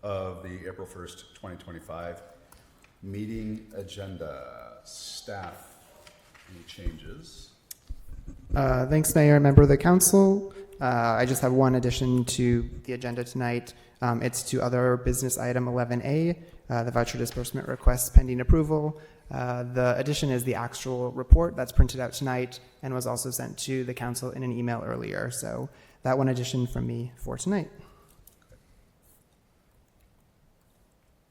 of the April 1st, 2025 meeting agenda. Staff, any changes? Thanks, Mayor and member of the council. I just have one addition to the agenda tonight. It's to other business item 11A, the voucher disbursement request pending approval. The addition is the actual report that's printed out tonight and was also sent to the council in an email earlier. So that one addition from me for tonight.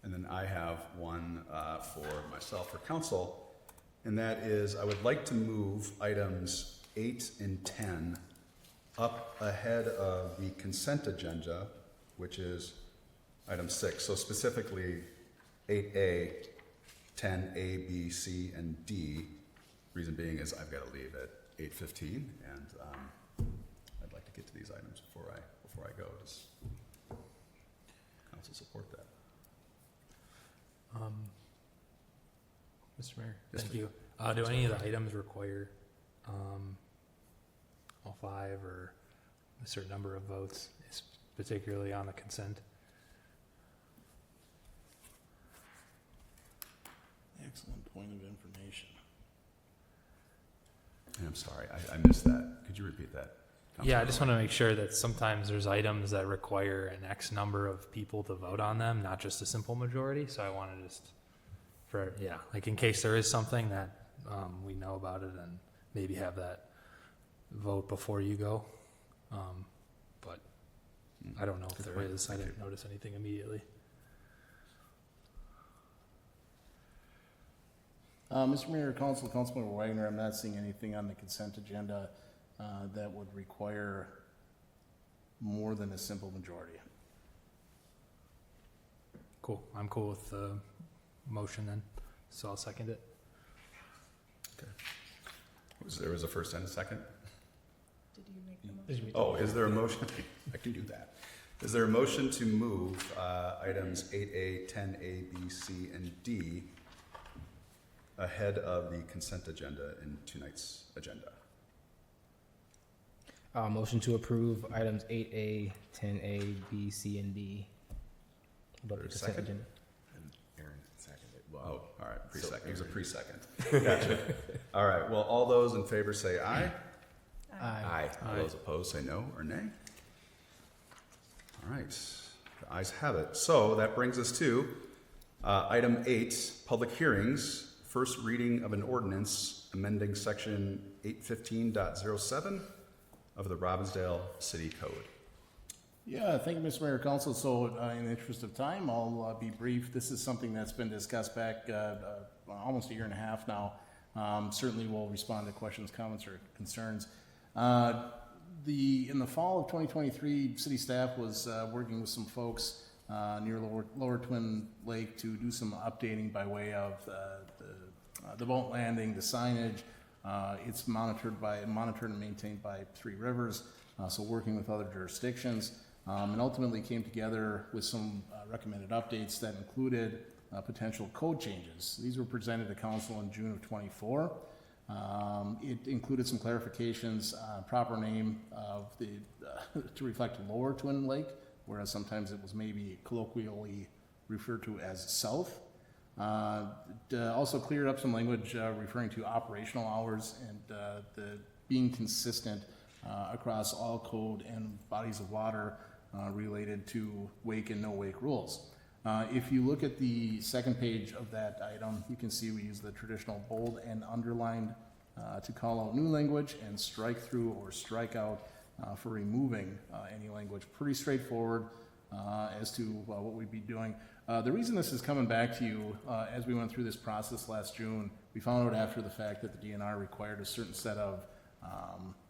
And then I have one for myself for council, and that is I would like to move items 8 and 10 up ahead of the consent agenda, which is item 6. So specifically 8A, 10A, B, C, and D. Reason being is I've got to leave at 8:15, and I'd like to get to these items before I go. Does council support that? Mr. Mayor, Yes, thank please. you. Do any of the items require all 5 or a certain number of votes, particularly on the consent? Excellent point of information. I'm sorry, I missed that. Could you repeat that? Yeah, I just want to make sure that sometimes there's items that require an X number of people to vote on them, not just a simple majority. So I want to just, like in case there is something that we know about it, and maybe have that vote before you go. But I don't know if there is. I didn't notice anything immediately. Mr. Mayor, Councilmember Wagner, I'm not seeing anything on the consent agenda that would require more than a simple majority. Cool. I'm cool with the motion then, so I'll second it. Okay. There was a first and a second? Did you make the motion? Oh, is there a motion? I can do that. Is there a motion to move items 8A, 10A, B, C, and D ahead of the consent agenda in tonight's agenda? Motion to approve items 8A, 10A, B, C, and D. About the consent Second? agenda. Aaron seconded. Oh, all right, pre-second. It was a pre-second. Gotcha. All right, well, all those in favor say aye. Aye. All those opposed say no or nay. All right, the ayes have it. So that brings us to item 8, public hearings. First reading of an ordinance amending section 815.07 of the Robbinsdale City Code. Yeah, thank you, Mr. Mayor, Council. So in the interest of time, I'll be brief. This is something that's been discussed back almost a year and a half now. Certainly we'll respond to questions, comments, or concerns. In the fall of 2023, city staff was working with some folks near Lower Twin Lake to do some updating by way of the boat landing, the signage. It's monitored and maintained by Three Rivers, so working with other jurisdictions, and ultimately came together with some recommended updates that included potential code changes. These were presented to council in June of 24. It included some clarifications, proper name of the to reflect Lower Twin Lake, whereas sometimes it was maybe colloquially referred to as South. Also cleared up some language referring to operational hours and the being consistent across all code and bodies of water related to wake and no wake rules. If you look at the second page of that item, you can see we use the traditional bold and underlined to call out new language, and strike through or strike out for removing any language. Pretty straightforward as to what we'd be doing. The reason this is coming back to you, as we went through this process last June, we found out after the fact that the DNR required a certain set of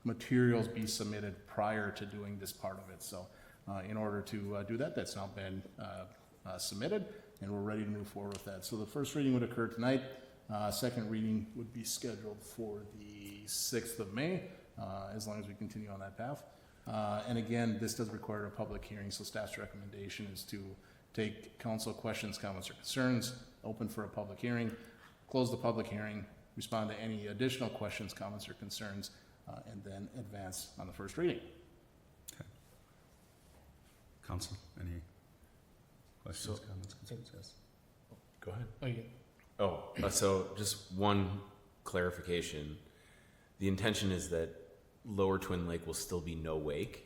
materials be submitted prior to doing this part of it. So in order to do that, that's now been submitted, and we're ready to move forward with that. So the first reading would occur tonight. Second reading would be scheduled for the 6th of May, as long as we continue on that path. And again, this does require a public hearing, so staff's recommendation is to take council questions, comments, or concerns, open for a public hearing, close the public hearing, respond to any additional questions, comments, or concerns, and then advance on the first reading. Okay. Council, any Questions, comments, concerns? Yes. Go ahead. Oh, yeah. So just one clarification. The intention is that Lower Twin Lake will still be no wake.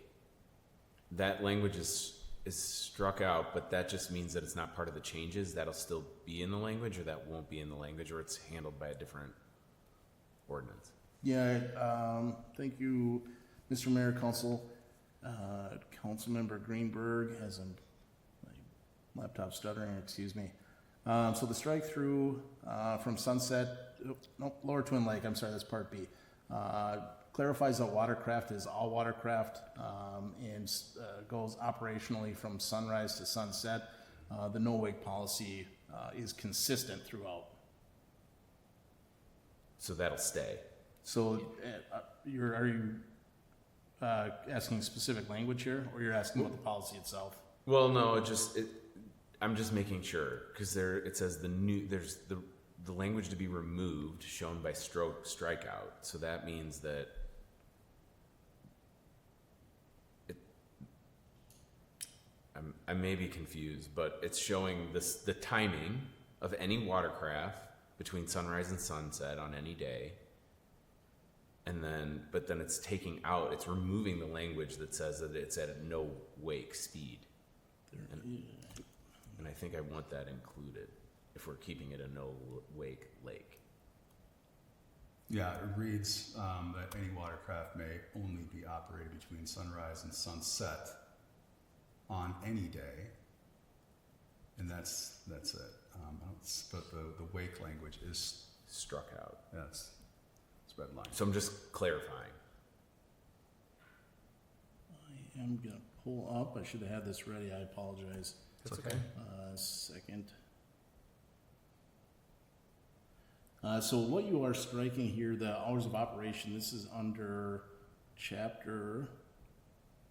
That language is struck out, but that just means that it's not part of the changes. That'll still be in the language, or that won't be in the language, or it's handled by a different ordinance. Yeah, thank you, Mr. Mayor, Council. Councilmember Greenberg has my laptop stuttering, excuse me. So the strike through from Sunset, Lower Twin Lake, I'm sorry, that's part B. Clarifies that watercraft is all watercraft and goes operationally from sunrise to sunset. The no wake policy is consistent throughout. So that'll stay. So are you asking specific language here, or you're asking about the policy itself? Well, no, I'm just making sure, because it says there's the language to be removed shown by strikeout. So that means that I may be confused, but it's showing the timing of any watercraft between sunrise and sunset on any day. But then it's it's removing the language that says that it's at a no wake speed. And I think I want that included if we're keeping it a no wake lake. Yeah, it reads that any watercraft may only be operated between sunrise and sunset on any day, and that's it. But the wake language is Struck out. it's red line. So I'm just clarifying. I am gonna pull up. I should have had this ready. I apologize. It's okay. Second. So what you are striking here, the hours of operation, this is under chapter,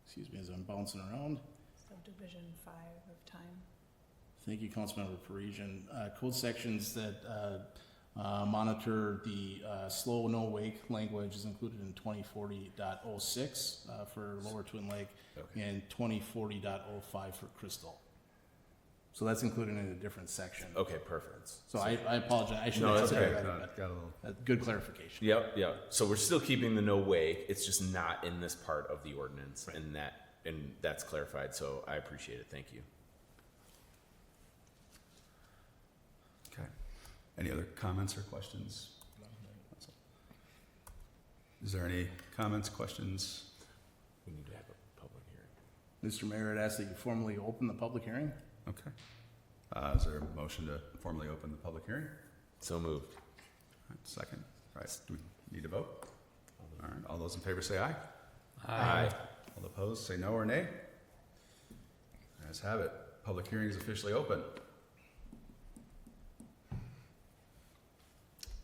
excuse me as I'm bouncing around. Subdivision 5 of time. Thank you, Councilmember Parisian. Code sections that monitor the slow no wake language is included in 2040.06 for Lower Twin Lake and 2040.05 for Crystal. So that's included in a different section. Okay, perfect. So I apologize. I should No, have that's said okay. that Got right, a little. but good clarification. Yep. So we're still keeping the no wake. It's just not in this part of the ordinance, Right. and that's clarified. So I appreciate it. Thank you. Okay. Any other comments or questions? Is there any comments, questions? We need to have a public hearing. Mr. Mayor, I'd ask that you formally open the public hearing. Okay. Is there a motion to formally open the public hearing? So moved. All right, second. All right, do we need to vote? All right, all those in favor say aye. Aye. All opposed say no or nay. Ayes have it. Public hearing is officially open.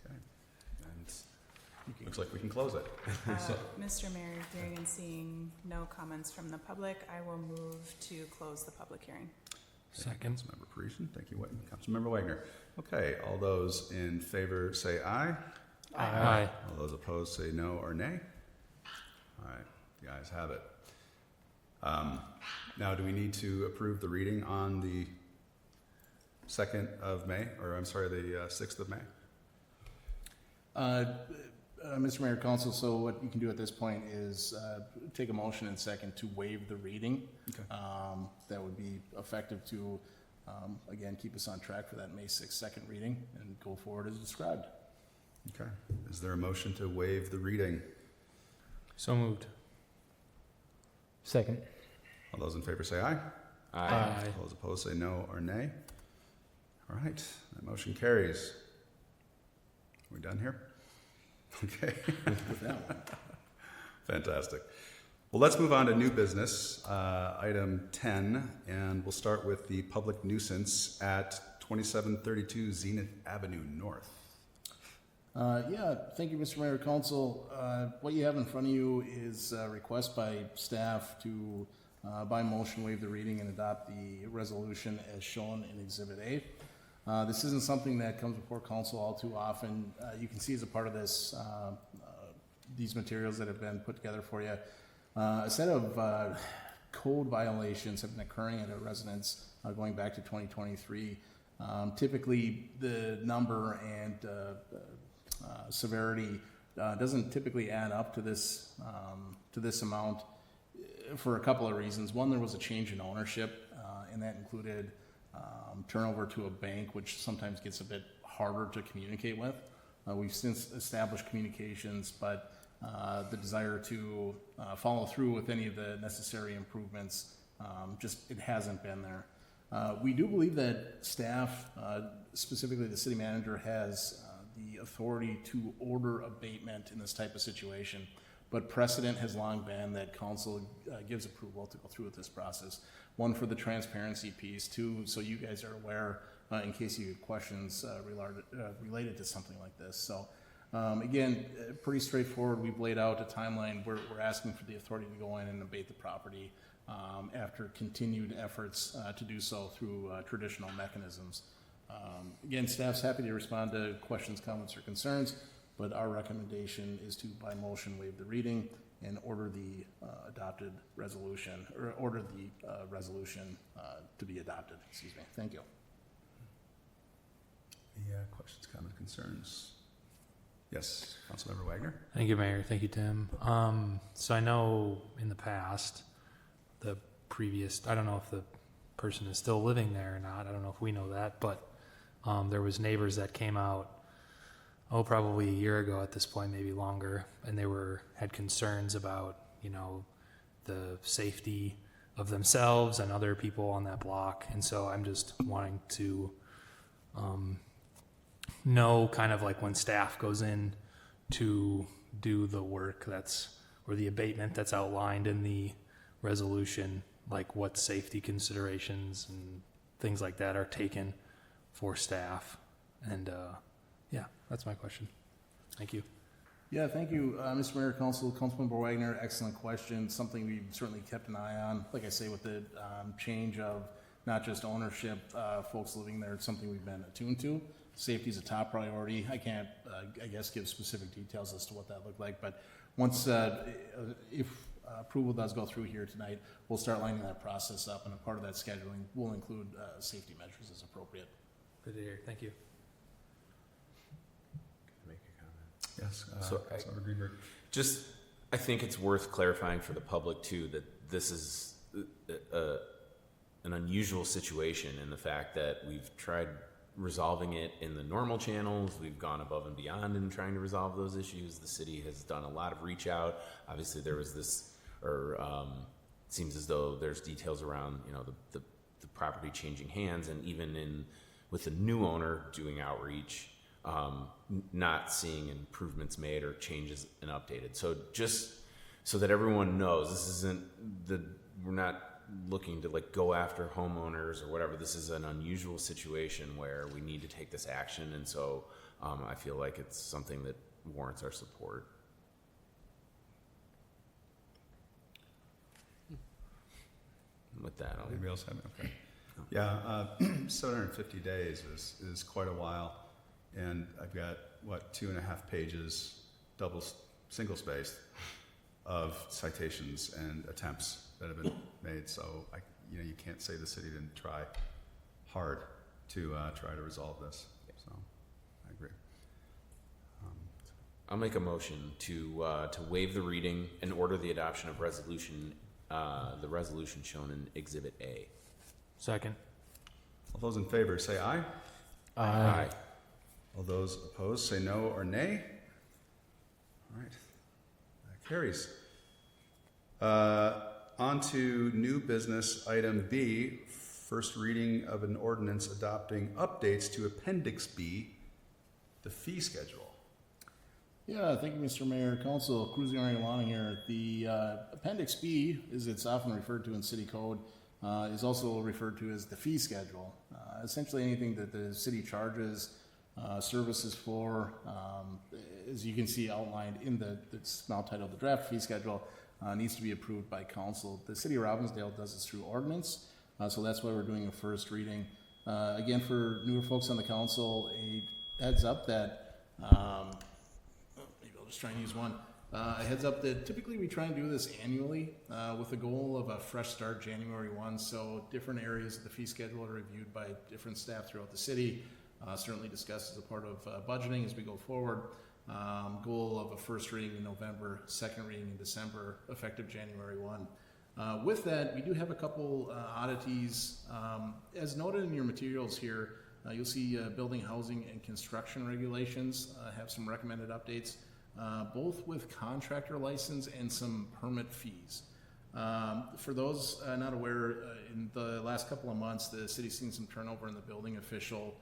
Okay. And looks like we can close it. Mr. Mayor, hearing and seeing no comments from the public, I will move to close the public hearing. Second. Councilmember Parisian, thank you. Councilmember Wagner. Okay, all those in favor say aye. Aye. All those opposed say no or nay. All right, the ayes have it. Now, do we need to approve the reading on the 2nd of May, or I'm sorry, the 6th of May? Mr. Mayor, Council, so what you can do at this point is take a motion and second to waive the reading. Okay. That would be effective to, again, keep us on track for that May 6th second reading and go forward as described. Okay. Is there a motion to waive the reading? So moved. Second. All those in favor say aye. Aye. All those opposed say no or nay. All right, that motion carries. We done here? Okay. With that one. Fantastic. Well, let's move on to new business, item 10, and we'll start with the public nuisance at 2732 Zenith Avenue North. Thank you, Mr. Mayor, Council. What you have in front of you is a request by staff to, by motion, waive the reading and adopt the resolution as shown in Exhibit A. This isn't something that comes before council all too often. You can see as a part of this, these materials that have been put together for you, a set of code violations have been occurring at a residence going back to 2023. Typically, the number and severity doesn't typically add up to this amount for a couple of reasons. One, there was a change in ownership, and that included turnover to a bank, which sometimes gets a bit harder to communicate with. We've since established communications, but the desire to follow through with any of the necessary improvements, it hasn't been there. We do believe that staff, specifically the city manager, has the authority to order abatement in this type of situation, but precedent has long been that council gives approval to go through with this process. One, for the transparency piece. Two, so you guys are aware in case you have questions related to something like this. So again, pretty straightforward. We've laid out a timeline. We're asking for the authority to go in and abate the property after continued efforts to do so through traditional mechanisms. Again, staff's happy to respond to questions, comments, or concerns, but our recommendation is to, by motion, waive the reading and order the adopted resolution, or order the resolution to be adopted. Excuse me. Thank you. Any questions, comments, concerns? Yes, Councilmember Wagner. Thank you, Mayor. Thank you, Tim. So I know in the past, the previous, I don't know if the person is still living there or not. I don't know if we know that, but there was neighbors that came out, probably a year ago at this point, maybe longer, and they had concerns about, the safety of themselves and other people on that block. And so I'm just wanting to know, kind of like when staff goes in to do the work or the abatement that's outlined in the resolution, like what safety considerations and things like that are taken for staff. And that's my question. Thank you. Yeah, thank you, Mr. Mayor, Councilmember Wagner. Excellent question. Something we've certainly kept an eye on. Like I say, with the change of not just ownership, folks living there, it's something we've been attuned to. Safety is a top priority. I can't, I guess, give specific details as to what that looked like, but once, if approval does go through here tonight, we'll start lining that process up, and a part of that scheduling will include safety measures as appropriate. Good to hear. Thank you. Make a comment. Yes, So Councilmember Greenberg. I think it's worth clarifying for the public too that this is an unusual situation in the fact that we've tried resolving it in the normal channels. We've gone above and beyond in trying to resolve those issues. The city has done a lot of reach out. Obviously, there was this, seems as though there's details around, the property changing hands, and even with the new owner doing outreach, not seeing improvements made or changes and updated. So just so that everyone knows, this isn't we're not looking to go after homeowners or whatever. This is an unusual situation where we need to take this action, and so I feel like it's something that warrants our support. With that, Anybody else have it? Okay. Yeah, 750 days is quite a while, and I've got 2.5 pages, single spaced, of citations and attempts that have been made. So you can't say the city didn't try hard to try to resolve this. So I agree. I'll make a motion to waive the reading and order the adoption of the resolution shown in Exhibit A. Second. All those in favor say aye. Aye. All those opposed say no or nay. All right, that carries. On to new business item B, first reading of an ordinance adopting updates to Appendix B, the fee schedule. Yeah, thank you, Mr. Mayor. Council, cruising along here. The Appendix B, as it's often referred to in City Code, is also referred to as the fee schedule. Essentially anything that the city charges services for, as you can see outlined in it's now titled the draft fee schedule, needs to be approved by council. The city of Robbinsdale does this through ordinance, so that's why we're doing a first reading. Again, for newer folks on the council, a heads up that maybe I'll just try and use one. A heads up that typically we try and do this annually with the goal of a fresh start January 1. So different areas of the fee schedule are reviewed by different staff throughout the city. Certainly discussed as a part of budgeting as we go forward. Goal of a first reading in November, second reading in December, effective January 1. With that, we do have a couple oddities. As noted in your materials here, you'll see building, housing, and construction regulations have some recommended updates, both with contractor license and some permit fees. For those not aware, in the last couple of months, the city's seen some turnover in the building official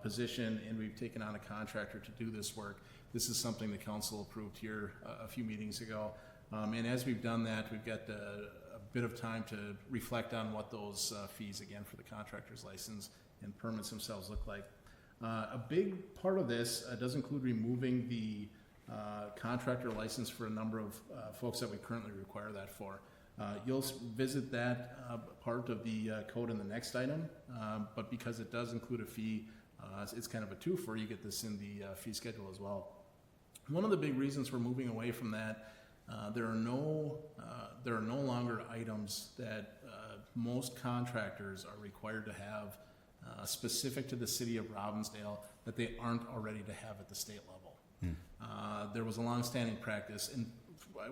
position, and we've taken on a contractor to do this work. This is something the council approved here a few meetings ago. And as we've done that, we've got a bit of time to reflect on what those fees, again, for the contractor's license and permits themselves look like. A big part of this does include removing the contractor license for a number of folks that we currently require that for. You'll visit that part of the code in the next item, but because it does include a fee, it's kind of a twofer. You get this in the fee schedule as well. One of the big reasons we're moving away from that, there are no longer items that most contractors are required to have specific to the city of Robbinsdale that they aren't already to have at the state level. There was a long-standing practice,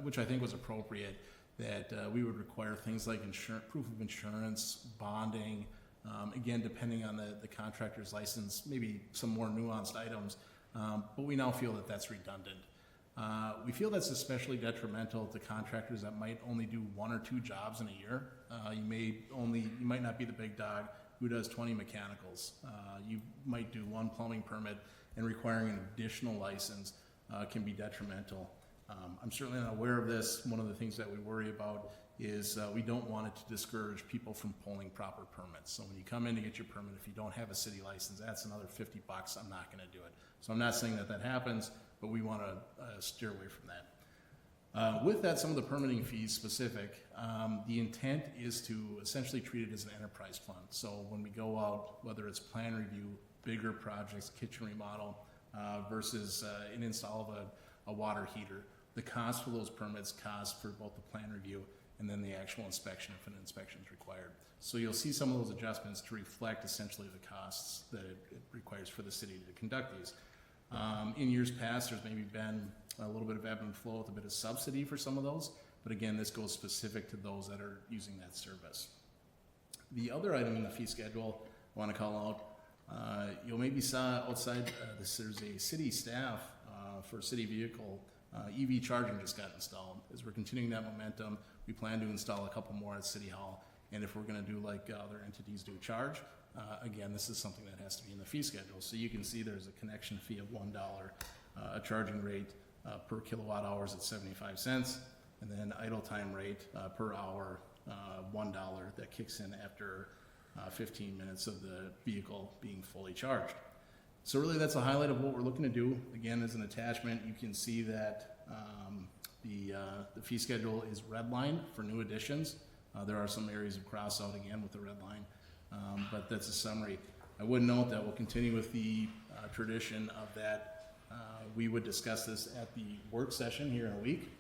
which I think was appropriate, that we would require things like proof of insurance, bonding, again, depending on the contractor's license, maybe some more nuanced items, but we now feel that that's redundant. We feel that's especially detrimental to contractors that might only do 1 or 2 jobs in a year. You might not be the big dog who does 20 mechanicals. You might do 1 plumbing permit, and requiring an additional license can be detrimental. I'm certainly not aware of this. One of the things that we worry about is we don't want it to discourage people from pulling proper permits. So when you come in to get your permit, if you don't have a city license, that's another $50. I'm not going to do it. So I'm not saying that happens, but we want to steer away from that. With that, some of the permitting fees specific, the intent is to essentially treat it as an enterprise fund. So when we go out, whether it's plan review, bigger projects, kitchen remodel, versus an install of a water heater, the cost for those permits cost for both the plan review and then the actual inspection if an inspection is required. So you'll see some of those adjustments to reflect essentially the costs that it requires for the city to conduct these. In years past, there's maybe been a little bit of ebb and flow with a bit of subsidy for some of those, but again, this goes specific to those that are using that service. The other item in the fee schedule I want to call out, you'll maybe saw outside there's a city staff for city vehicle EV charging just got installed. As we're continuing that momentum, we plan to install a couple more at City Hall, and if we're going to do like other entities do charge, again, this is something that has to be in the fee schedule. So you can see there's a connection fee of $1, a charging rate per kilowatt hours at 75 cents, and then idle time rate per hour, $1 that kicks in after 15 minutes of the vehicle being fully charged. So really that's a highlight of what we're looking to do. Again, as an attachment, you can see that the fee schedule is redlined for new additions. There are some areas of cross out again with the red line, but that's a summary. I would note that we'll continue with the tradition of that. We would discuss this at the work session here in a week.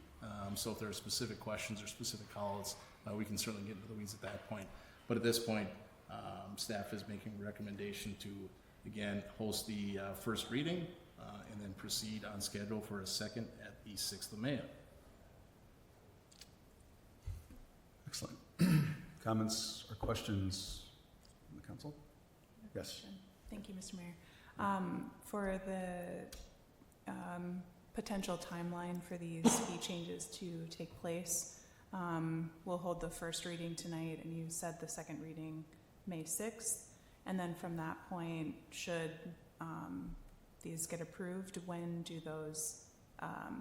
So if there are specific questions or specific calls, we can certainly get into the weeds at that point. But at this point, staff is making a recommendation to, again, host the first reading and then proceed on schedule for a second at the 6th of May. Excellent. Comments or questions from the council? Yes. Thank you, Mr. Mayor. For the potential timeline for these fee changes to take place, we'll hold the first reading tonight, and you said the second reading May 6th. And then from that point, should these get approved, when do those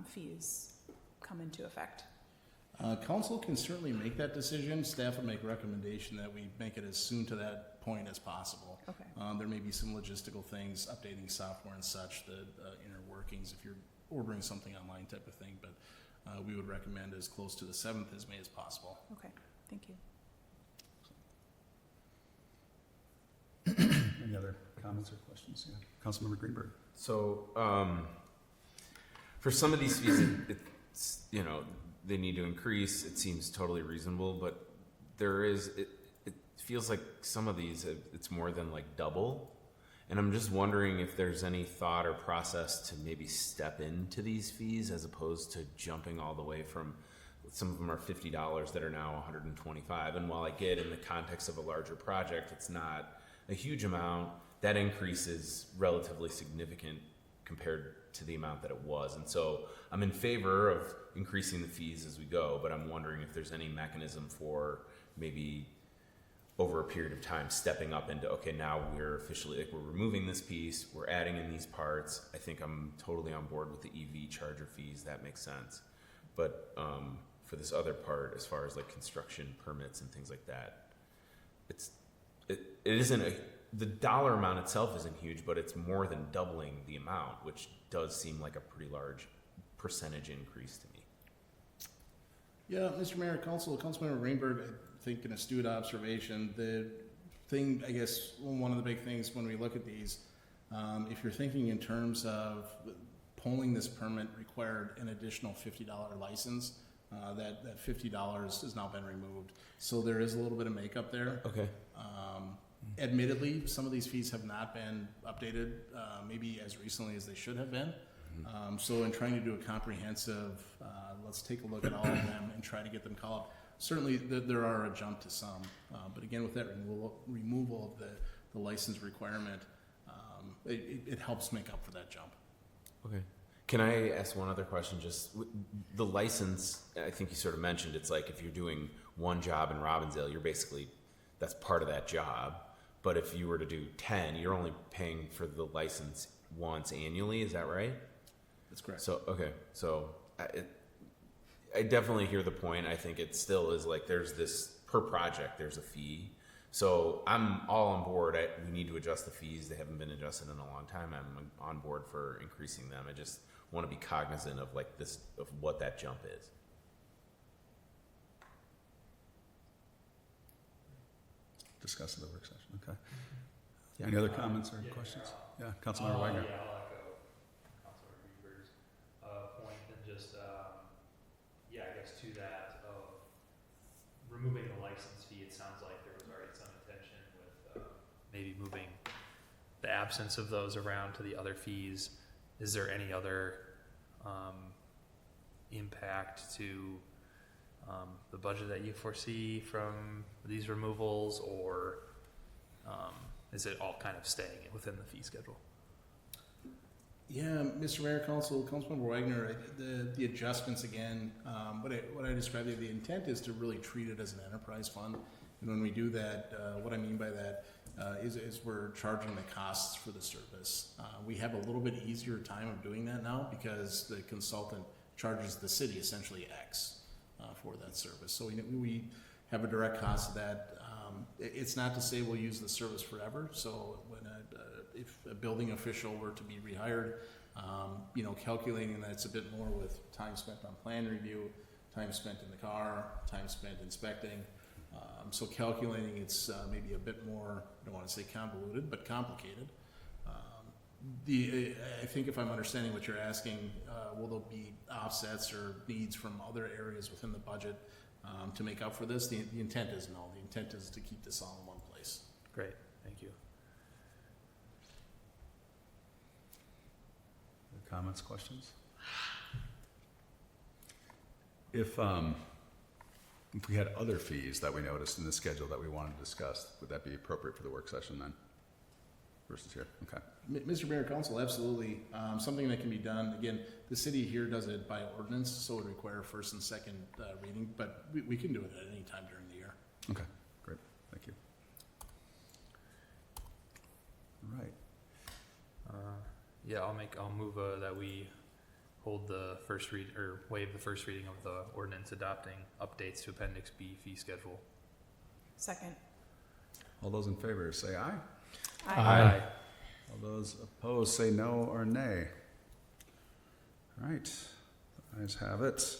fees come into effect? Council can certainly make that decision. Staff would make a recommendation that we make it as soon to that point as possible. Okay. There may be some logistical things, updating software and such, the inner workings if you're ordering something online type of thing, but we would recommend as close to the 7th as May as possible. Okay, thank you. Any other comments or questions? Yeah. Councilmember Greenberg. So for some of these fees, you know, they need to increase. It seems totally reasonable, but it feels like some of these, it's more than like double. And I'm just wondering if there's any thought or process to maybe step into these fees as opposed to jumping all the way from, some of them are $50 that are now $125. And while I get in the context of a larger project, it's not a huge amount, that increase is relatively significant compared to the amount that it was. And so I'm in favor of increasing the fees as we go, but I'm wondering if there's any mechanism for maybe over a period of time stepping up into, okay, now we're officially, like, we're removing this piece, we're adding in these parts. I think I'm totally on board with the EV charger fees. That makes sense. But for this other part, as far as like construction permits and things like that, it isn't the dollar amount itself isn't huge, but it's more than doubling the amount, which does seem like a pretty large percentage increase to me. Yeah, Mr. Mayor, Councilmember Rainberg, I think an astute observation. The thing, I guess, one of the big things when we look at these, if you're thinking in terms of pulling this permit required an additional $50 license, that $50 has now been removed. So there is a little bit of makeup there. Okay. Admittedly, some of these fees have not been updated, maybe as recently as they should have been. So in trying to do a comprehensive, let's take a look at all of them and try to get them caught up. Certainly there are a jump to some, but again, with that removal of the license requirement, it helps make up for that jump. Okay. Can I ask one other question? Just the license, I think you sort of mentioned, it's like if you're doing one job in Robbinsdale, you're basically, that's part of that job. But if you were to do 10, you're only paying for the license once annually. Is that right? That's correct. So, okay. So I definitely hear the point. I think it still is like there's this, per project, there's a fee. So I'm all on board. We need to adjust the fees. They haven't been adjusted in a long time. I'm on board for increasing them. I just want to be cognizant of like this, of what that jump is. Discuss in the work session, okay. Any other comments or questions? Yeah, Councilmember Wagner. Yeah, I'll echo Councilmember Reber's point, and just, I guess to that of removing the license fee, it sounds like there was already some intention with maybe moving the absence of those around to the other fees. Is there any other impact to the budget that you foresee from these removals, or is it all kind of staying within the fee schedule? Yeah, Mr. Mayor, Councilmember Wagner, the adjustments again, what I described, the intent is to really treat it as an enterprise fund. And when we do that, what I mean by that is we're charging the costs for the service. We have a little bit easier time of doing that now because the consultant charges the city essentially X for that service. So we have a direct cost of that. It's not to say we'll use the service forever. So when if a building official were to be rehired, calculating that it's a bit more with time spent on plan review, time spent in the car, time spent inspecting. So calculating it's maybe a bit more, I don't want to say convoluted, but complicated. I think if I'm understanding what you're asking, will there be offsets or needs from other areas within the budget to make up for this? The intent is no. The intent is to keep this all in one place. Great, thank you. Comments, questions? If we had other fees that we noticed in the schedule that we wanted to discuss, would that be appropriate for the work session then? Versus here, okay. Mr. Mayor, Council, absolutely. Something that can be done. Again, the city here does it by ordinance, so it would require first and second reading, but we can do it at any time during the year. Okay, great, thank you. All right. I'll move that we hold the first read, or waive the first reading of the ordinance adopting updates to Appendix B fee schedule. Second. All those in favor say aye. Aye. All those opposed say no or nay. All right, the ayes have it.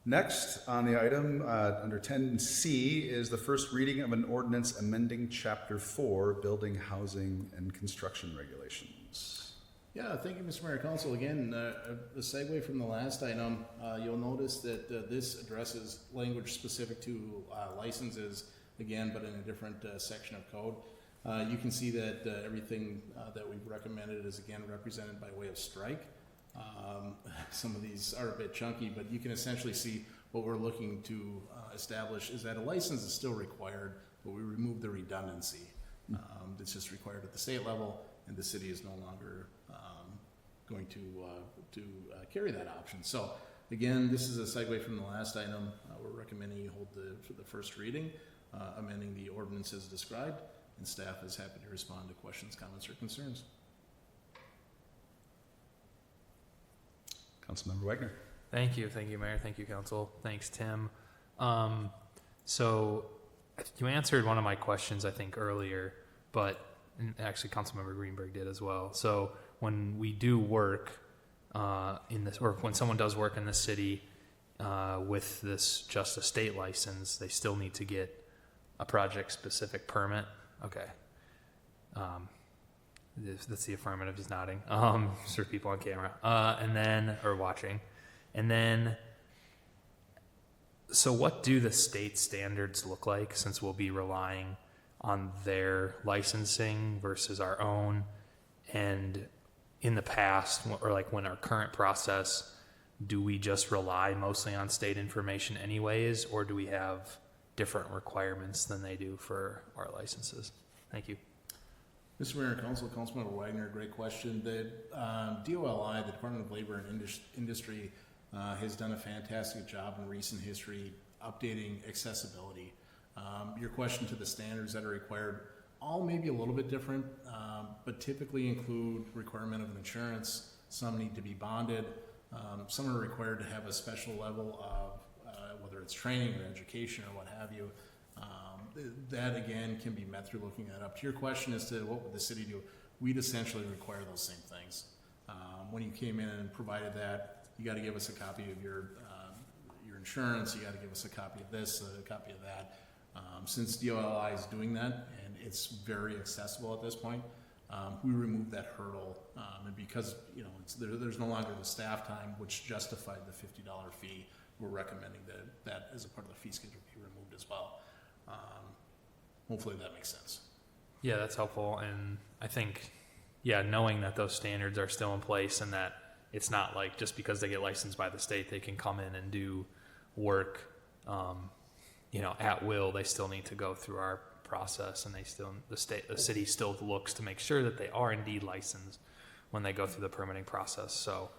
Next on the item, under 10C, is the first reading of an ordinance amending Chapter 4, Building, Housing, and Construction Regulations. Yeah, thank you, Mr. Mayor Council. Again, a segue from the last item, you'll notice that this addresses language specific to licenses, again, but in a different section of code. You can see that everything that we've recommended is again represented by way of strike. Some of these are a bit chunky, but you can essentially see what we're looking to establish is that a license is still required, but we remove the redundancy. It's just required at the state level, and the city is no longer going to carry that option. So again, this is a segue from the last item. We're recommending you hold the first reading, amending the ordinance as described, and staff is happy to respond to questions, comments, or concerns. Councilmember Wagner. Thank you, Mayor. Thank you, Council. Thanks, Tim. So you answered one of my questions, I think, earlier, but actually Councilmember Greenberg did as well. So when we do work in this, or when someone does work in the city with this just a state license, they still need to get a project-specific permit. Okay. That's the affirmative is nodding. Just for people on camera. And then, or watching. And then, so what do the state standards look like, since we'll be relying on their licensing versus our own? And in the past, or like when our current process, do we just rely mostly on state information anyways, or do we have different requirements than they do for our licenses? Thank you. Mr. Mayor and Council, Councilmember Wagner, great question. The DOLI, the Department of Labor and Industry, has done a fantastic job in recent history updating accessibility. Your question to the standards that are required, all may be a little bit different, but typically include requirement of an insurance. Some need to be bonded. Some are required to have a special level of whether it's training or education or what have you. That again can be met through looking that up. To your question as to what would the city do, we'd essentially require those same things. When you came in and provided that, you got to give us a copy of your insurance. You got to give us a copy of this, a copy of that. Since DOLI is doing that, and it's very accessible at this point, we removed that hurdle, and because there's no longer the staff time which justified the $50 fee, we're recommending that as a part of the fee schedule be removed as well. Hopefully that makes sense. Yeah, that's helpful. And I think, knowing that those standards are still in place and that it's not like just because they get licensed by the state, they can come in and do work, at will. They still need to go through our process, and the city still looks to make sure that they are indeed licensed when they go through the permitting process. So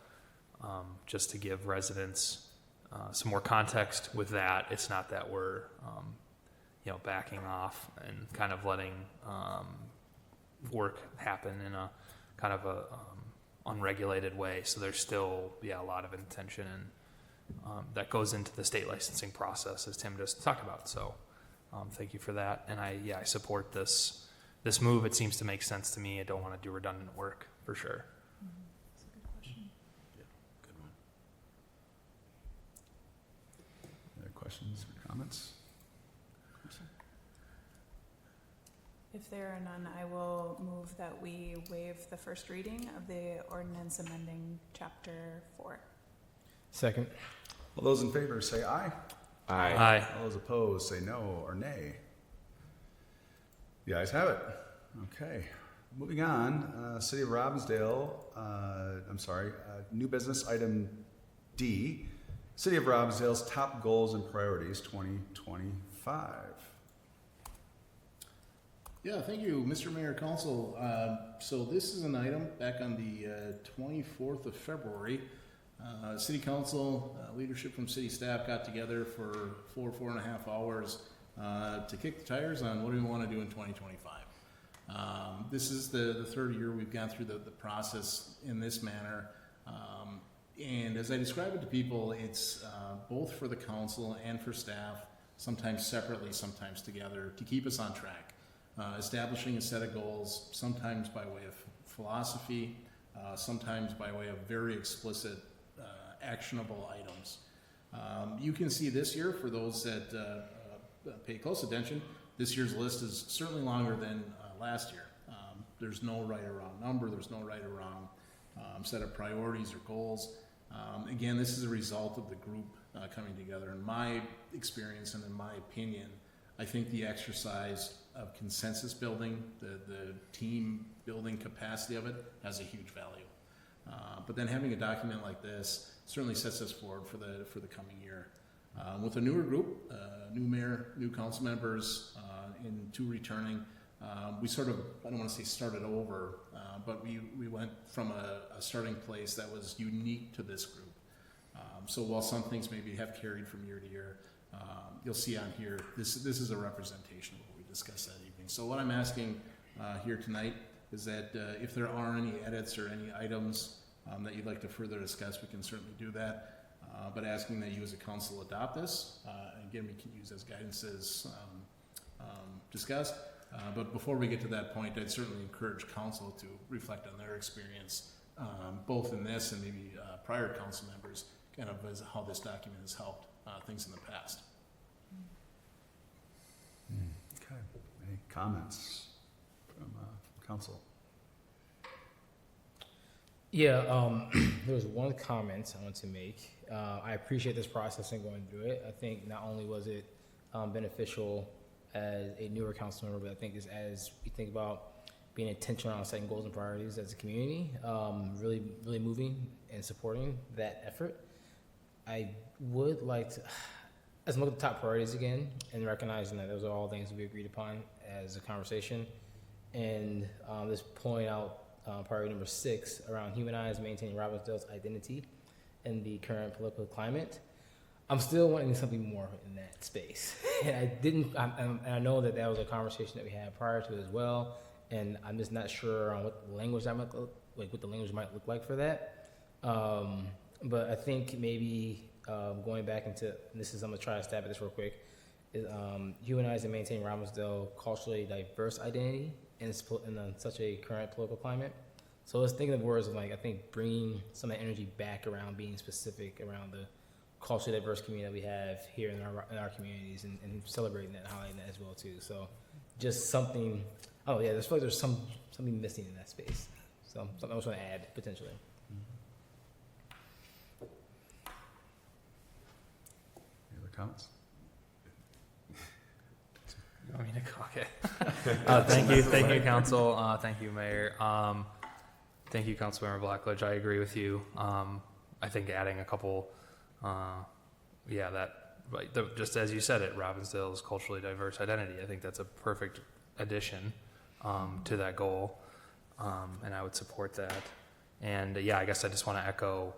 just to give residents some more context with that, it's not that we're backing off and kind of letting work happen in a kind of a unregulated way. So there's still a lot of intention and that goes into the state licensing process, as Tim just talked about. So thank you for that. And I support this move. It seems to make sense to me. I don't want to do redundant work for sure. That's a good question. Yeah, good one. Other questions or comments? If there are none, I will move that we waive the first reading of the ordinance amending Chapter 4. Second. All those in favor say aye. Aye. Aye. All those opposed say no or nay. The ayes have it. Okay. Moving on, City of Robbinsdale, new business item D, City of Robbinsdale's top goals and priorities 2025. Yeah, thank you, Mr. Mayor, Council. So this is an item back on the 24th of February. City Council, leadership from city staff got together for 4.5 hours to kick the tires on what do we want to do in 2025. This is the third year we've gone through the process in this manner. And as I describe it to people, it's both for the council and for staff, sometimes separately, sometimes together, to keep us on track. Establishing a set of goals, sometimes by way of philosophy, sometimes by way of very explicit, actionable items. You can see this year, for those that pay close attention, this year's list is certainly longer than last year. There's no right or wrong number, there's no right or wrong set of priorities or goals. Again, this is a result of the group coming together. In my experience and in my opinion, I think the exercise of consensus building, the team building capacity of it, has a huge value. But then having a document like this certainly sets us forward for the coming year. With a newer group, new mayor, new council members, and 2 returning, we sort of, I don't want to say started over, but we went from a starting place that was unique to this group. So while some things maybe have carried from year to year, you'll see on here, this is a representation of what we discussed that evening. So what I'm asking here tonight is that if there are any edits or any items that you'd like to further discuss, we can certainly do that. But asking that you as a council adopt this, again, we can use as guidance as discussed. But before we get to that point, I'd certainly encourage council to reflect on their experience, both in this and maybe prior council members, kind of as how this document has helped things in the past. Okay. Any comments from council? Yeah, there was one comment I want to make. I appreciate this process and going through it. I think not only was it beneficial as a newer council member, but I think as we think about being intentional on setting goals and priorities as a community, really moving and supporting that effort. I would like to, let's look at the top priorities again and recognizing that those are all things we agreed upon as a conversation. And just point out priority number 6 around humanize, maintaining Robbinsdale's identity in the current political climate. I'm still wanting something more in that space. And I know that was a conversation that we had prior to it as well. And I'm just not sure on what the language might look like for that. But I think maybe going back into, I'm gonna try to stab at this real quick, is humanize and maintain Robbinsdale culturally diverse identity in such a current political climate. So I was thinking of words of I think bringing some of that energy back around being specific around the culturally diverse community that we have here in our communities and celebrating that and highlighting that as well too. So just something, there's something missing in that space. So something I was going to add potentially. Any other comments? You want me to go? Okay. Thank you, council. Thank you, mayor. Thank you, Councilmember Blackledge. I agree with you. I think adding a couple, just as you said it, Robbinsdale's culturally diverse identity. I think that's a perfect addition to that goal, and I would support that. And I guess I just want to echo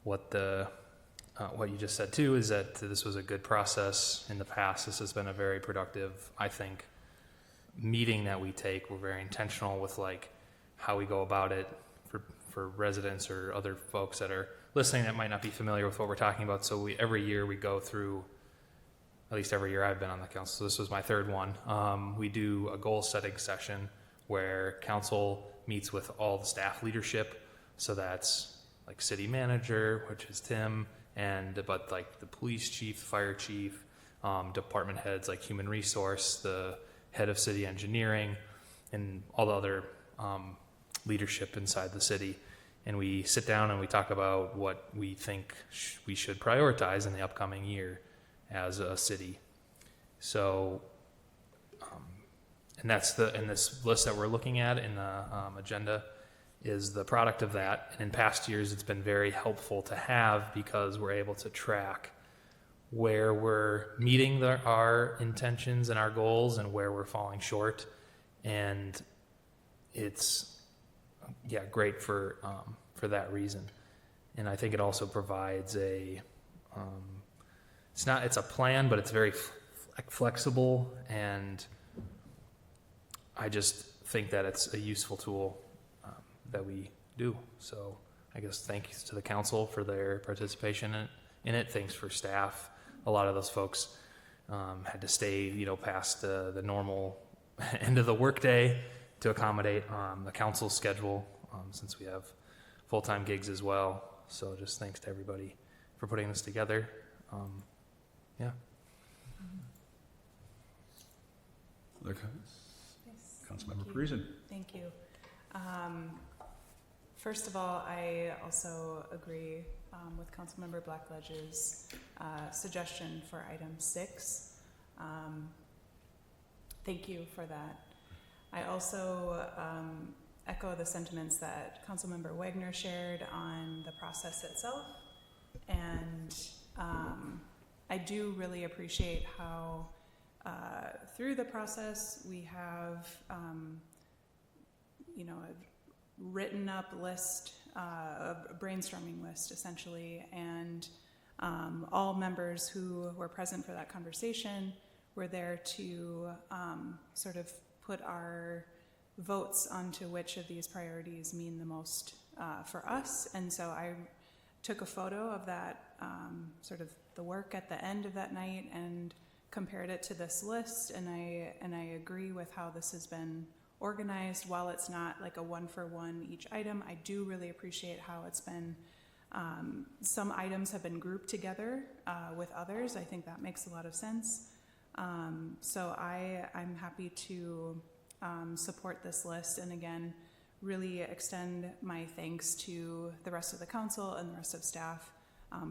what you just said too, is that this was a good process in the past. This has been a very productive, I think, meeting that we take. We're very intentional with how we go about it for residents or other folks that are listening that might not be familiar with what we're talking about. So every year we go through, at least every year I've been on the council, so this was my 3rd one. We do a goal setting session where council meets with all the staff leadership. So that's city manager, which is Tim, but the police chief, fire chief, department heads like human resource, the head of city engineering, and all the other leadership inside the city. And we sit down and we talk about what we think we should prioritize in the upcoming year as a city. So, and this list that we're looking at in the agenda is the product of that. And in past years, it's been very helpful to have because we're able to track where we're meeting our intentions and our goals and where we're falling short. And it's great for that reason. And I think it also provides it's a plan, but it's very flexible, and I just think that it's a useful tool that we do. So I guess thanks to the council for their participation in it. Thanks for staff. A lot of those folks had to stay, past the normal end of the workday to accommodate the council's schedule, since we have full-time gigs as well. So just thanks to everybody for putting this together. Other comments? Yes. Councilmember Thank you. Parisian. Thank you. First of all, I also agree with Councilmember Blackledge's suggestion for item 6. Thank you for that. I also echo the sentiments that Councilmember Wagner shared on the process itself. And I do really appreciate how through the process we have, a written up list, a brainstorming list essentially, and all members who were present for that conversation were there to sort of put our votes onto which of these priorities mean the most for us. And so I took a photo of that, sort of the work at the end of that night, and compared it to this list, and I agree with how this has been organized. While it's not like a 1-for-1 each item, I do really appreciate how it's been, some items have been grouped together with others. I think that makes a lot of sense. So I'm happy to support this list, and again, really extend my thanks to the rest of the council and the rest of staff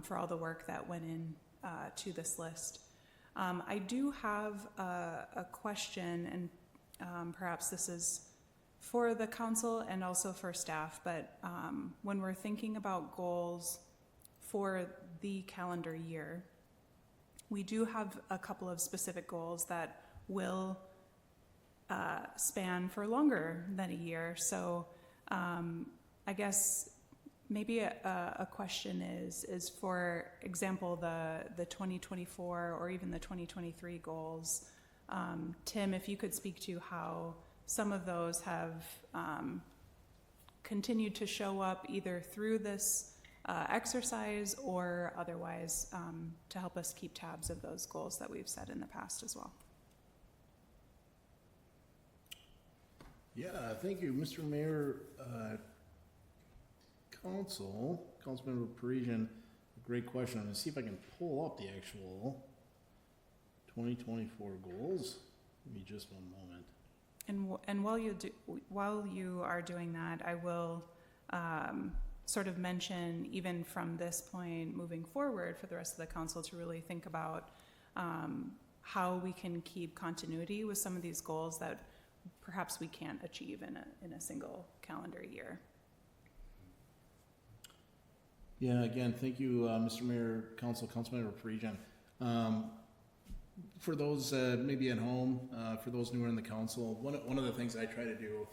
for all the work that went in to this list. I do have a question, and perhaps this is for the council and also for staff, but when we're thinking about goals for the calendar year, we do have a couple of specific goals that will span for longer than a year. So I guess maybe a question is for example, the 2024 or even the 2023 goals. Tim, if you could speak to how some of those have continued to show up either through this exercise or otherwise, to help us keep tabs of those goals that we've set in the past as well. Yeah, thank you, Mr. Mayor. Councilmember Parisian, great question. I'm gonna see if I can pull up the actual 2024 goals. Give me just one moment. And while you are doing that, I will sort of mention, even from this point moving forward for the rest of the council, to really think about how we can keep continuity with some of these goals that perhaps we can't achieve in a single calendar year. Yeah, again, thank you, Mr. Mayor, Councilmember Parisian. For those maybe at home, for those newer in the council, one of the things I try to do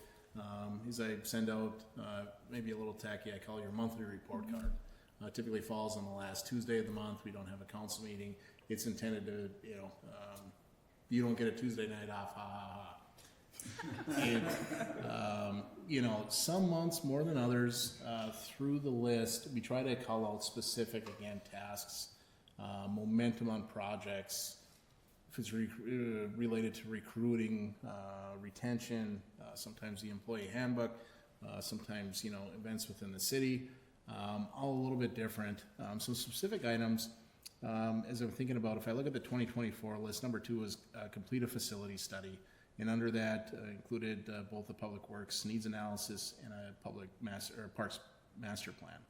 is I send out maybe a little tacky, I call it your monthly report card. Typically falls on the last Tuesday of the month. We don't have a council meeting. It's intended to, you don't get a Tuesday night off, ha ha ha. And, some months more than others, through the list, we try to call out specific, again, tasks, momentum on projects, if it's related to recruiting, retention, sometimes the employee handbook, sometimes, events within the city, all a little bit different. Some specific items, as I'm thinking about, if I look at the 2024 list, number 2 is complete a facility study. And under that included both the public works needs analysis and a parks master plan.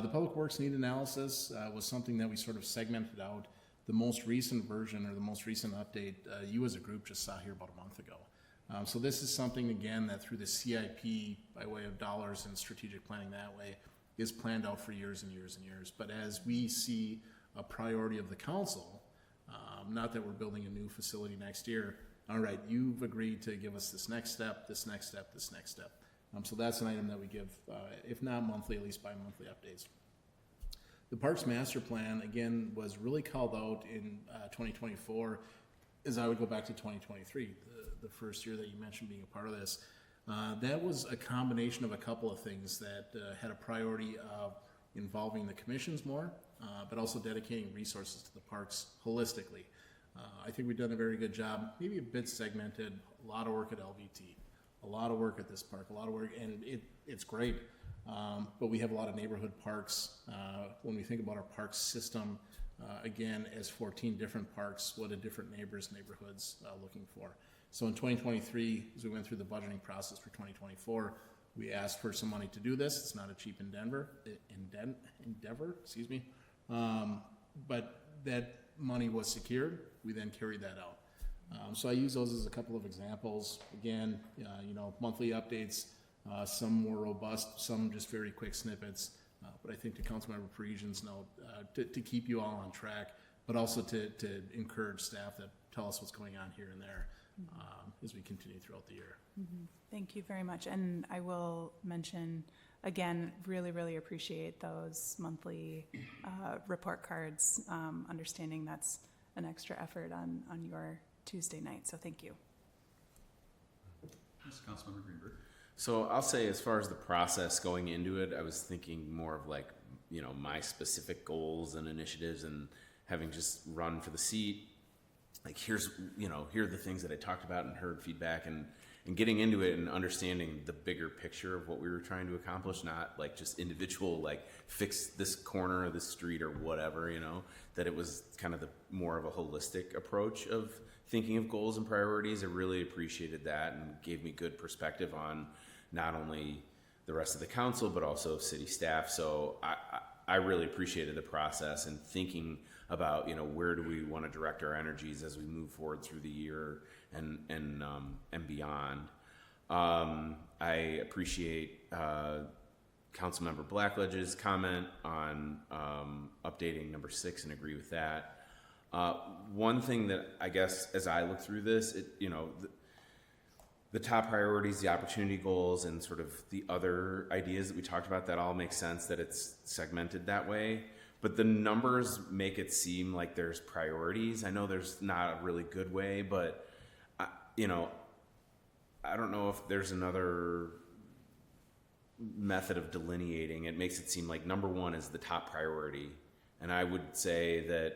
The public works need analysis was something that we sort of segmented out. The most recent version or the most recent update, you as a group just saw here about a month ago. So this is something, again, that through the CIP, by way of dollars and strategic planning that way, is planned out for years and years and years. But as we see a priority of the council, not that we're building a new facility next year, all right, you've agreed to give us this next step, this next step, this next step. So that's an item that we give, if not monthly, at least bi-monthly updates. The Parks Master Plan, again, was really called out in 2024, as I would go back to 2023, the first year that you mentioned being a part of this. That was a combination of a couple of things that had a priority of involving the commissions more, but also dedicating resources to the parks holistically. I think we've done a very good job, maybe a bit segmented, a lot of work at LVT, a lot of work at this park, a lot of work, and it's great. But we have a lot of neighborhood parks. When we think about our park system, again, as 14 different parks, what do different neighborhoods looking for? So in 2023, as we went through the budgeting process for 2024, We asked for some money to do this. It's not a cheap endeavor, excuse me. But that money was secured. We then carried that out. So I use those as a couple of examples. Again, monthly updates, some more robust, some just very quick snippets. But I think to Councilmember Parisian's note, to keep you all on track, but also to encourage staff that tell us what's going on here and there as we continue throughout the year. Thank you very much. And I will mention, again, really, really appreciate those monthly report cards, understanding that's an extra effort on your Tuesday night. So thank you. Yes, Councilmember Greenberg. So I'll say, as far as the process going into it, I was thinking more of like, my specific goals and initiatives, and having just run for the seat, like here are the things that I talked about and heard feedback, and getting into it and understanding the bigger picture of what we were trying to accomplish, not like just individual, like fix this corner of the street or whatever, that it was kind of the more of a holistic approach of thinking of goals and priorities. I really appreciated that, and gave me good perspective on not only the rest of the council, but also city staff. So I really appreciated the process and thinking about, where do we want to direct our energies as we move forward through the year and beyond. I appreciate Councilmember Blackledge's comment on updating number 6, and agree with that. One thing that I guess as I look through this, the top priorities, the opportunity goals, and sort of the other ideas that we talked about, that all make sense that it's segmented that way. But the numbers make it seem like there's priorities. I know there's not a really good way, but I don't know if there's another method of delineating. It makes it seem like number 1 is the top priority. And I would say that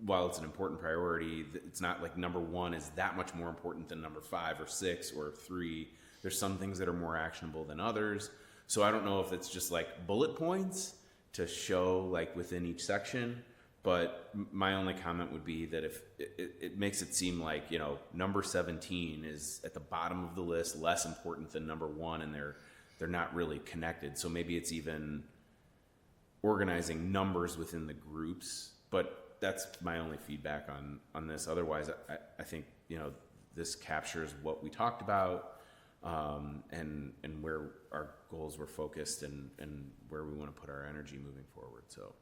while it's an important priority, it's not like number 1 is that much more important than number 5 or 6 or 3. There's some things that are more actionable than others. So I don't know if it's just like bullet points to show like within each section, but my only comment would be that if it makes it seem like, number 17 is at the bottom of the list, less important than number 1, and they're not really connected. So maybe it's even organizing numbers within the groups, but that's my only feedback on this. Otherwise, I think, this captures what we talked about, and where our goals were focused, and where we want to put our energy moving forward. So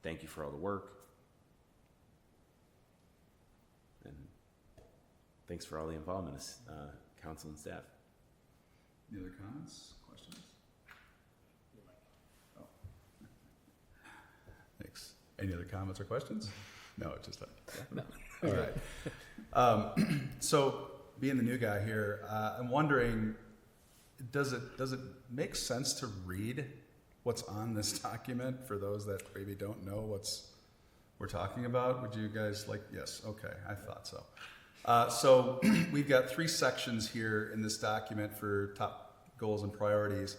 thank you for all the work, and thanks for all the involvement, council and staff. Any other comments, questions? Oh. Thanks. Any other comments or questions? No, it's just that. Yeah? No. All right. So, being the new guy here, I'm wondering, does it make sense to read what's on this document for those that maybe don't know what's we're talking about? Would you guys like? Yes. Okay. I thought so. So we've got 3 sections here in this document for top goals and priorities,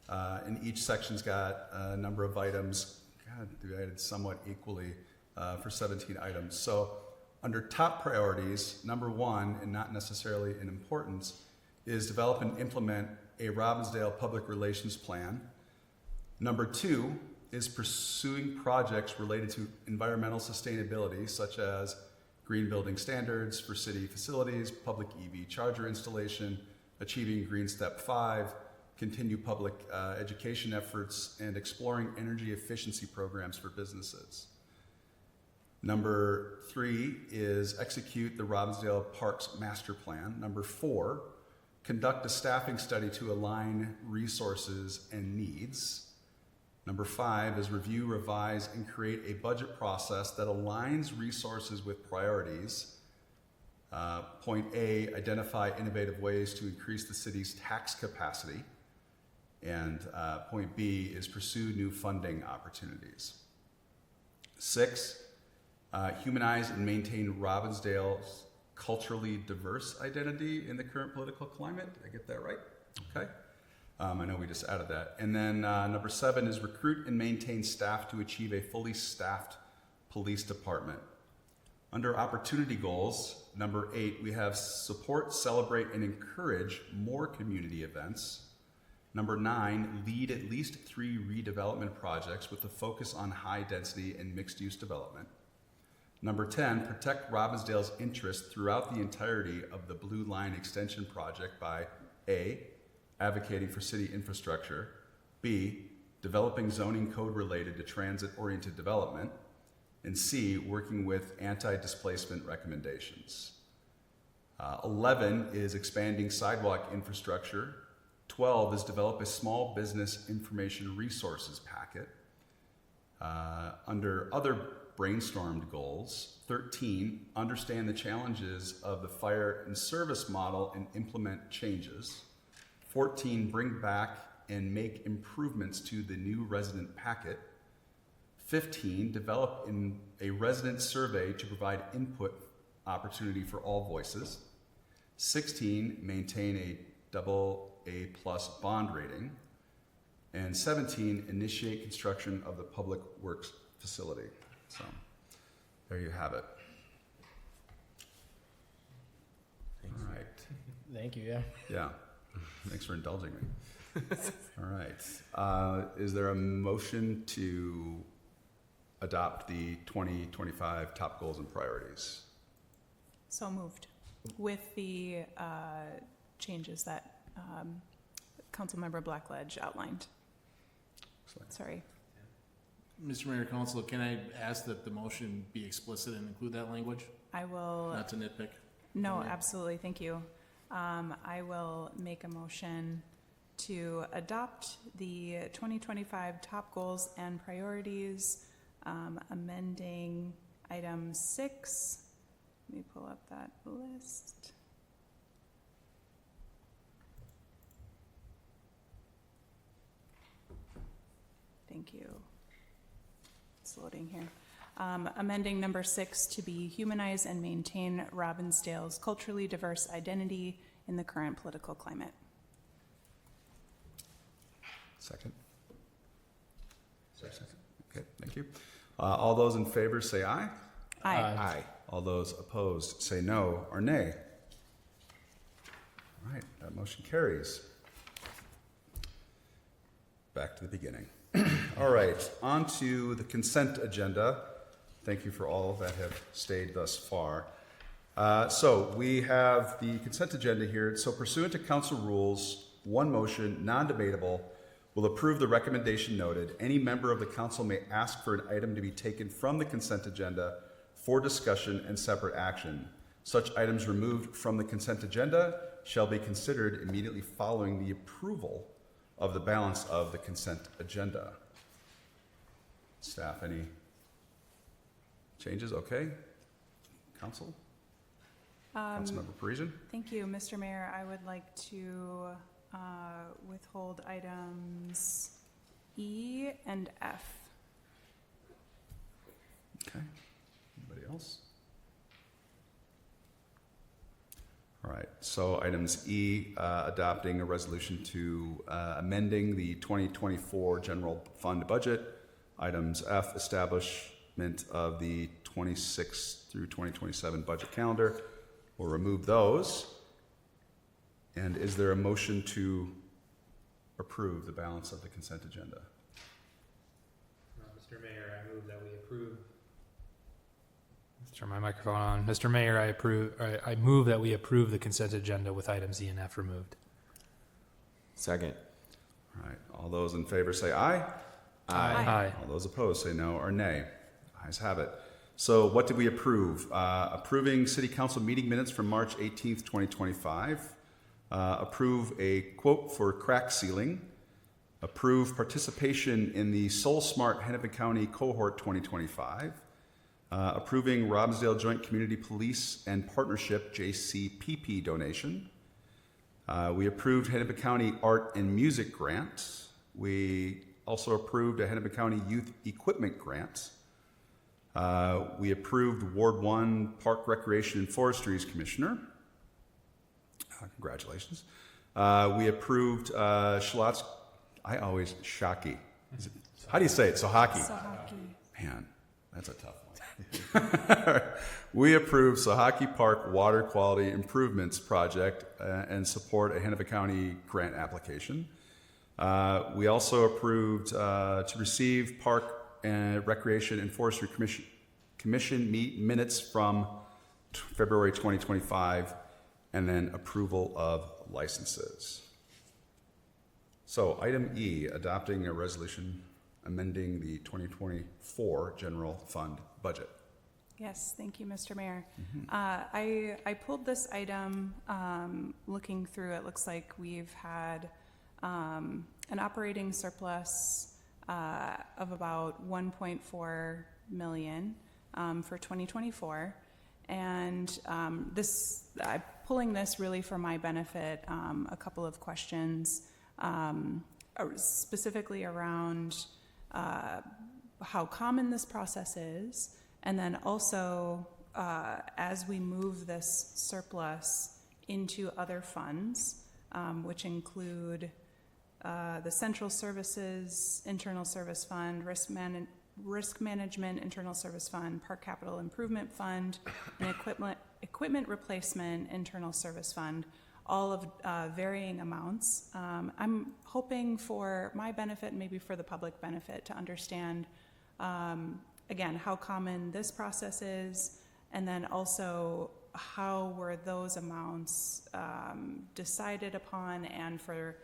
and each section's got a number of items, divided somewhat equally for 17 items. So under top priorities, number 1, and not necessarily in importance, is develop and implement a Robbinsdale public relations plan. Number 2 is pursuing projects related to environmental sustainability, such as green building standards for city facilities, public EV charger installation, achieving Green Step 5, continue public education efforts, and exploring energy efficiency programs for businesses. Number 3 is execute the Robbinsdale Parks Master Plan. Number 4, conduct a staffing study to align resources and needs. Number 5 is review, revise, and create a budget process that aligns resources with priorities. Point A, identify innovative ways to increase the city's tax capacity. And point B is pursue new funding opportunities. 6, humanize and maintain Robbinsdale's culturally diverse identity in the current political climate. Did I get that right? Okay. I know we just added that. And then number 7 is recruit and maintain staff to achieve a fully staffed police department. Under opportunity goals, number 8, we have support, celebrate, and encourage more community events. Number 9, lead at least 3 redevelopment projects with a focus on high density and mixed use development. Number 10, protect Robbinsdale's interest throughout the entirety of the Blue Line Extension project by A, advocating for city infrastructure, B, developing zoning code related to transit-oriented development, and C, working with anti-displacement recommendations. 11 is expanding sidewalk infrastructure. 12 is develop a small business information resources packet. Under other brainstormed goals, 13, understand the challenges of the fire and service model and implement changes. 14, bring back and make improvements to the new resident packet. 15, develop in a resident survey to provide input opportunity for all voices. 16, maintain a AA+ bond rating. And 17, initiate construction of the public works facility. So there you have it. All right. Thank you, yeah. Yeah. Thanks for indulging me. All right. Is there a motion to adopt the 2025 top goals and priorities? So moved, with the changes that Councilmember Blackledge outlined. Excellent. Sorry. Mr. Mayor, Council, can I ask that the motion be explicit and include that language? I will. Not to nitpick. No, Yeah. absolutely. Thank you. I will make a motion to adopt the 2025 top goals and priorities, amending item 6. Let me pull up that list. Thank you. It's loading here. Amending number 6 to be humanize and maintain Robbinsdale's culturally diverse identity in the current political climate. Second. Second. Okay, thank you. All those in favor say aye. Aye. Aye. All those opposed say no or nay. All right, that motion carries. Back to the beginning. All right, on to the consent agenda. Thank you for all that have stayed thus far. So we have the consent agenda here. So pursuant to council rules, one motion, non-debatable, will approve the recommendation noted. Any member of the council may ask for an item to be taken from the consent agenda for discussion and separate action. Such items removed from the consent agenda shall be considered immediately following the approval of the balance of the consent agenda. Staff, any changes? Okay. Council? Councilmember Parisian? Thank you, Mr. Mayor. I would like to withhold items E and F. Okay. Anybody else? All right. So items E, adopting a resolution to amending the 2024 general fund budget. Items F, establishment of the 26 through 2027 budget calendar. We'll remove those. And is there a motion to approve the balance of the consent agenda? Mr. Mayor, I move that we approve. Let's turn my microphone on. Mr. Mayor, I move that we approve the consent agenda with items E and F removed. Second. All right. All those in favor say aye. Aye. All those opposed say no or nay. Ayes have it. So what did we approve? Approving city council meeting minutes from March 18th, 2025. Approve a quote for crack sealing. Approve participation in the Soul Smart Hennepin County Cohort 2025. Approving Robbinsdale Joint Community Police and Partnership JCPP donation. We approved Hennepin County Art and Music Grant. We also approved a Hennepin County Youth Equipment Grant. We approved Ward 1 Park Recreation and Forestry's Commissioner. Congratulations. We approved Shalot's, I always, Shockey. How do you say it? Sohaki. Man, that's a tough one. We approved Sohaki Park Water Quality Improvements Project and support a Hennepin County grant application. We also approved to receive Park and Recreation and Forestry Commission minutes from February 2025, and then approval of licenses. So item E, adopting a resolution amending the 2024 general fund budget. Yes, thank you, Mr. Mayor. I pulled this item, looking through, it looks like we've had an operating surplus of about 1.4 million for 2024. And pulling this really for my benefit, a couple of questions specifically around how common this process is, and then also as we move this surplus into other funds, which include the Central Services Internal Service Fund, Risk Management Internal Service Fund, Park Capital Improvement Fund, and Equipment Replacement Internal Service Fund, all of varying amounts. I'm hoping for my benefit and maybe for the public benefit to understand, again, how common this process is, and then also how were those amounts decided upon, and for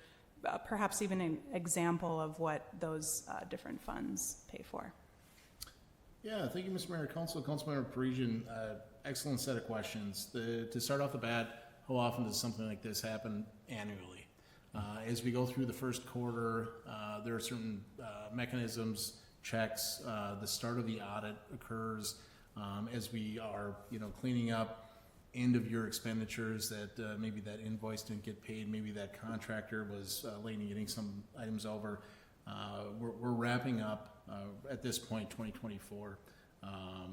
perhaps even an example of what those different funds pay for. Yeah, thank you, Mr. Mayor. Councilmember Parisian, excellent set of questions. To start off the bat, how often does something like this happen annually? As we go through the first quarter, there are certain mechanisms, checks. The start of the audit occurs as we are, cleaning up end of year expenditures that maybe that invoice didn't get paid, maybe that contractor was late in getting some items over. We're wrapping up at this point 2024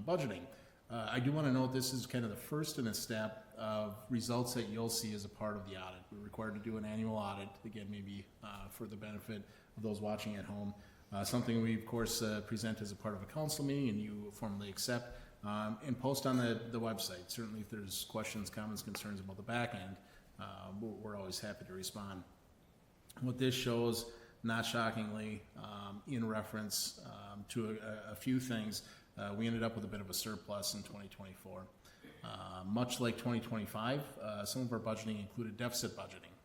budgeting. I do want to note this is kind of the first in a step of results that you'll see as a part of the audit. We're required to do an annual audit, again, maybe for the benefit of those watching at home. Something we, of course, present as a part of a council meeting and you formally accept and post on the website. Certainly if there's questions, comments, concerns about the back end, we're always happy to respond. What this shows, not shockingly, in reference to a few things, we ended up with a bit of a surplus in 2024. Much like 2025, some of our budgeting included deficit budgeting.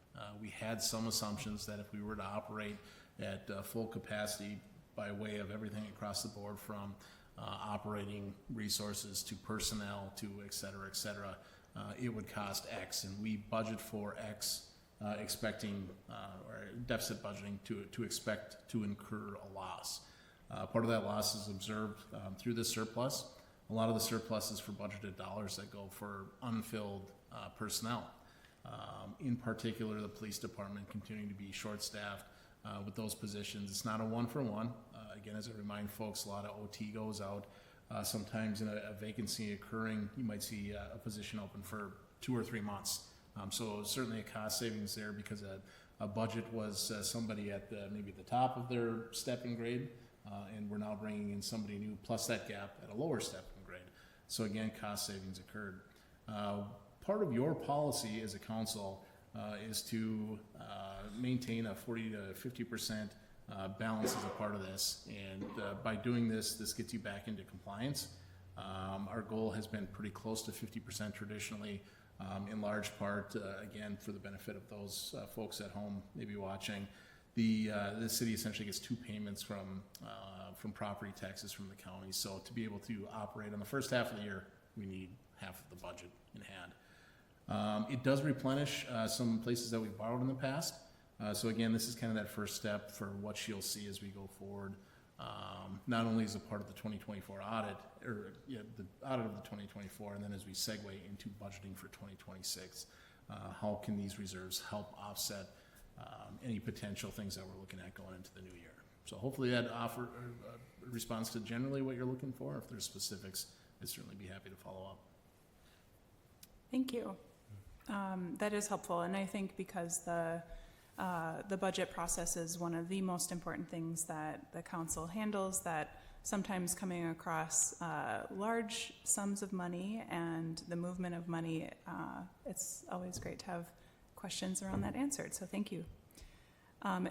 We had some assumptions that if we were to operate at full capacity by way of everything across the board, from operating resources to personnel to et cetera, it would cost X, and we budget for X, expecting or deficit budgeting to expect to incur a loss. Part of that loss is observed through the surplus. A lot of the surplus is for budgeted dollars that go for unfilled personnel. In particular, the police department continuing to be short-staffed with those positions. It's not a one-for-one. Again, as I remind folks, a lot of OT goes out. Sometimes in a vacancy occurring, you might see a position open for 2 or 3 months. So certainly a cost savings there, because a budget was somebody at maybe the top of their stepping grade, and we're now bringing in somebody new plus that gap at a lower stepping grade. So again, cost savings occurred. Part of your policy as a council is to maintain a 40 to 50% balance as a part of this, and by doing this gets you back into compliance. Our goal has been pretty close to 50% traditionally, in large part, again, for the benefit of those folks at home maybe watching. The city essentially gets 2 payments from property taxes from the county. So to be able to operate on the first half of the year, we need half of the budget in hand. It does replenish some places that we've borrowed in the past. So again, this is kind of that first step for what you'll see as we go forward. Not only as a part of the 2024 audit, or the audit of the 2024, and then as we segue into budgeting for 2026, how can these reserves help offset any potential things that we're looking at going into the new year? So hopefully that offer responds to generally what you're looking for. If there's specifics, I'd certainly be happy to follow up. Thank you. That is helpful, and I think because the budget process is one of the most important things that the council handles, that sometimes coming across large sums of money and the movement of money, it's always great to have questions around that answered, so thank you.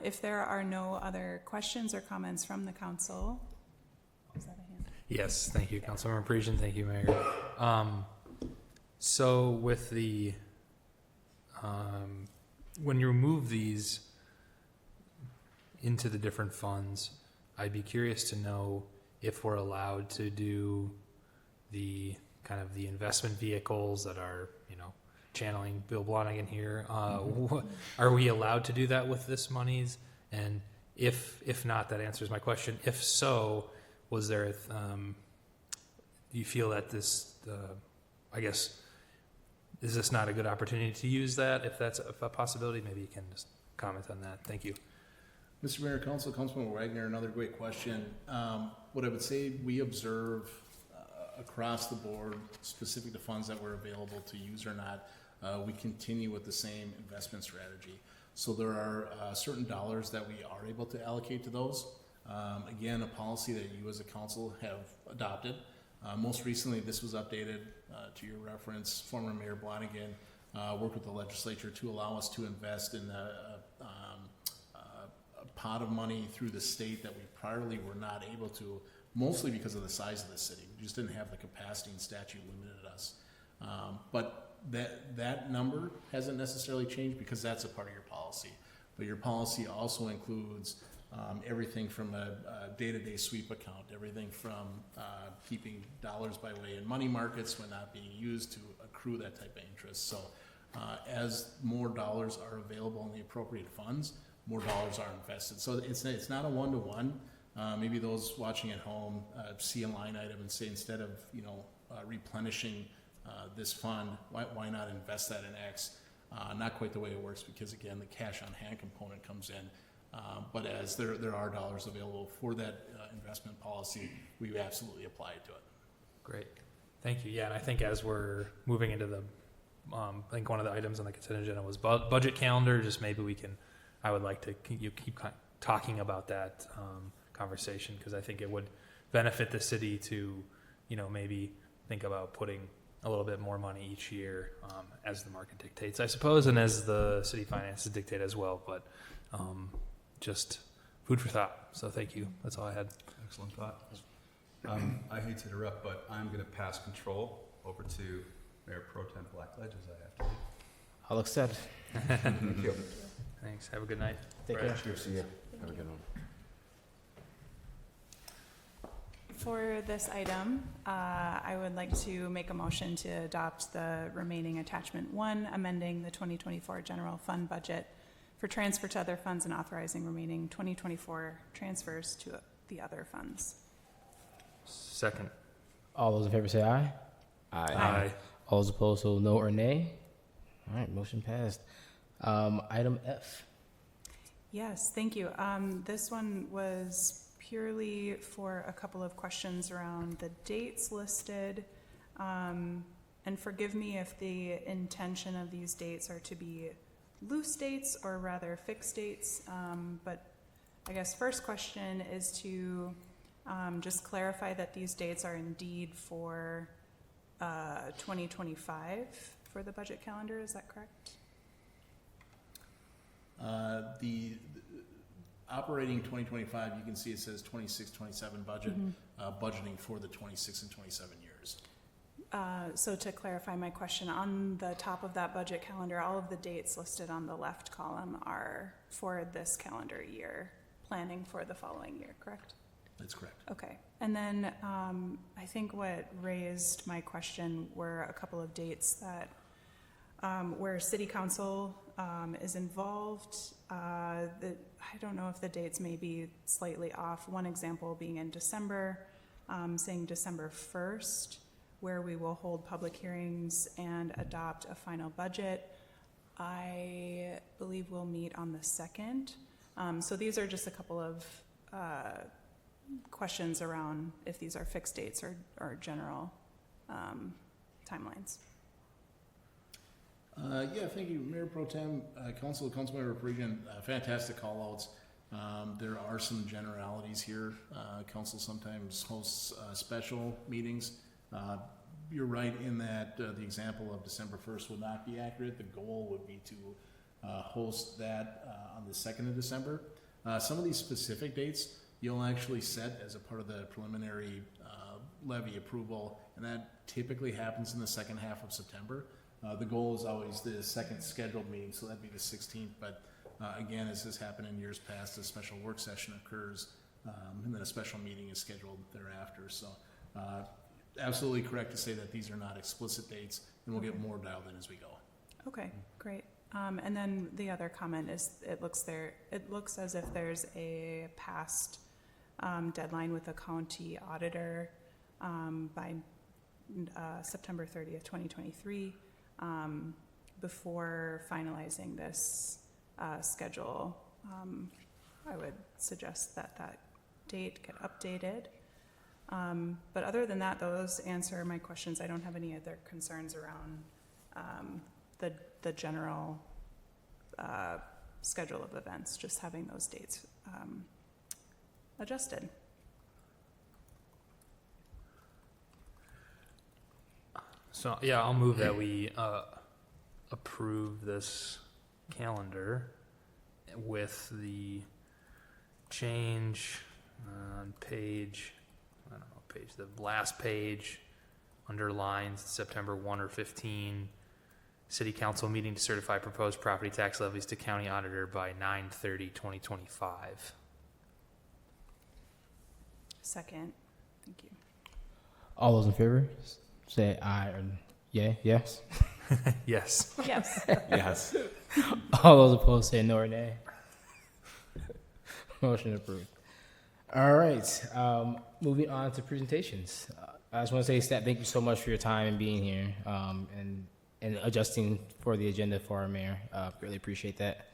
If there are no other questions or comments from the council, is that a hand? Yes, thank you, Councilmember Parisian. Thank you, Mayor. So with the, when you move these into the different funds, I'd be curious to know if we're allowed to do the kind of the investment vehicles that are, you know, channeling Bill Blonigan here. Are we allowed to do that with this monies? And if not, that answers my question. If so, was there, do you feel that this, I guess, is this not a good opportunity to use that? If that's a possibility, maybe you can just comment on that. Thank you. Mr. Mayor, Councilman Wagner, another great question. What I would say, we observe across the board, specific to funds that were available to use or not, we continue with the same investment strategy. So there are certain dollars that we are able to allocate to those. Again, a policy that you as a council have adopted. Most recently, this was updated to your reference. Former Mayor Blonigan worked with the legislature to allow us to invest in a pot of money through the state that we priorly were not able to, mostly because of the size of the city. We just didn't have the capacity, and statute limited us. But that number hasn't necessarily changed because that's a part of your policy. But your policy also includes everything from a day-to-day sweep account, everything from keeping dollars by way in money markets when not being used to accrue that type of interest. So as more dollars are available in the appropriate funds, more dollars are invested. So it's not a one-to-one. Maybe those watching at home see a line item and say, instead of replenishing this fund, why not invest that in X? Not quite the way it works, because again, the cash on hand component comes in. But as there are dollars available for that investment policy, we absolutely apply it to it. Great. Thank you. Yeah, and I think as we're moving into the, I think one of the items on the consent agenda was budget calendar. Just maybe we can, I would like to keep talking about that conversation, because I think it would benefit the city to, maybe think about putting a little bit more money each year as the market dictates, I suppose, and as the city finances dictate as well. But just food for thought. So thank you. That's all I had. Excellent thought. I hate to interrupt, but I'm going to pass control over to Mayor Pro Tem Blackledge, as I have to leave. I'll accept. Thank you. Thanks. Have a good night. Take Right. care. See you. Have a good one. For this item, I would like to make a motion to adopt the remaining attachment 1, amending the 2024 general fund budget for transfer to other funds and authorizing remaining 2024 transfers to the other funds. Second. All those in favor say aye. Aye. All those opposed, so no or nay. All right, motion passed. Item F. Yes, thank you. This one was purely for a couple of questions around the dates listed. And forgive me if the intention of these dates are to be loose dates or rather fixed dates. But I guess first question is to just clarify that these dates are indeed for 2025 for the budget calendar. Is that correct? The operating 2025, you can see it says 26-27 budget, budgeting for the 26 and 27 years. So to clarify my question, on the top of that budget calendar, all of the dates listed on the left column are for this calendar year, planning for the following year, correct? That's correct. Okay. And then I think what raised my question were a couple of dates that where city council is involved. I don't know if the dates may be slightly off. One example being in December, saying December 1st, where we will hold public hearings and adopt a final budget. I believe we'll meet on the 2nd. So these are just a couple of questions around if these are fixed dates or general timelines. Yeah, thank you, Mayor Pro Tem, Councilmember Parisian, fantastic call-outs. There are some generalities here. Council sometimes hosts special meetings. You're right in that the example of December 1st would not be accurate. The goal would be to host that on the 2nd of December. Some of these specific dates you'll actually set as a part of the preliminary levy approval, and that typically happens in the second half of September. The goal is always the second scheduled meeting, so that'd be the 16th, but again, as has happened in years past, a special work session occurs, and then a special meeting is scheduled thereafter. So absolutely correct to say that these are not explicit dates, and we'll get more dialed in as we go. Okay, great. And then the other comment is it looks as if there's a past deadline with the county auditor by September 30th, 2023, before finalizing this schedule. I would suggest that date get updated. But other than that, those answer my questions. I don't have any other concerns around the general schedule of events, just having those dates adjusted. So, yeah, I'll move that we approve this calendar with the change on the last page, underlines September 1 or 15, City Council meeting to certify proposed property tax levies to County Auditor by 9/30/2025. Second. Thank you. All those in favor, say aye or yay, yes. Yes. Yes. Yes. All those opposed, say no or nay. Motion approved. All right, moving on to presentations. I just want to say, Stat, thank you so much for your time and being here, and adjusting for the agenda for our mayor. Really appreciate that.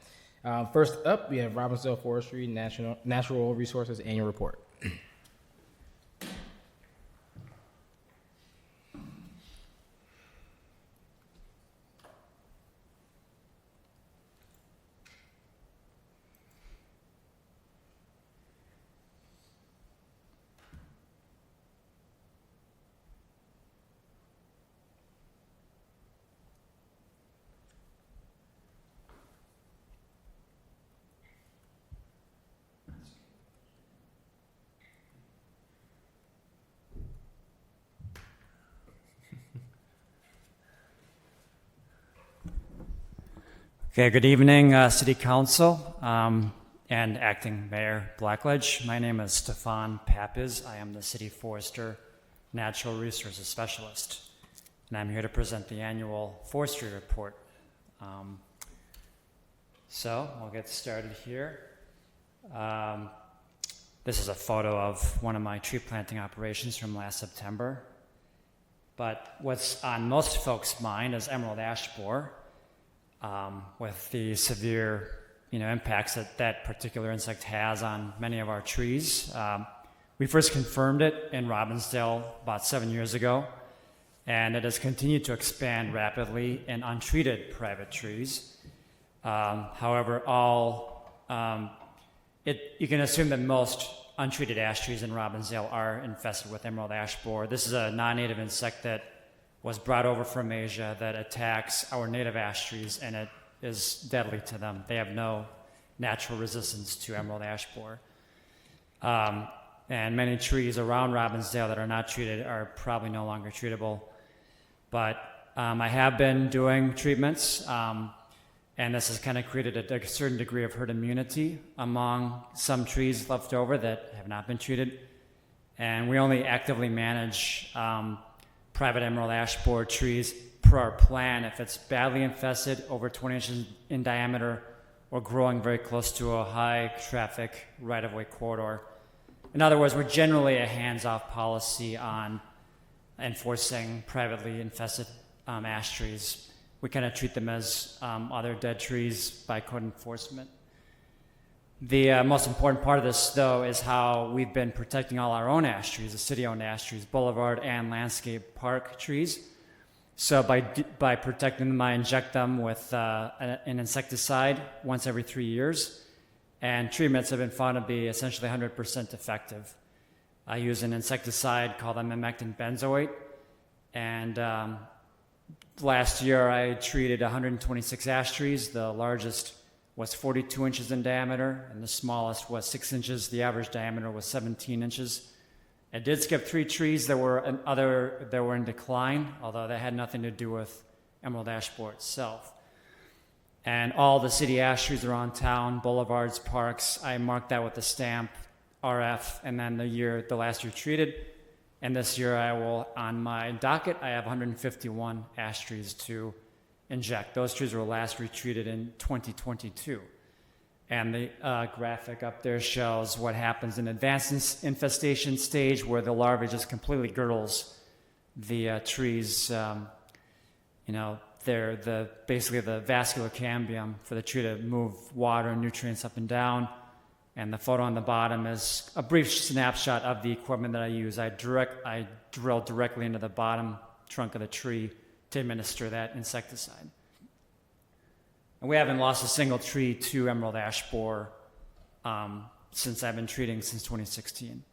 First up, we have Robbinsdale Forestry Natural Resources Annual Report. Okay, good evening, City Council and Acting Mayor Blackledge. My name is Stefan Papis. I am the City Forester Natural Resources Specialist, and I'm here to present the annual forestry report. So we'll get started here. This is a photo of one of my tree planting operations from last September. But what's on most folks' mind is emerald ash borer. With the severe, impacts that particular insect has on many of our trees. We first confirmed it in Robbinsdale about 7 years ago, and it has continued to expand rapidly in untreated private trees. However, you can assume that most untreated ash trees in Robbinsdale are infested with emerald ash borer. This is a non-native insect that was brought over from Asia that attacks our native ash trees, and it is deadly to them. They have no natural resistance to emerald ash borer. And many trees around Robbinsdale that are not treated are probably no longer treatable. But I have been doing treatments, and this has kind of created a certain degree of herd immunity among some trees left over that have not been treated. And we only actively manage private emerald ash borer trees per our plan if it's badly infested, over 20 inches in diameter, or growing very close to a high traffic right-of-way corridor. In other words, we're generally a hands-off policy on enforcing privately infested ash trees. We kind of treat them as other dead trees by code enforcement. The most important part of this, though, is how we've been protecting all our own ash trees, the city-owned ash trees, boulevard and landscape park trees. So by protecting them, I inject them with an insecticide once every 3 years, and treatments have been found to be essentially 100% effective. I use an insecticide called imemectin benzoate, and last year I treated 126 ash trees. The largest was 42 inches in diameter, and the smallest was 6 inches. The average diameter was 17 inches. I did skip 3 trees that were in decline, although that had nothing to do with emerald ash borer itself. And all the city ash trees around town, boulevards, parks, I marked that with the stamp RF, and then the last year treated. And this year on my docket, I have 151 ash trees to inject. Those trees were last retreated in 2022. And the graphic up there shows what happens in advanced infestation stage, where the larvae just completely girdles the trees. They're basically the vascular cambium for the tree to move water and nutrients up and down. And the photo on the bottom is a brief snapshot of the equipment that I use. I drill directly into the bottom trunk of the tree to administer that insecticide. And we haven't lost a single tree to emerald ash borer since I've been treating since 2016.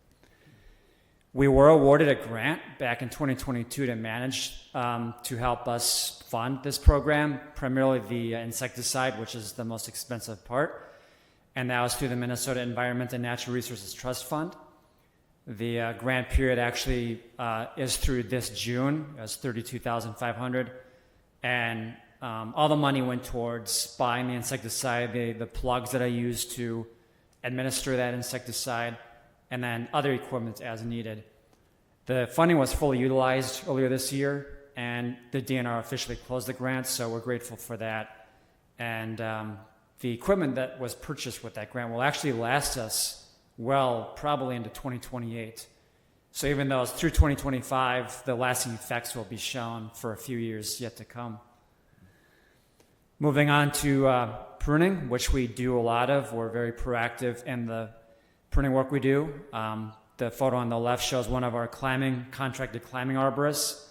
We were awarded a grant back in 2022 to manage, to help us fund this program, primarily the insecticide, which is the most expensive part. And that was through the Minnesota Environment and Natural Resources Trust Fund. The grant period actually is through this June. It was $32,500. And all the money went towards buying the insecticide, the plugs that I use to administer that insecticide, and then other equipment as needed. The funding was fully utilized earlier this year, and the DNR officially closed the grant, so we're grateful for that. And the equipment that was purchased with that grant will actually last us well, probably into 2028. So even though it's through 2025, the lasting effects will be shown for a few years yet to come. Moving on to pruning, which we do a lot of. We're very proactive in the pruning work we do. The photo on the left shows one of our contracted climbing arborists,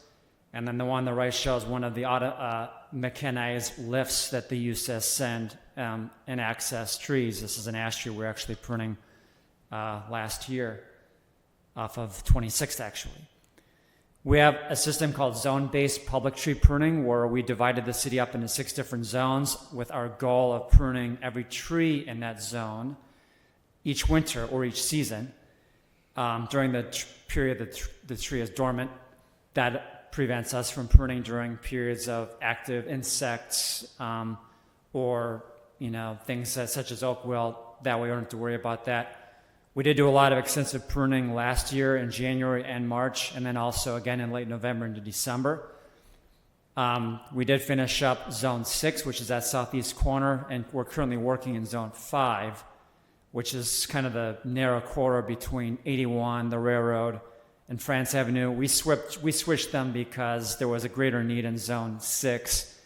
and then the one on the right shows one of the mechanized lifts that they use to ascend and access trees. This is an ash tree we're actually pruning last year, off of 26th actually. We have a system called zone-based public tree pruning, where we divided the city up into 6 different zones with our goal of pruning every tree in that zone each winter or each season. During the period that the tree is dormant, that prevents us from pruning during periods of active insects or things such as oak wilt. That way we don't have to worry about that. We did do a lot of extensive pruning last year in January and March, and then also again in late November into December. We did finish up Zone 6, which is that southeast corner, and we're currently working in Zone 5, which is kind of the narrow corridor between 81, the railroad, and France Avenue. We switched them because there was a greater need in Zone 6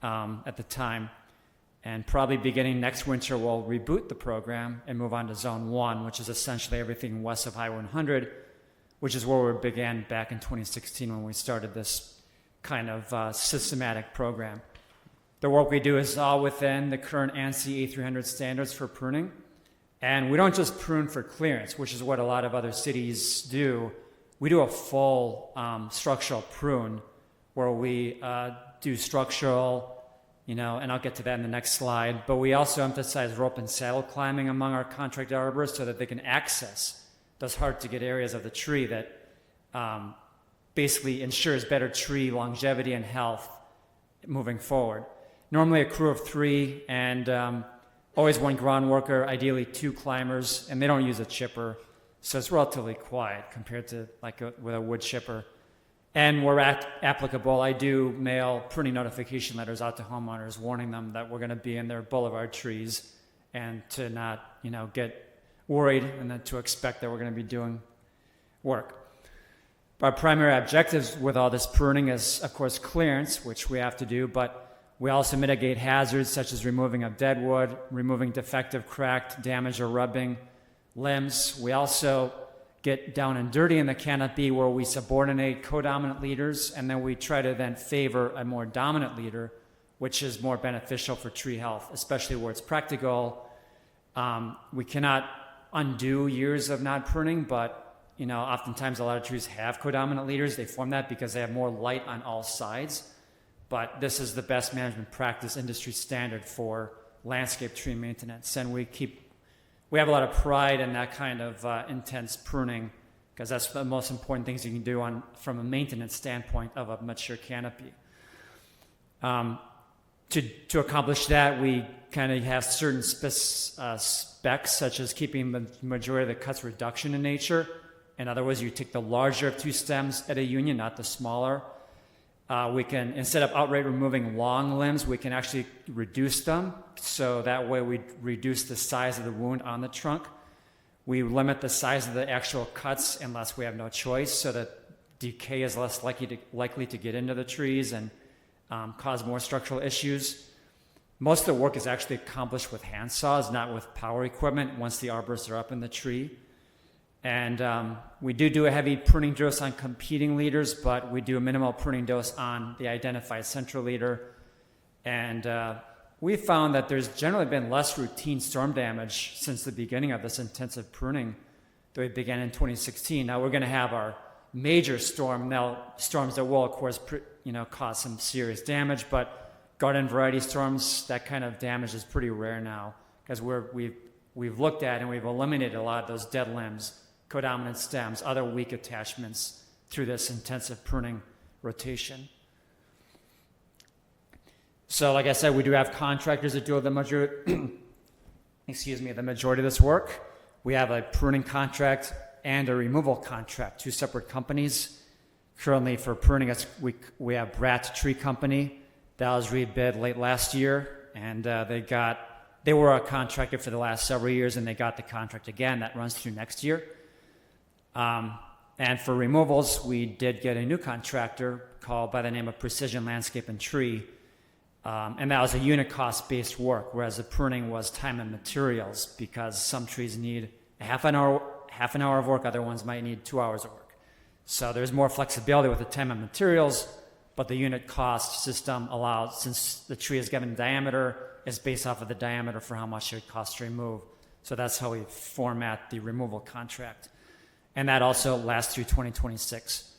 at the time. And probably beginning next winter, we'll reboot the program and move on to Zone 1, which is essentially everything west of Highway 100, which is where we began back in 2016 when we started this kind of systematic program. The work we do is all within the current ANSI A300 standards for pruning. And we don't just prune for clearance, which is what a lot of other cities do. We do a full structural prune where we do structural, and I'll get to that in the next slide. But we also emphasize rope and saddle climbing among our contracted arborists so that they can access those hard-to-get areas of the tree that basically ensures better tree longevity and health moving forward. Normally a crew of 3 and always 1 ground worker, ideally 2 climbers, and they don't use a chipper, so it's relatively quiet compared to with a wood chipper. And where applicable, I do mail pruning notification letters out to homeowners warning them that we're going to be in their boulevard trees and to not, get worried and then to expect that we're going to be doing work. Our primary objectives with all this pruning is, of course, clearance, which we have to do, but we also mitigate hazards such as removing of dead wood, removing defective, cracked, damaged, or rubbing limbs. We also get down and dirty in the canopy where we subordinate co-dominant leaders, and then we try to then favor a more dominant leader, which is more beneficial for tree health, especially where it's practical. We cannot undo years of not pruning, but oftentimes a lot of trees have co-dominant leaders. They form that because they have more light on all sides. but this is the best management practice industry standard for landscape tree maintenance. And we have a lot of pride in that kind of intense pruning, because that's the most important things you can do from a maintenance standpoint of a mature canopy. To accomplish that, we kind of have certain specs, such as keeping the majority of the cuts reduction in nature. In other words, you take the larger of two stems at a union, not the smaller. We can, instead of outright removing long limbs, we can actually reduce them. So that way we reduce the size of the wound on the trunk. We limit the size of the actual cuts unless we have no choice, so that decay is less likely to get into the trees and cause more structural issues. Most of the work is actually accomplished with hand saws, not with power equipment, once the arborists are up in the tree. And we do a heavy pruning dose on competing leaders, but we do a minimal pruning dose on the identified central leader. And we found that there's generally been less routine storm damage since the beginning of this intensive pruning that we began in 2016. Now we're going to have our major storms that will, of course, cause some serious damage, but garden variety storms, that kind of damage is pretty rare now, because we've looked at and we've eliminated a lot of those dead limbs, codominant stems, other weak attachments through this intensive pruning rotation. So like I said, we do have contractors that do the majority of this work. We have a pruning contract and a removal contract, two separate companies. Currently for pruning, we have Brad Tree Company. That was rebid late last year, and they were a contractor for the last several years, and they got the contract again. That runs through next year. And for removals, we did get a new contractor called by the name of Precision Landscape and Tree. And that was a unit cost based work, whereas the pruning was time and materials, because some trees need half an hour of work, other ones might need 2 hours of work. So there's more flexibility with the time and materials, but the unit cost system allows, since the tree is given diameter, is based off of the diameter for how much it costs to remove. So that's how we format the removal contract. And that also lasts through 2026.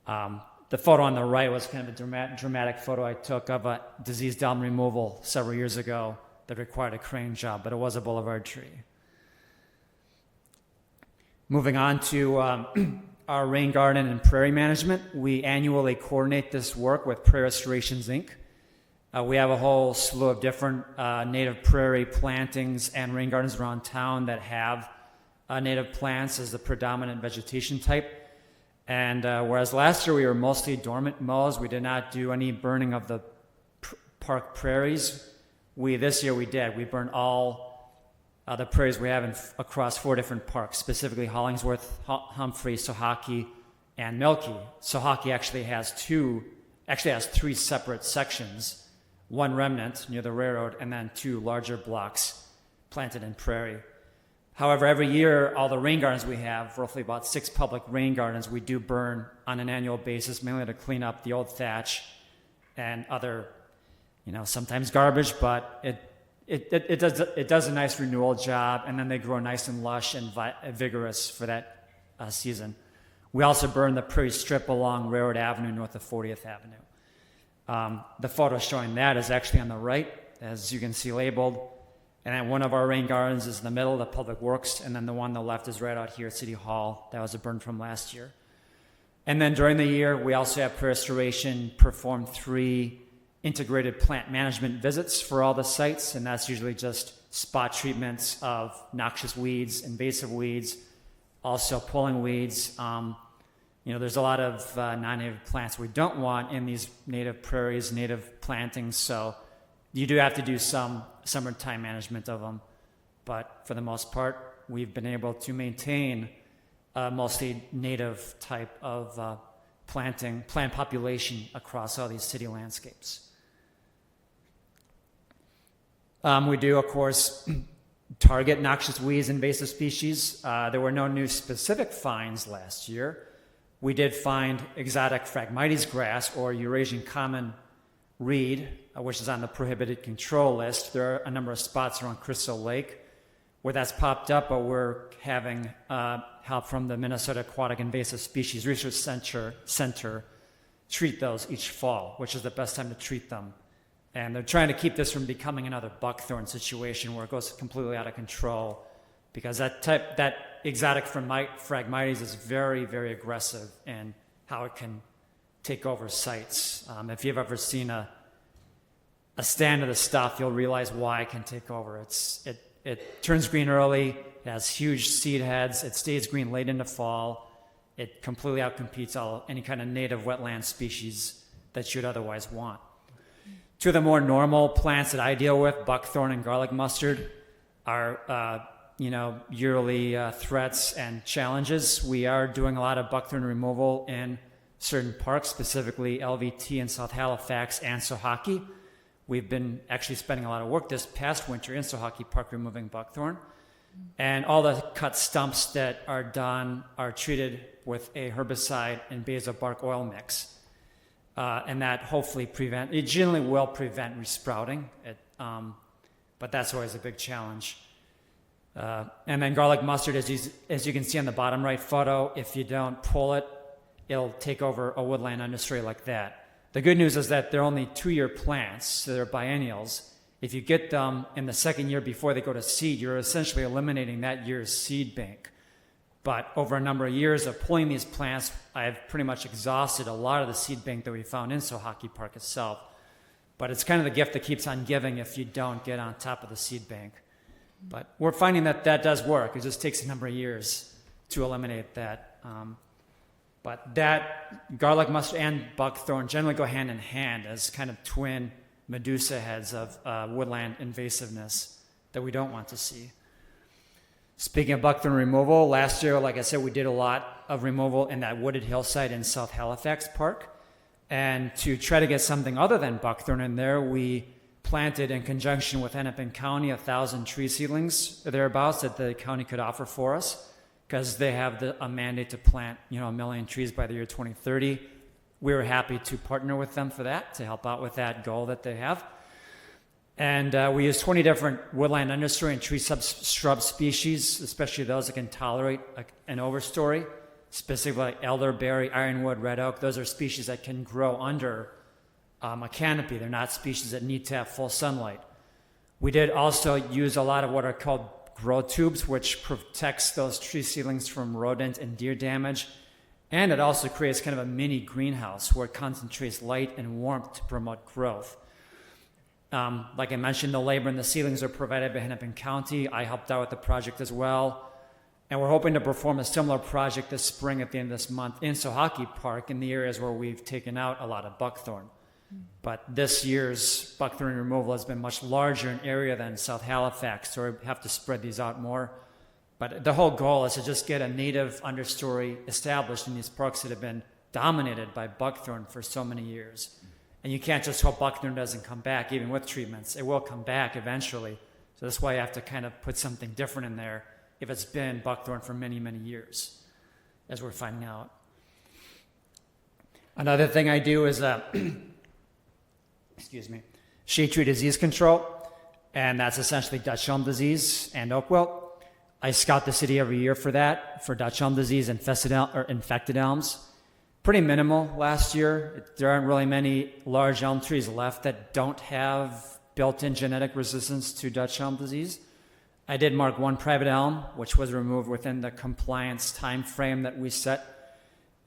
The photo on the right was kind of a dramatic photo I took of a diseased elm removal several years ago that required a crane job, but it was a boulevard tree. Moving on to our rain garden and prairie management, we annually coordinate this work with Prairie Restorations, Inc. We have a whole slew of different native prairie plantings and rain gardens around town that have native plants as the predominant vegetation type. And whereas last year we were mostly dormant mows, we did not do any burning of the park prairies. This year we did. We burned all the prairies we have across 4 different parks, specifically Hollingsworth, Humphrey, Sohaki, and Milky. Sohaki actually has 3 separate sections, 1 remnant near the railroad, and then 2 larger blocks planted in prairie. However, every year, all the rain gardens we have, roughly about 6 public rain gardens, we do burn on an annual basis, mainly to clean up the old thatch and other, sometimes garbage, but it does a nice renewal job, and then they grow nice and lush and vigorous for that season. We also burn the prairie strip along Railroad Avenue north of 40th Avenue. The photo showing that is actually on the right, as you can see labeled. And then one of our rain gardens is in the middle, the Public Works, and then the one on the left is right out here at City Hall. That was a burn from last year. And then during the year, we also have Prairie Restoration perform 3 integrated plant management visits for all the sites, and that's usually just spot treatments of noxious weeds, invasive weeds, also pulling weeds. There's a lot of non-native plants we don't want in these native prairies, native plantings, so you do have to do some summertime management of them, but for the most part, we've been able to maintain a mostly native type of plant population across all these city landscapes. We do, of course, target noxious weeds, invasive species. There were no new specific finds last year. We did find exotic Phragmites grass, or Eurasian common reed, which is on the prohibited control list. There are a number of spots around Crystal Lake where that's popped up, but we're having help from the Minnesota Aquatic Invasive Species Research Center treat those each fall, which is the best time to treat them. And they're trying to keep this from becoming another buckthorn situation where it goes completely out of control, because that exotic Phragmites is very, very aggressive in how it can take over sites. If you've ever seen a stand of the stuff, you'll realize why it can take over. It turns green early, it has huge seed heads, it stays green late into fall. It completely outcompetes any kind of native wetland species that you'd otherwise want. Two of the more normal plants that I deal with, buckthorn and garlic mustard, are yearly threats and challenges. We are doing a lot of buckthorn removal in certain parks, specifically LVT in South Halifax and Sohaki. We've been actually spending a lot of work this past winter in Sohaki Park removing buckthorn. And all the cut stumps that are done are treated with a herbicide and basil bark oil mix. And that hopefully it generally will prevent resprouting, but that's always a big challenge. And then garlic mustard, as you can see on the bottom right photo, if you don't pull it, it'll take over a woodland understory like that. The good news is that they're only 2-year plants, so they're biennials. If you get them in the second year before they go to seed, you're essentially eliminating that year's seed bank. But over a number of years of pulling these plants, I've pretty much exhausted a lot of the seed bank that we found in Sohaki Park itself. But it's kind of the gift that keeps on giving if you don't get on top of the seed bank. But we're finding that does work. It just takes a number of years to eliminate that. But that garlic mustard and buckthorn generally go hand in hand as kind of twin Medusa heads of woodland invasiveness that we don't want to see. Speaking of buckthorn removal, last year, like I said, we did a lot of removal in that wooded hillside in South Halifax Park. And to try to get something other than buckthorn in there, we planted in conjunction with Hennepin County 1,000 tree seedlings thereabouts that the county could offer for us, because they have a mandate to plant 1 million trees by the year 2030. We were happy to partner with them for that, to help out with that goal that they have. And we use 20 different woodland understory and tree shrub species, especially those that can tolerate an overstory, specifically like elderberry, ironwood, red oak. Those are species that can grow under a canopy. They're not species that need to have full sunlight. We did also use a lot of what are called grow tubes, which protects those tree seedlings from rodent and deer damage. And it also creates kind of a mini greenhouse where it concentrates light and warmth to promote growth. Like I mentioned, the labor and the seedlings are provided by Hennepin County. I helped out with the project as well. And we're hoping to perform a similar project this spring at the end of this month in Sohaki Park in the areas where we've taken out a lot of buckthorn. But this year's buckthorn removal has been much larger in area than South Halifax, so we have to spread these out more. But the whole goal is to just get a native understory established in these parks that have been dominated by buckthorn for so many years. And you can't just hope buckthorn doesn't come back, even with treatments. It will come back eventually. So that's why you have to kind of put something different in there if it's been buckthorn for many, many years, as we're finding out. Another thing I do is shade tree disease control, and that's essentially Dutch elm disease and oak wilt. I scout the city every year for that, for Dutch elm disease and infected elms. Pretty minimal last year. There aren't really many large elm trees left that don't have built-in genetic resistance to Dutch elm disease. I did mark one private elm, which was removed within the compliance time frame that we set.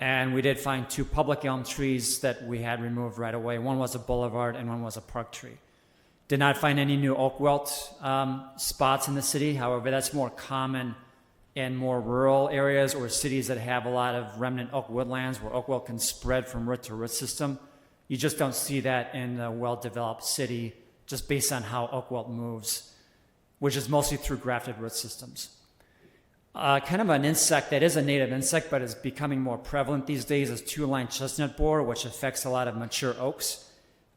And we did find 2 public elm trees that we had removed right away. One was a boulevard and one was a park tree. Did not find any new oak wilt spots in the city. However, that's more common in more rural areas or cities that have a lot of remnant oak woodlands where oak wilt can spread from root to root system. You just don't see that in a well-developed city just based on how oak wilt moves, which is mostly through grafted root systems. Kind of an insect that is a native insect but is becoming more prevalent these days is two-line chestnut borer, which affects a lot of mature oaks.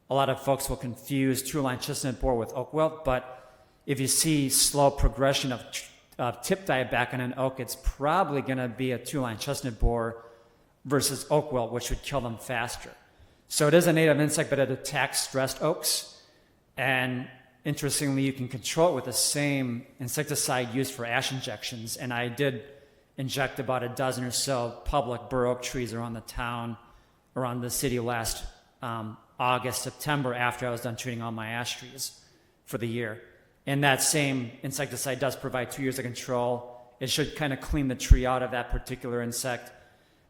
A lot of folks will confuse two-line chestnut borer with oak wilt, but if you see slow progression of tip dieback on an oak, it's probably going to be a two-line chestnut borer versus oak wilt, which would kill them faster. So it is a native insect, but it attacks stressed oaks. And interestingly, you can control it with the same insecticide used for ash injections. And I did inject about a dozen or so public bur oak trees around the town around the city last August, September, after I was done treating all my ash trees for the year. And that same insecticide does provide 2 years of control. It should kind of clean the tree out of that particular insect.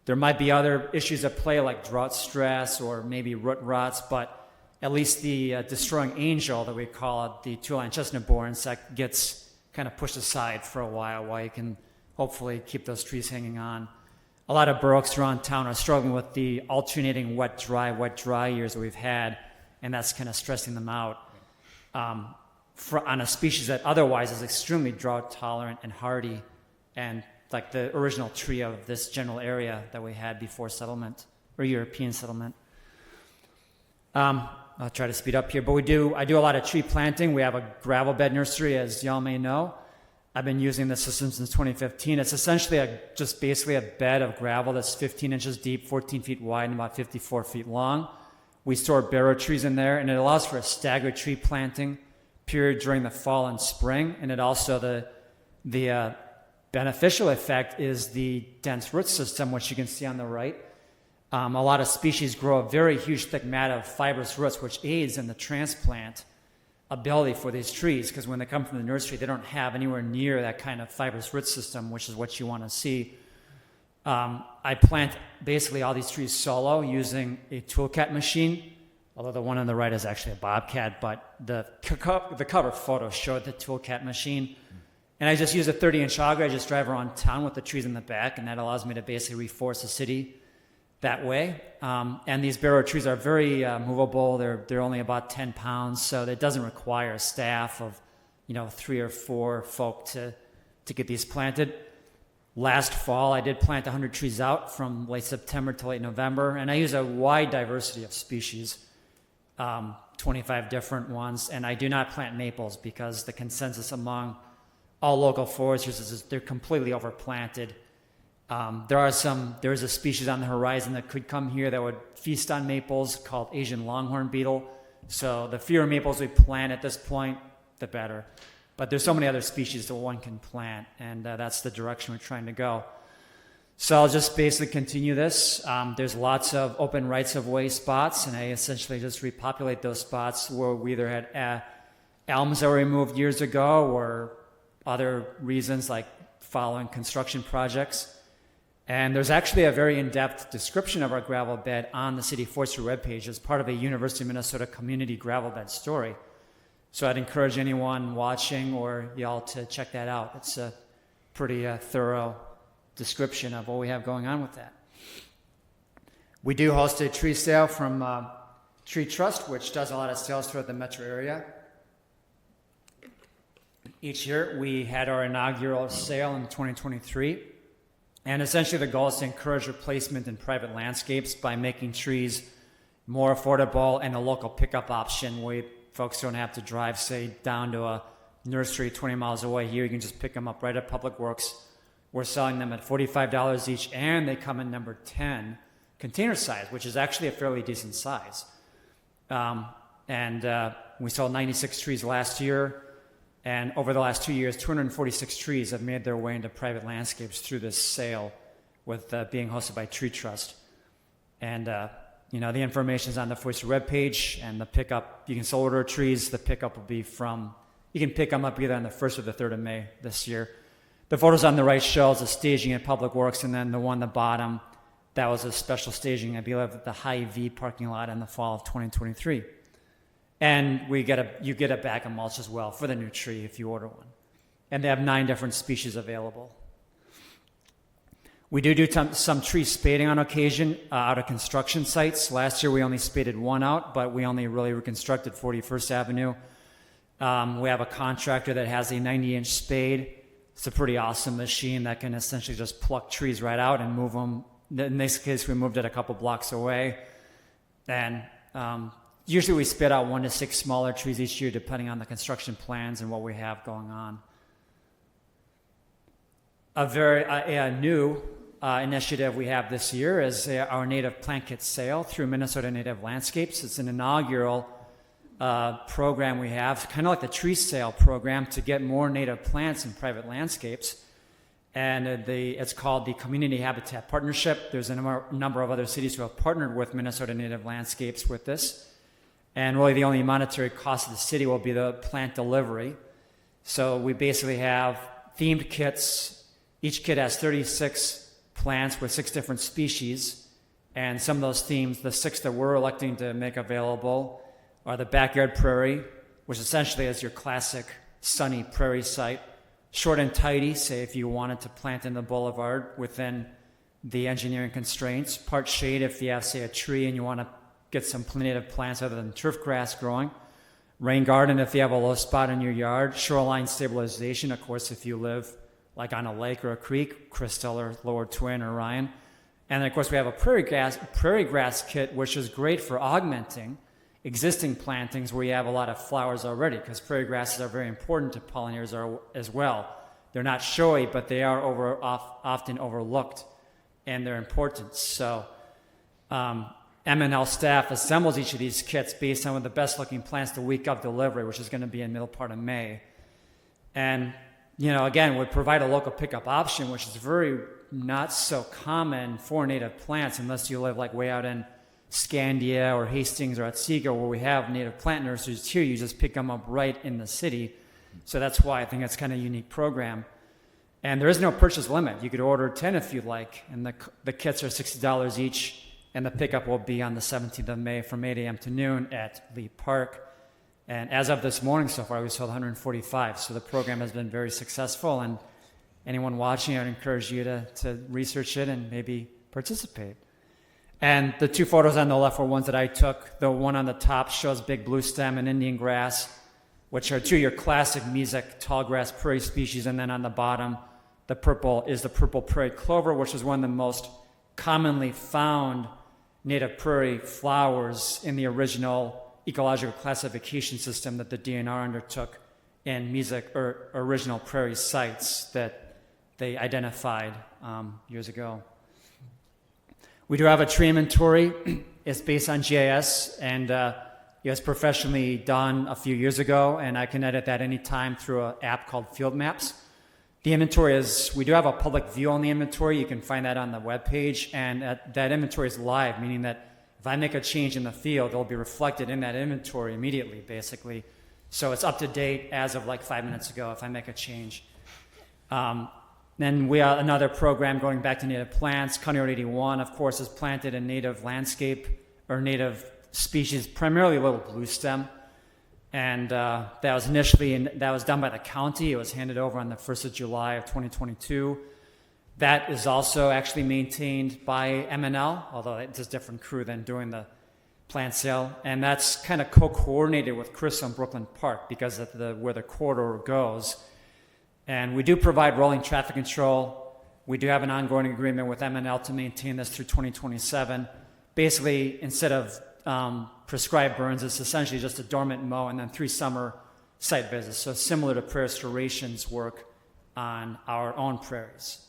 There might be other issues at play like drought stress or maybe root rots, but at least the destroying angel that we call it, the two-line chestnut borer insect, gets kind of pushed aside for a while you can hopefully keep those trees hanging on. A lot of bur oaks around town are struggling with the alternating wet, dry years that we've had, and that's kind of stressing them out on a species that otherwise is extremely drought tolerant and hardy, and like the original tree of this general area that we had before settlement or European settlement. I'll try to speed up here, but I do a lot of tree planting. We have a gravel bed nursery, as y'all may know. I've been using this system since 2015. It's essentially just basically a bed of gravel that's 15 inches deep, 14 feet wide, and about 54 feet long. We store barrow trees in there, and it allows for a staggered tree planting period during the fall and spring. And it also, the beneficial effect is the dense root system, which you can see on the right. A lot of species grow a very huge thick mat of fibrous roots, which aids in the transplant ability for these trees, because when they come from the nursery, they don't have anywhere near that kind of fibrous root system, which is what you want to see. I plant basically all these trees solo using a toolcat machine, although the one on the right is actually a bobcat, but the cover photo showed the toolcat machine. And I just use a 30-inch auger. I just drive around town with the trees in the back, and that allows me to basically reforest the city that way. And these barrow trees are very movable. They're only about 10 pounds, so it doesn't require a staff of 3 or 4 folk to get these planted. Last fall, I did plant 100 trees out from late September to late November, and I use a wide diversity of species, 25 different ones, and I do not plant maples because the consensus among all local foresters is they're completely overplanted. There is a species on the horizon that could come here that would feast on maples called Asian longhorn beetle. So the fewer maples we plant at this point, the better. But there's so many other species that one can plant, and that's the direction we're trying to go. So I'll just basically continue this. There's lots of open rights-of-way spots, and I essentially just repopulate those spots where we either had elms that were removed years ago or other reasons like following construction projects. And there's actually a very in-depth description of our gravel bed on the City Forestry webpage as part of a University of Minnesota community gravel bed story. So I'd encourage anyone watching or y'all to check that out. It's a pretty thorough description of what we have going on with that. We do host a tree sale from Tree Trust, which does a lot of sales throughout the metro area. Each year, we had our inaugural sale in 2023. And essentially the goal is to encourage replacement in private landscapes by making trees more affordable and a local pickup option where folks don't have to drive, say, down to a nursery 20 miles away. Here you can just pick them up right at Public Works. We're selling them at $45 each, and they come in number 10 container size, which is actually a fairly decent size. We sold 96 trees last year. And over the last 2 years, 246 trees have made their way into private landscapes through this sale with being hosted by Tree Trust. And, the information is on the Forestry webpage, and the pickup, you can still order trees. The pickup will be you can pick them up either on the 1st or the 3rd of May this year. The photos on the right shows the staging at Public Works, and then the one on the bottom, that was a special staging, I believe, at the Hy-Vee parking lot in the fall of 2023. And you get a bag of mulch as well for the new tree if you order one. And they have 9 different species available. We do some tree spading on occasion out of construction sites. Last year we only spaded one out, but we only really reconstructed 41st Avenue. We have a contractor that has a 90-inch spade. It's a pretty awesome machine that can essentially just pluck trees right out and move them. In this case, we moved it a couple blocks away. And usually we spit out 1 to 6 smaller trees each year depending on the construction plans and what we have going on. A new initiative we have this year is our native plant kit sale through Minnesota Native Landscapes. It's an inaugural program we have, kind of like the tree sale program, to get more native plants in private landscapes. And it's called the Community Habitat Partnership. There's a number of other cities who have partnered with Minnesota Native Landscapes with this. And really the only monetary cost of the city will be the plant delivery. So we basically have themed kits. Each kit has 36 plants with 6 different species. And some of those themes, the 6 that we're electing to make available, are the backyard prairie, which essentially is your classic sunny prairie site. Short and tidy, say if you wanted to plant in the boulevard within the engineering constraints. Part shade if you have, say, a tree and you want to get some native plants other than turf grass growing. Rain garden if you have a low spot in your yard. Shoreline stabilization, of course, if you live like on a lake or a creek, Crystal or Lower Twin or Ryan. And then, of course, we have a prairie grass kit, which is great for augmenting existing plantings where you have a lot of flowers already, because prairie grasses are very important to pollinators as well. They're not showy, but they are often overlooked and their importance. So M&L staff assembles each of these kits based on the best looking plants the week of delivery, which is going to be in the middle part of May. And, again, would provide a local pickup option, which is very not so common for native plants unless you live like way out in Scandia or Hastings or Otsego, where we have native plant nurseries. Here you just pick them up right in the city. So that's why I think it's kind of a unique program. And there is no purchase limit. You could order 10 if you'd like, and the kits are $60 each, and the pickup will be on the 17th of May from 8 a.m. to noon at Lee Park. And as of this morning so far, we sold 145. So the program has been very successful, and anyone watching, I'd encourage you to research it and maybe participate. And the 2 photos on the left were ones that I took. The one on the top shows big blue stem and Indian grass, which are 2 of your classic mesic tall grass prairie species. And then on the bottom, the purple is the purple prairie clover, which is one of the most commonly found native prairie flowers in the original ecological classification system that the DNR undertook in mesic or original prairie sites that they identified years ago. We do have a tree inventory. It's based on GIS, and it was professionally done a few years ago, and I can edit that anytime through an app called Field Maps. The inventory we do have a public view on the inventory. You can find that on the webpage, and that inventory is live, meaning that if I make a change in the field, it'll be reflected in that inventory immediately, basically. So it's up to date as of like 5 minutes ago if I make a change. Then we have another program going back to native plants. County Road 81, of course, is planted in native landscape or native species, primarily little blue stem. And that was done by the county. It was handed over on the 1st of July of 2022. That is also actually maintained by M&L, although it's a different crew than doing the plant sale. And that's kind of co-coordinated with Crystal and Brooklyn Park because of where the corridor goes. And we do provide rolling traffic control. We do have an ongoing agreement with M&L to maintain this through 2027. Basically, instead of prescribed burns, it's essentially just a dormant mow and then 3 summer site visits. So similar to prairie restorations work on our own prairies.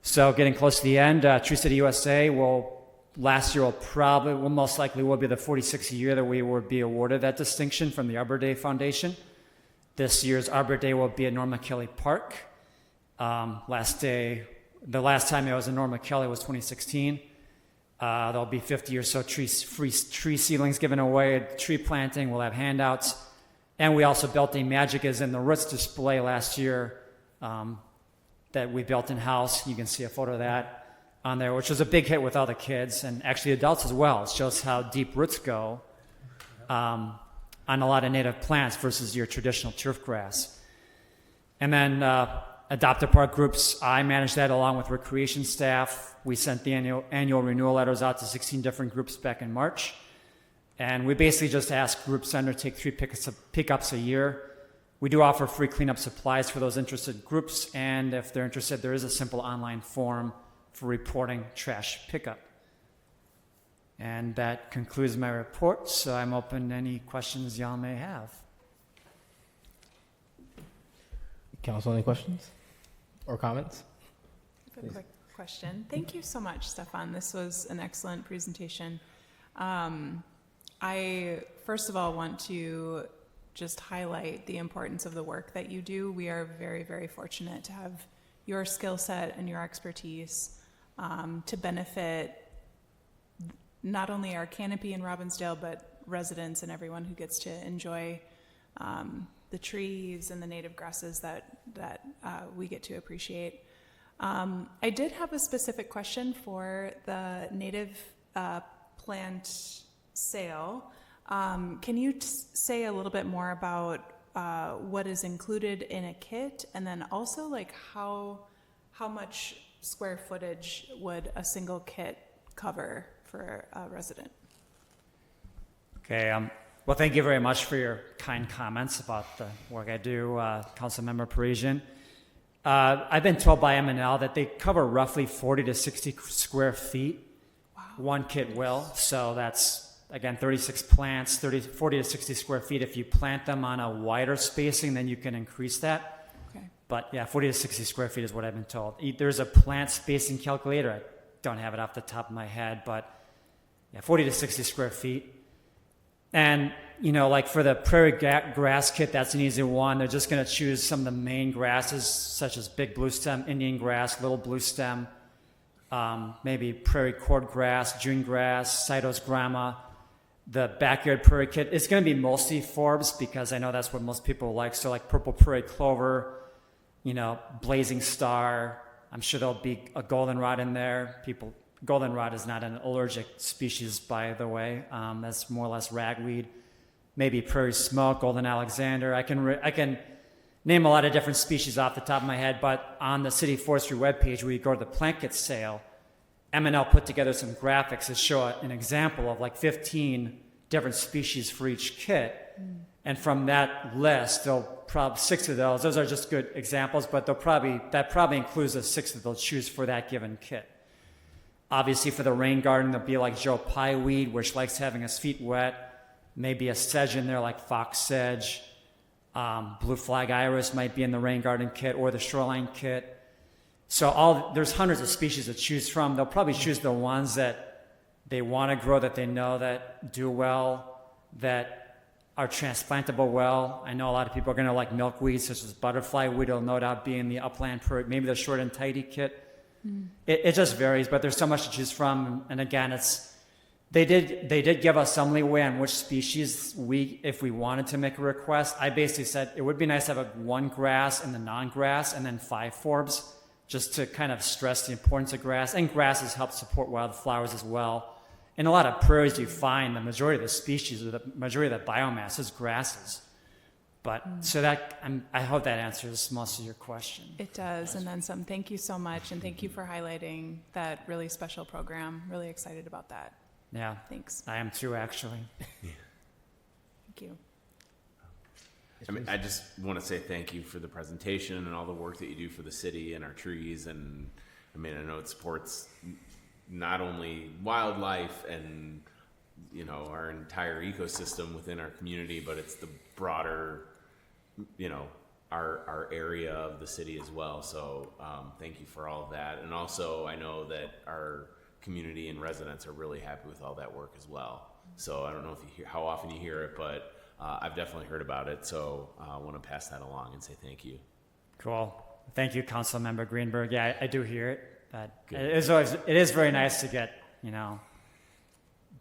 So getting close to the end, Tree City USA last year will most likely be the 46th year that we will be awarded that distinction from the Arbor Day Foundation. This year's Arbor Day will be at Norma Kelly Park. The last time it was in Norma Kelly was 2016. There'll be 50 or so free tree seedlings given away at tree planting. We'll have handouts. And we also built a Magic is in the Roots display last year that we built in-house. You can see a photo of that on there, which was a big hit with all the kids and actually adults as well. It shows how deep roots go on a lot of native plants versus your traditional turf grass. And then adoptive park groups, I manage that along with recreation staff. We sent the annual renewal letters out to 16 different groups back in March. And we basically just ask groups to undertake 3 pickups a year. We do offer free cleanup supplies for those interested groups. And if they're interested, there is a simple online form for reporting trash pickup. And that concludes my report, so I'm open to any questions y'all may have. Council, any questions or comments? A quick question. Thank you so much, Stefan. This was an excellent presentation. I, first of all, want to just highlight the importance of the work that you do. We are very, very fortunate to have your skill set and your expertise to benefit not only our canopy in Robbinsdale, but residents and everyone who gets to enjoy the trees and the native grasses that we get to appreciate. I did have a specific question for the native plant sale. Can you say a little bit more about what is included in a kit, and then also like how much square footage would a single kit cover for a resident? Okay. Well, thank you very much for your kind comments about the work I do, Councilmember Parisian. I've been told by M&L that they cover roughly 40 to 60 square feet. Wow. One kit will. So that's, again, 36 plants, 40 to 60 square feet. If you plant them on a wider spacing, then you can increase that. Okay. But yeah, 40 to 60 square feet is what I've been told. There's a plant spacing calculator. I don't have it off the top of my head, but yeah, 40 to 60 square feet. And, you know, like for the prairie grass kit, that's an easy one. They're just going to choose some of the main grasses, such as big blue stem, Indian grass, little blue stem, maybe prairie cordgrass, June grass, cytosgrama. The backyard prairie kit is going to be mostly forbs because I know that's what most people like. So like purple prairie clover, you know, blazing star. I'm sure there'll be a goldenrod in there. Goldenrod is not an allergic species, by the way. That's more or less ragweed. Maybe prairie smoke, golden Alexander. I can name a lot of different species off the top of my head, but on the City Forestry webpage, where you go to the plant kit sale, M&L put together some graphics to show an example of like 15 different species for each kit. And from that list, they'll probably 6 of those are just good examples, but that probably includes the 6 that they'll choose for that given kit. Obviously, for the rain garden, there'll be like Joe Pye weed, which likes having his feet wet. Maybe a sedge in there like fox sedge. Blue flag iris might be in the rain garden kit or the shoreline kit. So there's hundreds of species to choose from. They'll probably choose the ones that they want to grow, that they know that do well, that are transplantable well. I know a lot of people are going to like milkweed, such as butterfly weed. It'll no doubt be in the upland prairie, maybe the short and tidy kit. It just varies, but there's so much to choose from. And again, they did give us some leeway on which species if we wanted to make a request. I basically said it would be nice to have one grass and the non-grass and then 5 forbs, just to kind of stress the importance of grass. And grasses help support wildflowers as well. In a lot of prairies, you find the majority of the species, or the majority of the biomass is grasses. But so I hope that answers most of your question. It does, and then some. Thank you so much, and thank you for highlighting that really special program. Really excited about that. Yeah. Thanks. I am too, actually. Thank you. I mean, I just want to say thank you for the presentation and all the work that you do for the city and our trees. And I mean, I know it supports not only wildlife and, you know, our entire ecosystem within our community, but it's the broader, you know, our area of the city as well. So thank you for all of that. And also, I know that our community and residents are really happy with all that work as well. So I don't know if you hear how often you hear it, but I've definitely heard about it. So I want to pass that along and say thank you. Cool. Thank you, Councilmember Greenberg. Yeah, I do hear it. But Good. it is very nice to get, you know,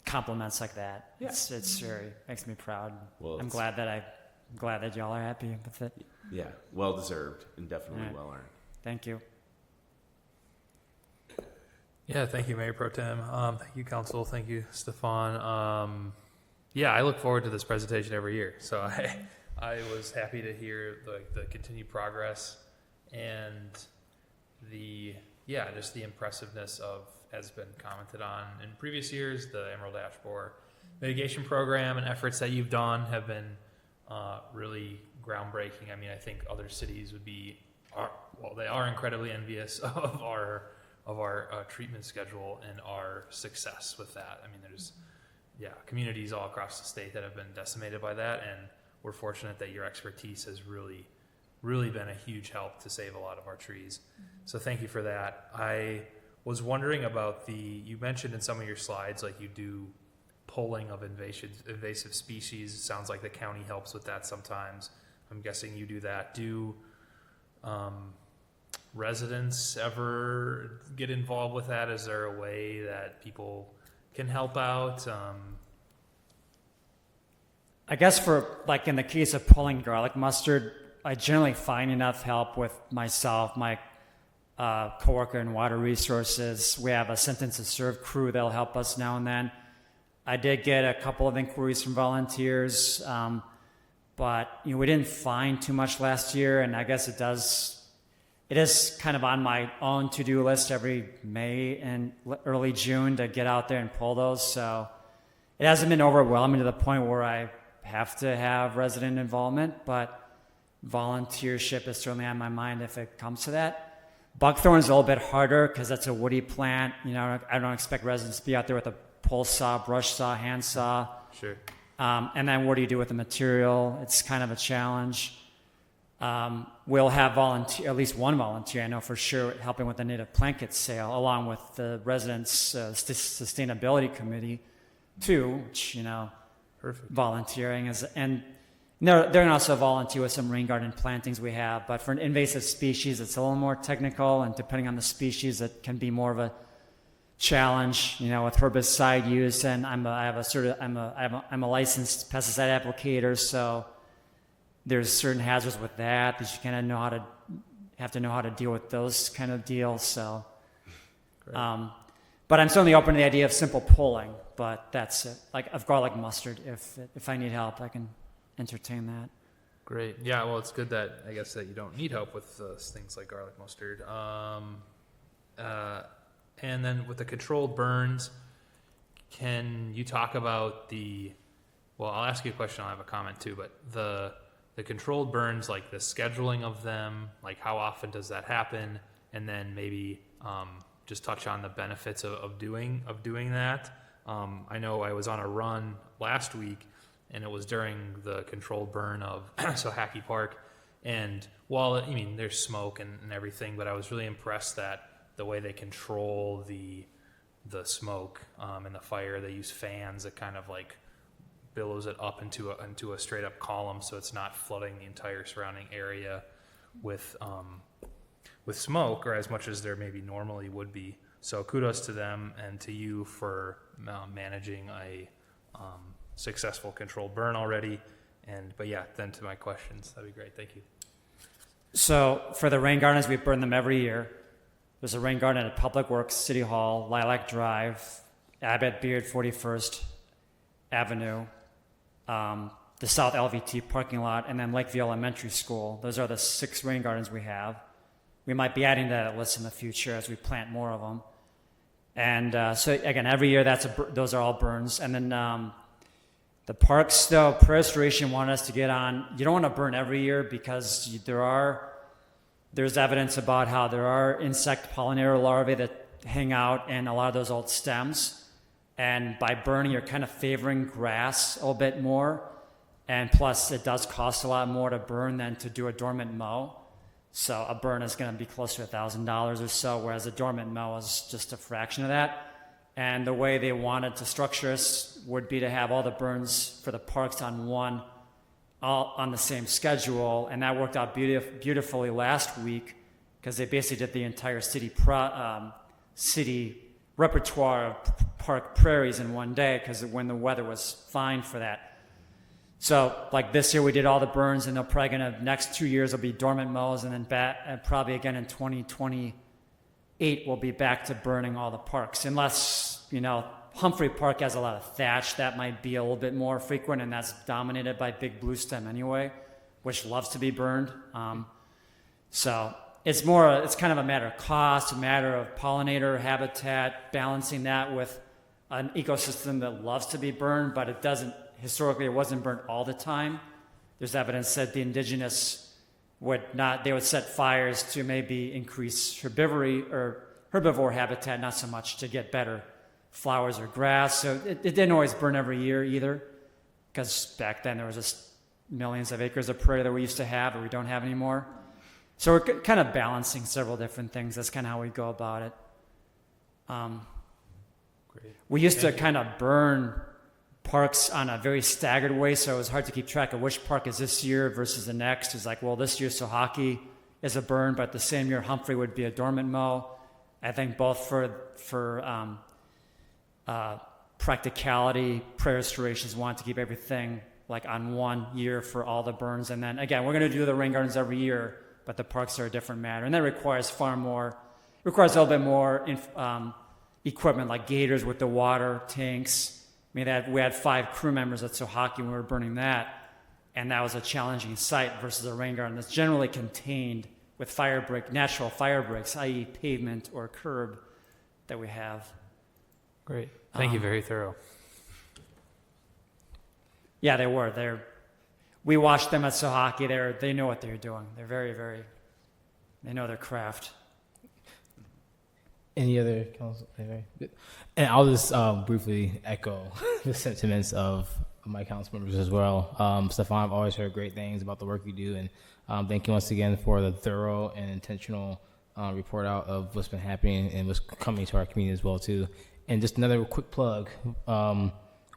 compliments like that. Yeah. It's very makes me proud. Well, I'm glad that y'all are happy with it. Yeah, well deserved and definitely Right. well earned. Thank you. Yeah, thank you, Mayor Pro Tem. Thank you, Council. Thank you, Stefan. Yeah, I look forward to this presentation every year. So I was happy to hear the continued progress and just the impressiveness of, as been commented on in previous years, the Emerald Ash Borer mitigation program and efforts that you've done have been really groundbreaking. I mean, I think other cities they are incredibly envious of our treatment schedule and our success with that. I mean, there's communities all across the state that have been decimated by that, and we're fortunate that your expertise has really been a huge help to save a lot of our trees. So thank you for that. I was wondering about you mentioned in some of your slides, like you do pulling of invasive species. Sounds like the county helps with that sometimes. I'm guessing you do that. Do residents ever get involved with that? Is there a way that people can help out? I guess for, like, in the case of pulling garlic mustard, I generally find enough help with myself, my coworker in water resources. We have a sentence to serve crew that'll help us now and then. I did get a couple of inquiries from volunteers, but we didn't find too much last year, and I guess it is kind of on my own to-do list every May and early June to get out there and pull those. So it hasn't been overwhelming to the point where I have to have resident involvement, but volunteership is certainly on my mind if it comes to that. Buckthorn is a little bit harder because that's a woody plant. I don't expect residents to be out there with a pole saw, brush saw, hand saw. Sure. And then what do you do with the material? It's kind of a challenge. We'll have at least one volunteer, I know for sure, helping with the native plant kit sale, along with the residents' sustainability committee, too, which, Perfect. volunteering is, and they're going to also volunteer with some rain garden plantings we have. But for an invasive species, it's a little more technical, and depending on the species, it can be more of a challenge. With herbicide use, and I'm a licensed pesticide applicator, so there's certain hazards with that you kind of have to know how to deal with those kind of deals. So, but I'm certainly open to the idea of simple pulling. But that's it. Like of garlic mustard, if I need help, I can entertain that. Great. Yeah, well, it's good that I guess that you don't need help with things like garlic mustard. And then with the controlled burns, can you talk about well, I'll ask you a question, I'll have a comment too, but the controlled burns, like the scheduling of them, like how often does that happen? And then maybe just touch on the benefits of doing that. I know I was on a run last week, and it was during the controlled burn of Hackey Park. And while, there's smoke and everything, but I was really impressed that the way they control the smoke and the fire, they use fans that kind of like billows it up into a straight up column, so it's not flooding the entire surrounding area with smoke, or as much as there maybe normally would be. So kudos to them and to you for managing a successful controlled burn already. But yeah, then to my questions, that'd be great. Thank you. So for the rain gardens, we burn them every year. There's a rain garden at Public Works, City Hall, Lilac Drive, Abbott Beard 41st Avenue, the South LVT parking lot, and then Lakeview Elementary School. Those are the 6 rain gardens we have. We might be adding to that list in the future as we plant more of them. And so again, every year those are all burns. And then the parks, though, Prairie Restoration wanted us to get on. You don't want to burn every year because there's evidence about how there are insect pollinator larvae that hang out in a lot of those old stems. And by burning, you're kind of favoring grass a little bit more. And plus, it does cost a lot more to burn than to do a dormant mow. So a burn is going to be closer to $1,000 or so, whereas a dormant mow is just a fraction of that. And the way they wanted to structure this would be to have all the burns for the parks all on the same schedule. And that worked out beautifully last week because they basically did the entire city repertoire of park prairies in one day because when the weather was fine for that. So like this year we did all the burns, and they're probably next 2 years will be dormant mows, and then probably again in 2028 we'll be back to burning all the parks. Unless, Humphrey Park has a lot of thatch, that might be a little bit more frequent, and that's dominated by big blue stem anyway, which loves to be burned. So it's kind of a matter of cost, a matter of pollinator habitat, balancing that with an ecosystem that loves to be burned, but historically it wasn't burnt all the time. There's evidence that the indigenous would set fires to maybe increase herbivore habitat, not so much to get better flowers or grass. So it didn't always burn every year either, because back then there was just millions of acres of prairie that we used to have that we don't have anymore. So we're kind of balancing several different things. That's kind of how we go about it. Great. We used to kind of burn parks on a very staggered way, so it was hard to keep track of which park is this year versus the next. It's like, well, this year Sohaki is a burn, but the same year Humphrey would be a dormant mow. I think both for practicality, prayer restorations want to keep everything like on one year for all the burns. And then again, we're going to do the rain gardens every year, but the parks are a different matter. And that requires a little bit more equipment like gators with the water tanks. I mean, we had 5 crew members at Sohaki when we were burning that, and that was a challenging site versus a rain garden that's generally contained with natural fire breaks, i.e. pavement or curb that we have. Great. Thank you. Very thorough. Yeah, they were. We watched them at Sohaki. They know what they're doing. They're very, they know their craft. Any other council? And I'll just briefly echo the sentiments of my council members as well. Stefan, I've always heard great things about the work you do, and thank you once again for the thorough and intentional report out of what's been happening and what's coming to our community as well too. And just another quick plug.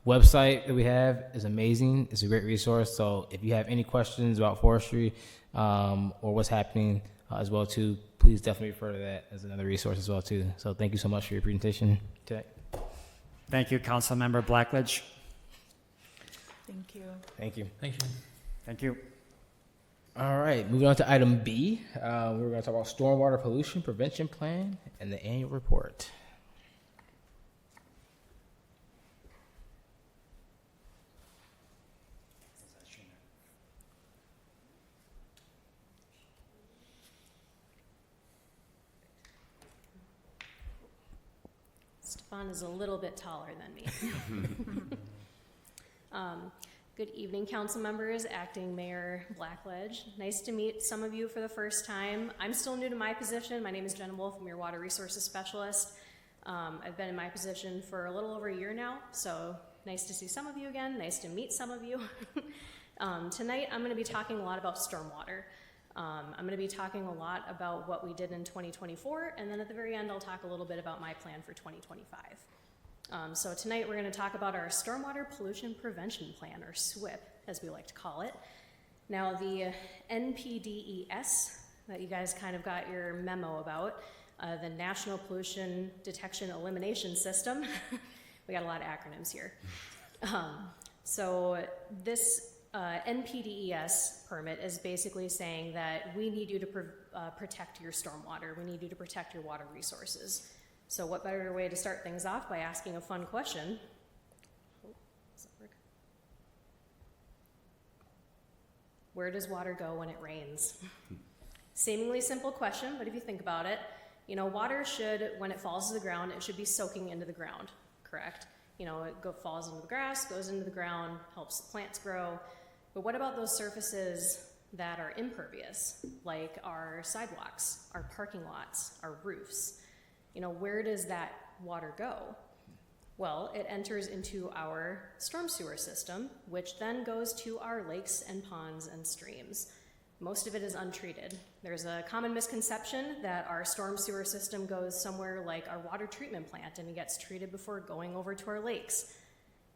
Website that we have is amazing. It's a great resource. So if you have any questions about forestry or what's happening as well too, please definitely refer to that as another resource as well too. So thank you so much for your presentation today. Thank you, Councilmember Blackledge. Thank you. Thank you. Thank you. Thank you. All right, moving on to item B. We're going to talk about stormwater pollution prevention plan and the annual report. Stefan is a little bit taller than me. Good evening, council members, acting Mayor Blackledge. Nice to meet some of you for the first time. I'm still new to my position. My name is Jenna Wolf. I'm your water resources specialist. I've been in my position for a little over a year now, so nice to see some of you again. Nice to meet some of you. Tonight, I'm going to be talking a lot about stormwater. I'm going to be talking a lot about what we did in 2024, and then at the very end, I'll talk a little bit about my plan for 2025. So tonight, we're going to talk about our Stormwater Pollution Prevention Plan, or SWIP, as we like to call it. Now, the NPDES, that you guys kind of got your memo about, the National Pollution Detection Elimination System. We got a lot of acronyms here. So this NPDES permit is basically saying that we need you to protect your stormwater. We need you to protect your water resources. So what better way to start things off by asking a fun question? Does that work? Where does water go when it rains? Seemingly simple question, but if you think about it, you know, water should, when it falls to the ground, it should be soaking into the ground, correct? You know, it falls into the grass, goes into the ground, helps the plants grow. But what about those surfaces that are impervious, like our sidewalks, our parking lots, our roofs? You know, where does that water go? Well, it enters into our storm sewer system, which then goes to our lakes and ponds and streams. Most of it is untreated. There's a common misconception that our storm sewer system goes somewhere like our water treatment plant and it gets treated before going over to our lakes.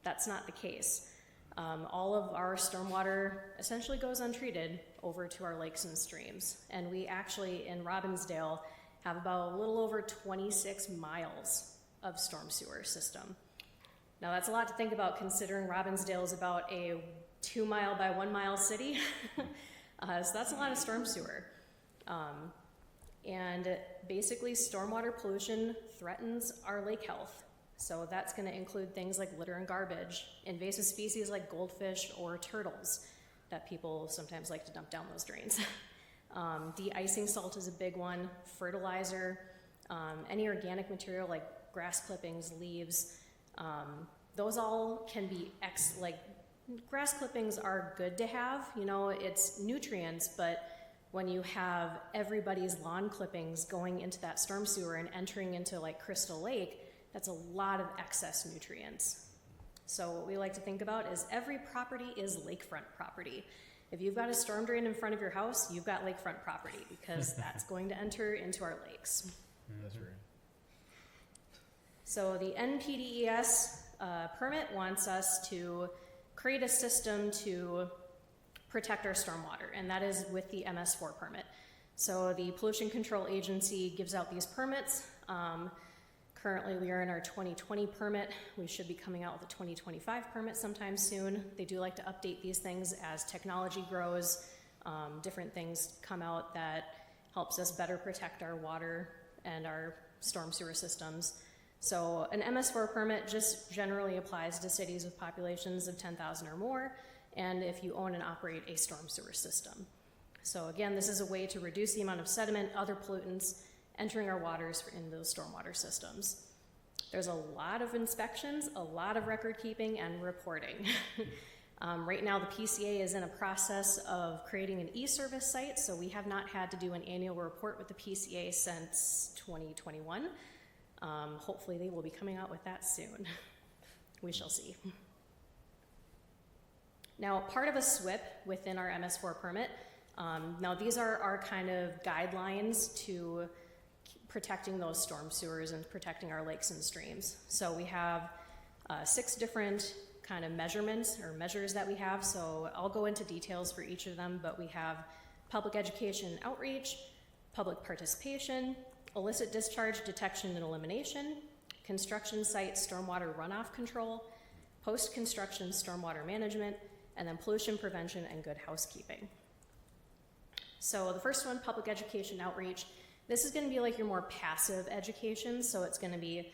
That's not the case. All of our stormwater essentially goes untreated over to our lakes and streams. And we actually, in Robbinsdale, have about a little over 26 miles of storm sewer system. Now that's a lot to think about considering Robbinsdale is about a 2 mile by 1 mile city. So that's a lot of storm sewer. And basically stormwater pollution threatens our lake health. So that's gonna include things like litter and garbage, invasive species like goldfish or turtles that people sometimes like to dump down those drains. De-icing salt is a big one, fertilizer, any organic material like grass clippings, leaves, those all can be grass clippings are good to have, you know, it's nutrients, but when you have everybody's lawn clippings going into that storm sewer and entering into like Crystal Lake, that's a lot of excess nutrients. So what we like to think about is every property is lakefront property. If you've got a storm drain in front of your house, you've got lakefront property because that's going to enter into our lakes. That's right. So the NPDES permit wants us to create a system to protect our stormwater, and that is with the MS4 permit. So the Pollution Control Agency gives out these permits. Currently, we are in our 2020 permit. We should be coming out with a 2025 permit sometime soon. They do like to update these things as technology grows. Different things come out that helps us better protect our water and our storm sewer systems. So an MS4 permit just generally applies to cities with populations of 10,000 or more, and if you own and operate a storm sewer system. So again, this is a way to reduce the amount of sediment, other pollutants entering our waters in those stormwater systems. There's a lot of inspections, a lot of record keeping and reporting. Right now, the PCA is in a process of creating an e-service site, so we have not had to do an annual report with the PCA since 2021. Hopefully they will be coming out with that soon. We shall see. Now, part of a SWIP within our MS4 permit, now these are our kind of guidelines to protecting those storm sewers and protecting our lakes and streams. So we have 6 different kind of measurements or measures that we have. So I'll go into details for each of them, but we have public education and outreach, public participation, illicit discharge detection and elimination, construction site stormwater runoff control, post-construction stormwater management, and then pollution prevention and good housekeeping. So the first one, public education outreach. This is going to be like your more passive education. So it's going to be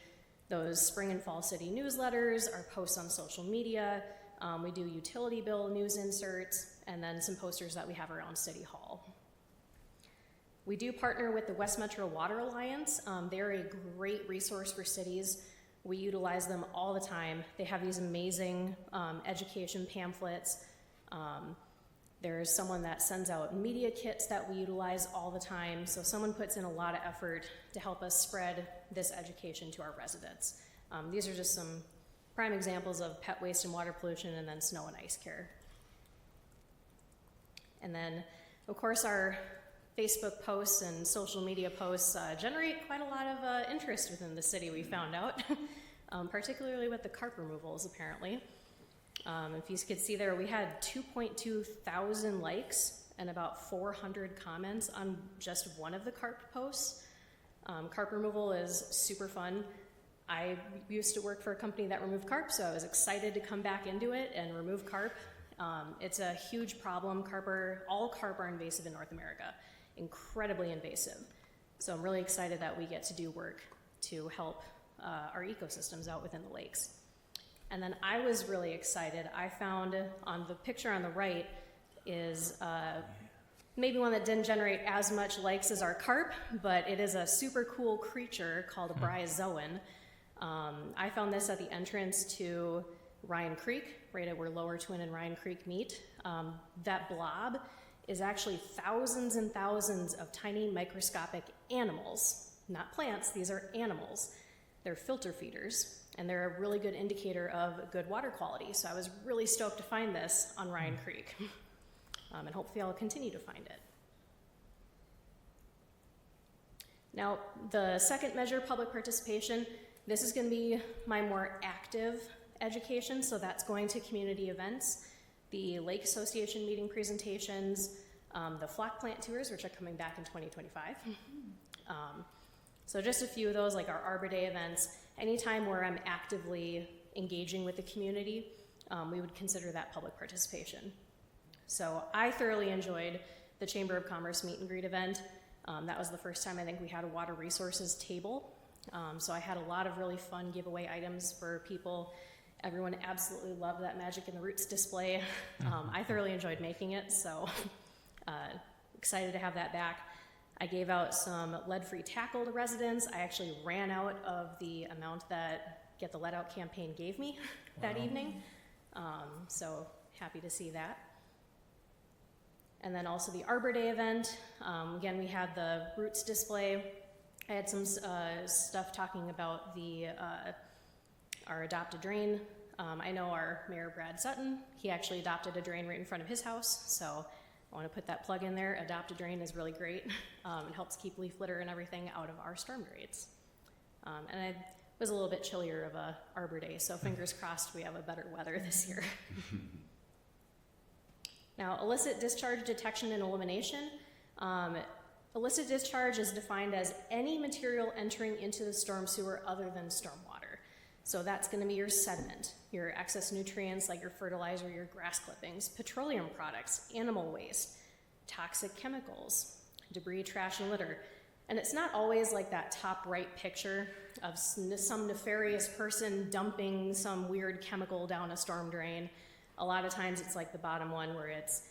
those spring and fall city newsletters, our posts on social media. We do utility bill news inserts, and then some posters that we have around City Hall. We do partner with the West Metro Water Alliance. They're a great resource for cities. We utilize them all the time. They have these amazing education pamphlets. There's someone that sends out media kits that we utilize all the time. So someone puts in a lot of effort to help us spread this education to our residents. These are just some prime examples of pet waste and water pollution, and then snow and ice care. And then, of course, our Facebook posts and social media posts generate quite a lot of interest within the city, we found out, particularly with the carp removals, apparently. If you could see there, we had 2.2 thousand likes and about 400 comments on just one of the carp posts. Carp removal is super fun. I used to work for a company that removed carp, so I was excited to come back into it and remove carp. It's a huge problem. All carp are invasive in North America, incredibly invasive. So I'm really excited that we get to do work to help our ecosystems out within the lakes. And then I was really excited. I found on the picture on the right is maybe one that didn't generate as much likes as our carp, but it is a super cool creature called a bryozoan. I found this at the entrance to Ryan Creek, right at where Lower Twin and Ryan Creek meet. That blob is actually thousands and thousands of tiny microscopic animals, not plants, these are animals. They're filter feeders, and they're a really good indicator of good water quality. So I was really stoked to find this on Ryan Creek. And hopefully I'll continue to find it. Now, the second measure, public participation, this is going to be my more active education, so that's going to community events, the Lake Association meeting presentations, the flock plant tours, which are coming back in 2025. So just a few of those, like our Arbor Day events, anytime where I'm actively engaging with the community, we would consider that public participation. So I thoroughly enjoyed the Chamber of Commerce meet and greet event. That was the first time I think we had a water resources table. So I had a lot of really fun giveaway items for people. Everyone absolutely loved that Magic in the Roots display. I thoroughly enjoyed making it, so excited to have that back. I gave out some lead-free tackle to residents. I actually ran out of the amount that Get the Lead Out campaign gave me that evening. So happy to see that. And then also the Arbor Day event. Again, we had the roots display. I had some stuff talking about our adopted drain. I know our Mayor Brad Sutton, he actually adopted a drain right in front of his house, so I want to put that plug in there. Adopt a drain is really great. It helps keep leaf litter and everything out of our storm drains. And I was a little bit chillier of a Arbor Day, so fingers crossed we have a better weather this year. Now, illicit discharge detection and elimination. Illicit discharge is defined as any material entering into the storm sewer other than stormwater. So that's going to be your sediment, your excess nutrients like your fertilizer, your grass clippings, petroleum products, animal waste, toxic chemicals, debris, trash, and litter. And it's not always like that top right picture of some nefarious person dumping some weird chemical down a storm drain. A lot of times it's like the bottom one where it's,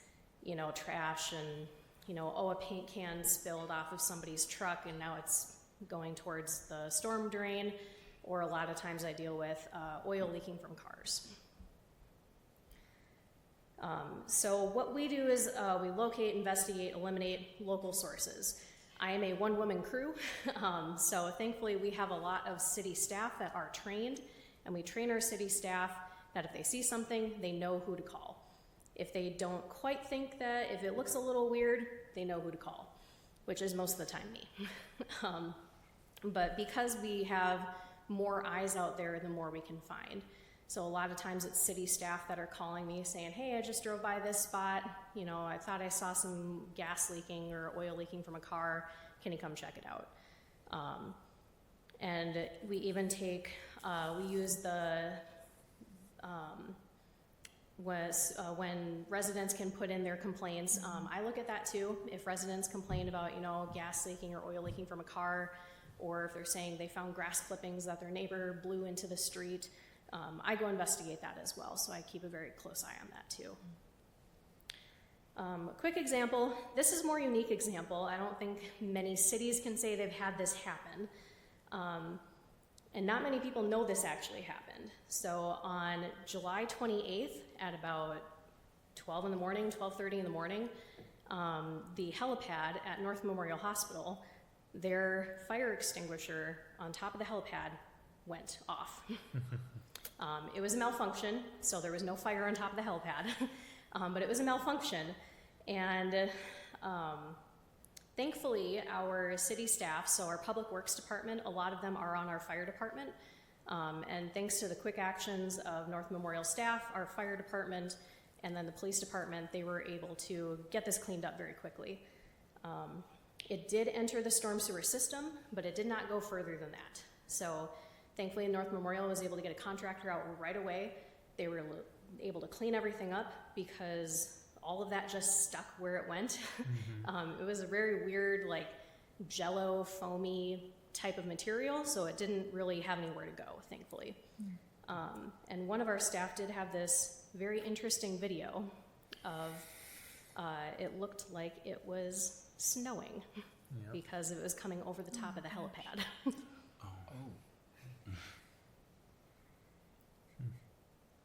you know, trash and, you know, a paint can spilled off of somebody's truck and now it's going towards the storm drain. Or a lot of times I deal with oil leaking from cars. So what we do is we locate, investigate, eliminate local sources. I am a one-woman crew, so thankfully we have a lot of city staff that are trained, and we train our city staff that if they see something, they know who to call. If they don't quite think that, if it looks a little weird, they know who to call, which is most of the time me. But because we have more eyes out there, the more we can find. So a lot of times it's city staff that are calling me saying, hey, I just drove by this spot. You know, I thought I saw some gas leaking or oil leaking from a car. Can you come check it out? And we even take, we use the, when residents can put in their complaints, I look at that too. If residents complain about, you know, gas leaking or oil leaking from a car, or if they're saying they found grass clippings that their neighbor blew into the street, I go investigate that as well, so I keep a very close eye on that too. A quick example, this is a more unique example. I don't think many cities can say they've had this happen. And not many people know this actually happened. So on July 28th at about 12 in the morning, 12:30 in the morning, the helipad at North Memorial Hospital, their fire extinguisher on top of the helipad went off. It was a malfunction, so there was no fire on top of the helipad, but it was a malfunction. And thankfully, our city staff, so our public works department, a lot of them are on our fire department. And thanks to the quick actions of North Memorial staff, our fire department, and then the police department, they were able to get this cleaned up very quickly. It did enter the storm sewer system, but it did not go further than that. So thankfully, North Memorial was able to get a contractor out right away. They were able to clean everything up because all of that just stuck where it went. It was a very weird, like jello, foamy type of material, so it didn't really have anywhere to go, thankfully. And one of our staff did have this very interesting video of it looked like it was snowing because it was coming over the top of the helipad.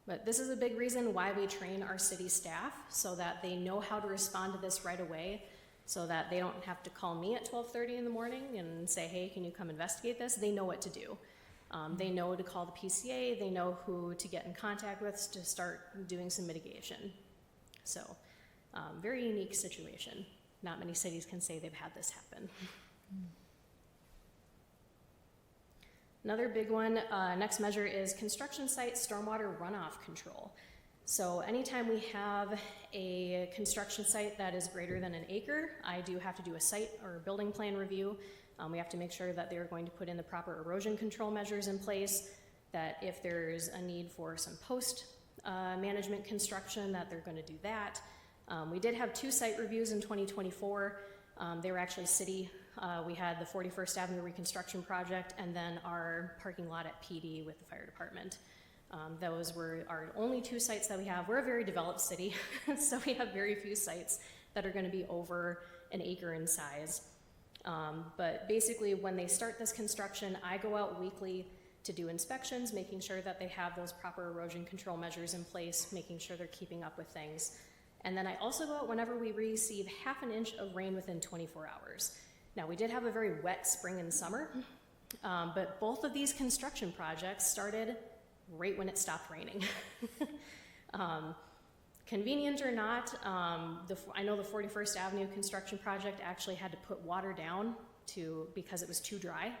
But this is a big reason why we train our city staff, so that they know how to respond to this right away, so that they don't have to call me at 12:30 in the morning and say, hey, can you come investigate this? They know what to do. They know to call the PCA, they know who to get in contact with to start doing some mitigation. So, very unique situation. Not many cities can say they've had this happen. Another big one, next measure is construction site stormwater runoff control. So anytime we have a construction site that is greater than an acre, I do have to do a site or building plan review. We have to make sure that they're going to put in the proper erosion control measures in place, that if there's a need for some post management construction, that they're going to do that. We did have 2 site reviews in 2024. They were actually city. We had the 41st Avenue reconstruction project and then our parking lot at PD with the fire department. Those were our only 2 sites that we have. We're a very developed city, so we have very few sites that are going to be over an acre in size. But basically, when they start this construction, I go out weekly to do inspections, making sure that they have those proper erosion control measures in place, making sure they're keeping up with things. And then I also go out whenever we receive half an inch of rain within 24 hours. Now, we did have a very wet spring and summer, but both of these construction projects started right when it stopped raining. Convenient or not, I know the 41st Avenue construction project actually had to put water down because it was too dry.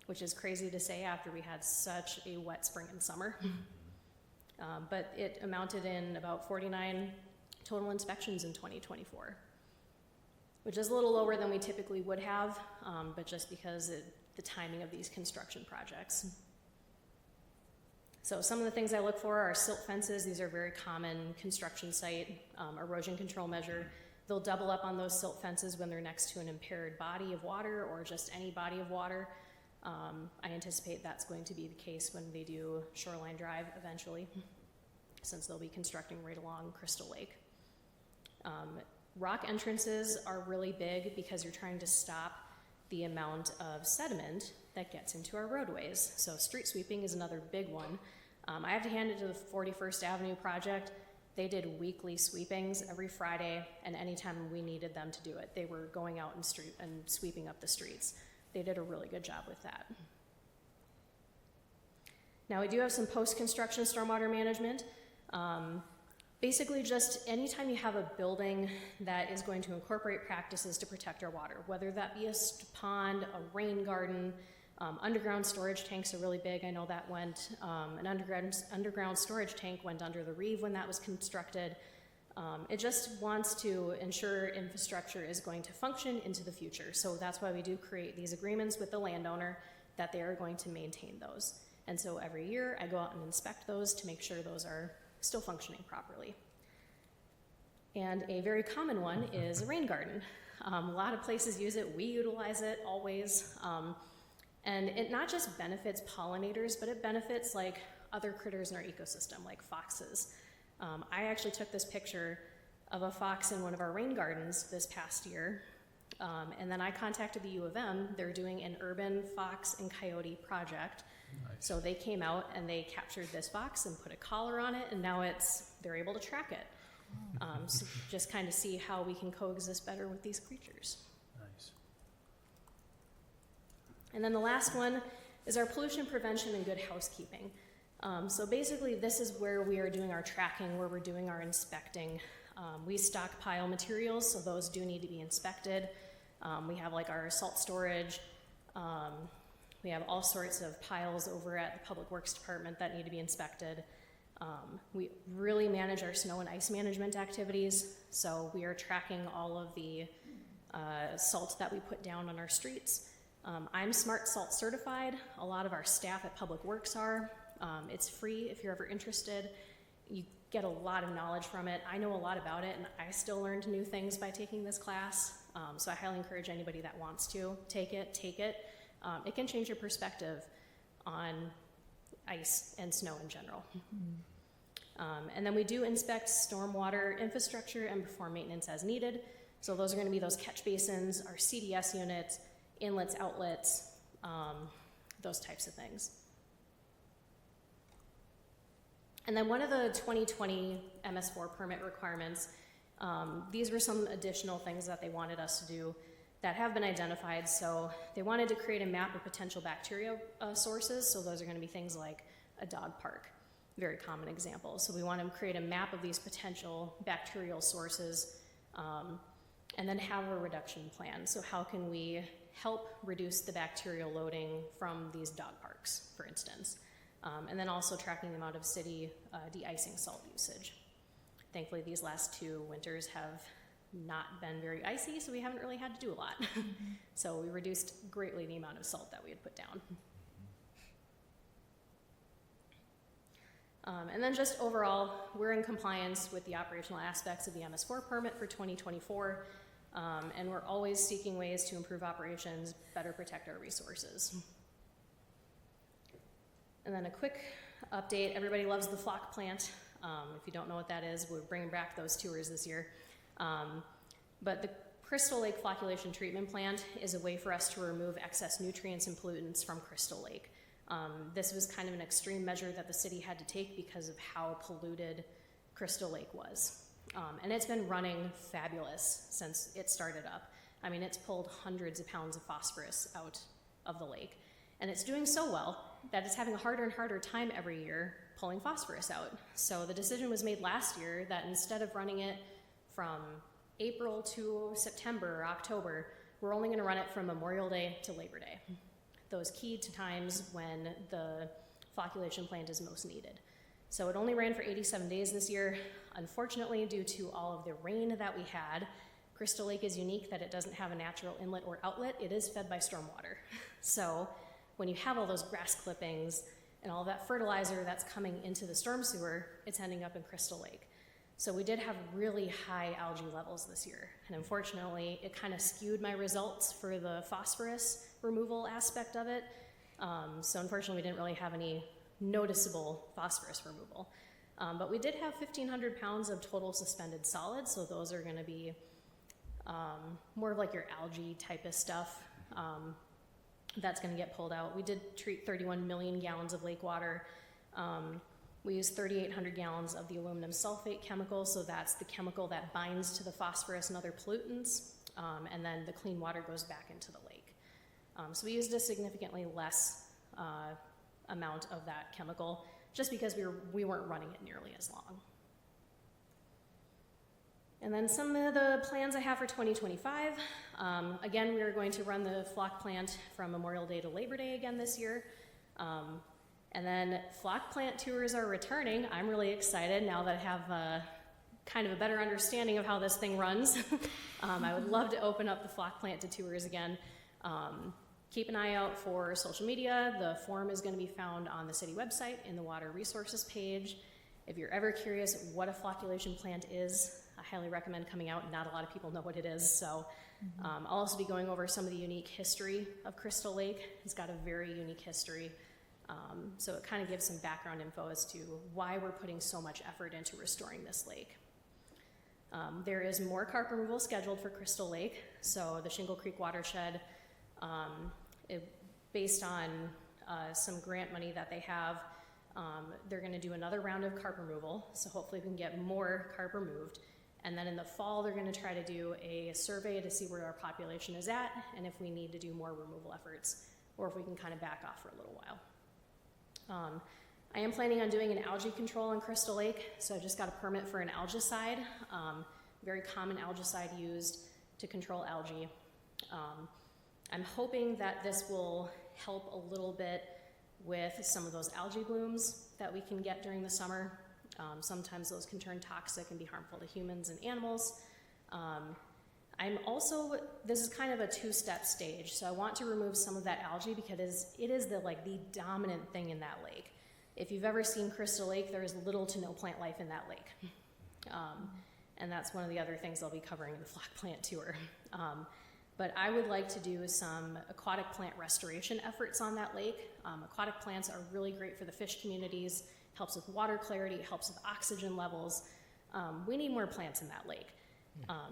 which is crazy to say after we had such a wet spring and summer. But it amounted in about 49 total inspections in 2024, which is a little lower than we typically would have, but just because the timing of these construction projects. So some of the things I look for are silt fences. These are very common construction site erosion control measure. They'll double up on those silt fences when they're next to an impaired body of water or just any body of water. I anticipate that's going to be the case when they do Shoreline Drive eventually, since they'll be constructing right along Crystal Lake. Rock entrances are really big because you're trying to stop the amount of sediment that gets into our roadways. So street sweeping is another big one. I have to hand it to the 41st Avenue project. They did weekly sweepings every Friday, and anytime we needed them to do it, they were going out and sweeping up the streets. They did a really good job with that. Now we do have some post-construction stormwater management. Basically just anytime you have a building that is going to incorporate practices to protect our water, whether that be a pond, a rain garden, underground storage tanks are really big. I know that went, an underground storage tank went under the Reeve when that was constructed. It just wants to ensure infrastructure is going to function into the future. So that's why we do create these agreements with the landowner that they are going to maintain those. And so every year I go out and inspect those to make sure those are still functioning properly. And a very common one is a rain garden. A lot of places use it. We utilize it always. And it not just benefits pollinators, but it benefits like other critters in our ecosystem, like foxes. I actually took this picture of a fox in one of our rain gardens this past year. And then I contacted the U of M. They're doing an urban fox and coyote project. Nice. So they came out and they captured this fox and put a collar on it, and now they're able to track it. So just kind of see how we can coexist better with these creatures. Nice. And then the last one is our pollution prevention and good housekeeping. So basically this is where we are doing our tracking, where we're doing our inspecting. We stockpile materials, so those do need to be inspected. We have like our salt storage. We have all sorts of piles over at the Public Works Department that need to be inspected. We really manage our snow and ice management activities, so we are tracking all of the salt that we put down on our streets. I'm Smart Salt certified. A lot of our staff at Public Works are. It's free if you're ever interested. You get a lot of knowledge from it. I know a lot about it, and I still learned new things by taking this class. So I highly encourage anybody that wants to take it. It can change your perspective on ice and snow in general. And then we do inspect stormwater infrastructure and perform maintenance as needed. So those are going to be those catch basins, our CDS units, inlets, outlets, those types of things. And then one of the 2020 MS4 permit requirements, these were some additional things that they wanted us to do that have been identified. So they wanted to create a map of potential bacteria sources. So those are going to be things like a dog park, very common example. So we want to create a map of these potential bacterial sources and then have a reduction plan. So how can we help reduce the bacterial loading from these dog parks, for instance? And then also tracking the amount of city de-icing salt usage. Thankfully, these last 2 winters have not been very icy, so we haven't really had to do a lot. So we reduced greatly the amount of salt that we had put down. And then just overall, we're in compliance with the operational aspects of the MS4 permit for 2024, and we're always seeking ways to improve operations, better protect our resources. And then a quick update, everybody loves the flock plant. If you don't know what that is, we're bringing back those tours this year. But the Crystal Lake Flocculation Treatment Plant is a way for us to remove excess nutrients and pollutants from Crystal Lake. This was kind of an extreme measure that the city had to take because of how polluted Crystal Lake was. And it's been running fabulous since it started up. I mean, it's pulled hundreds of pounds of phosphorus out of the lake. And it's doing so well that it's having a harder and harder time every year pulling phosphorus out. So the decision was made last year that instead of running it from April to September or October, we're only going to run it from Memorial Day to Labor Day. those key times when the flocculation plant is most needed. So it only ran for 87 days this year. Unfortunately, due to all of the rain that we had, Crystal Lake is unique that it doesn't have a natural inlet or outlet. It is fed by stormwater. So when you have all those grass clippings and all that fertilizer that's coming into the storm sewer, it's ending up in Crystal Lake. So we did have really high algae levels this year. And unfortunately, it kind of skewed my results for the phosphorus removal aspect of it. So unfortunately, we didn't really have any noticeable phosphorus removal. But we did have 1,500 pounds of total suspended solids, so those are gonna be more of like your algae type of stuff that's gonna get pulled out. We did treat 31 million gallons of lake water. We used 3,800 gallons of the aluminum sulfate chemical, so that's the chemical that binds to the phosphorus and other pollutants, and then the clean water goes back into the lake. So we used a significantly less amount of that chemical, just because we weren't running it nearly as long. And then some of the plans I have for 2025. Again, we are going to run the flock plant from Memorial Day to Labor Day again this year. And then flock plant tours are returning. I'm really excited now that I have kind of a better understanding of how this thing runs. I would love to open up the flock plant to tours again. Keep an eye out for social media. The form is going to be found on the city website in the water resources page. If you're ever curious what a flocculation plant is, I highly recommend coming out. Not a lot of people know what it is, so I'll also be going over some of the unique history of Crystal Lake. It's got a very unique history, so it kind of gives some background info as to why we're putting so much effort into restoring this lake. There is more carp removal scheduled for Crystal Lake, so the Shingle Creek watershed, based on some grant money that they have, they're going to do another round of carp removal, so hopefully we can get more carp removed. And then in the fall, they're going to try to do a survey to see where our population is at and if we need to do more removal efforts or if we can kind of back off for a little while. I am planning on doing an algae control in Crystal Lake, so I just got a permit for an algicide, very common algicide used to control algae. I'm hoping that this will help a little bit with some of those algae blooms that we can get during the summer. Sometimes those can turn toxic and be harmful to humans and animals. This is kind of a two-step stage, so I want to remove some of that algae because it is the dominant thing in that lake. If you've ever seen Crystal Lake, there is little to no plant life in that lake. And that's one of the other things I'll be covering in the flock plant tour. But I would like to do some aquatic plant restoration efforts on that lake. Aquatic plants are really great for the fish communities, helps with water clarity, helps with oxygen levels. We need more plants in that lake.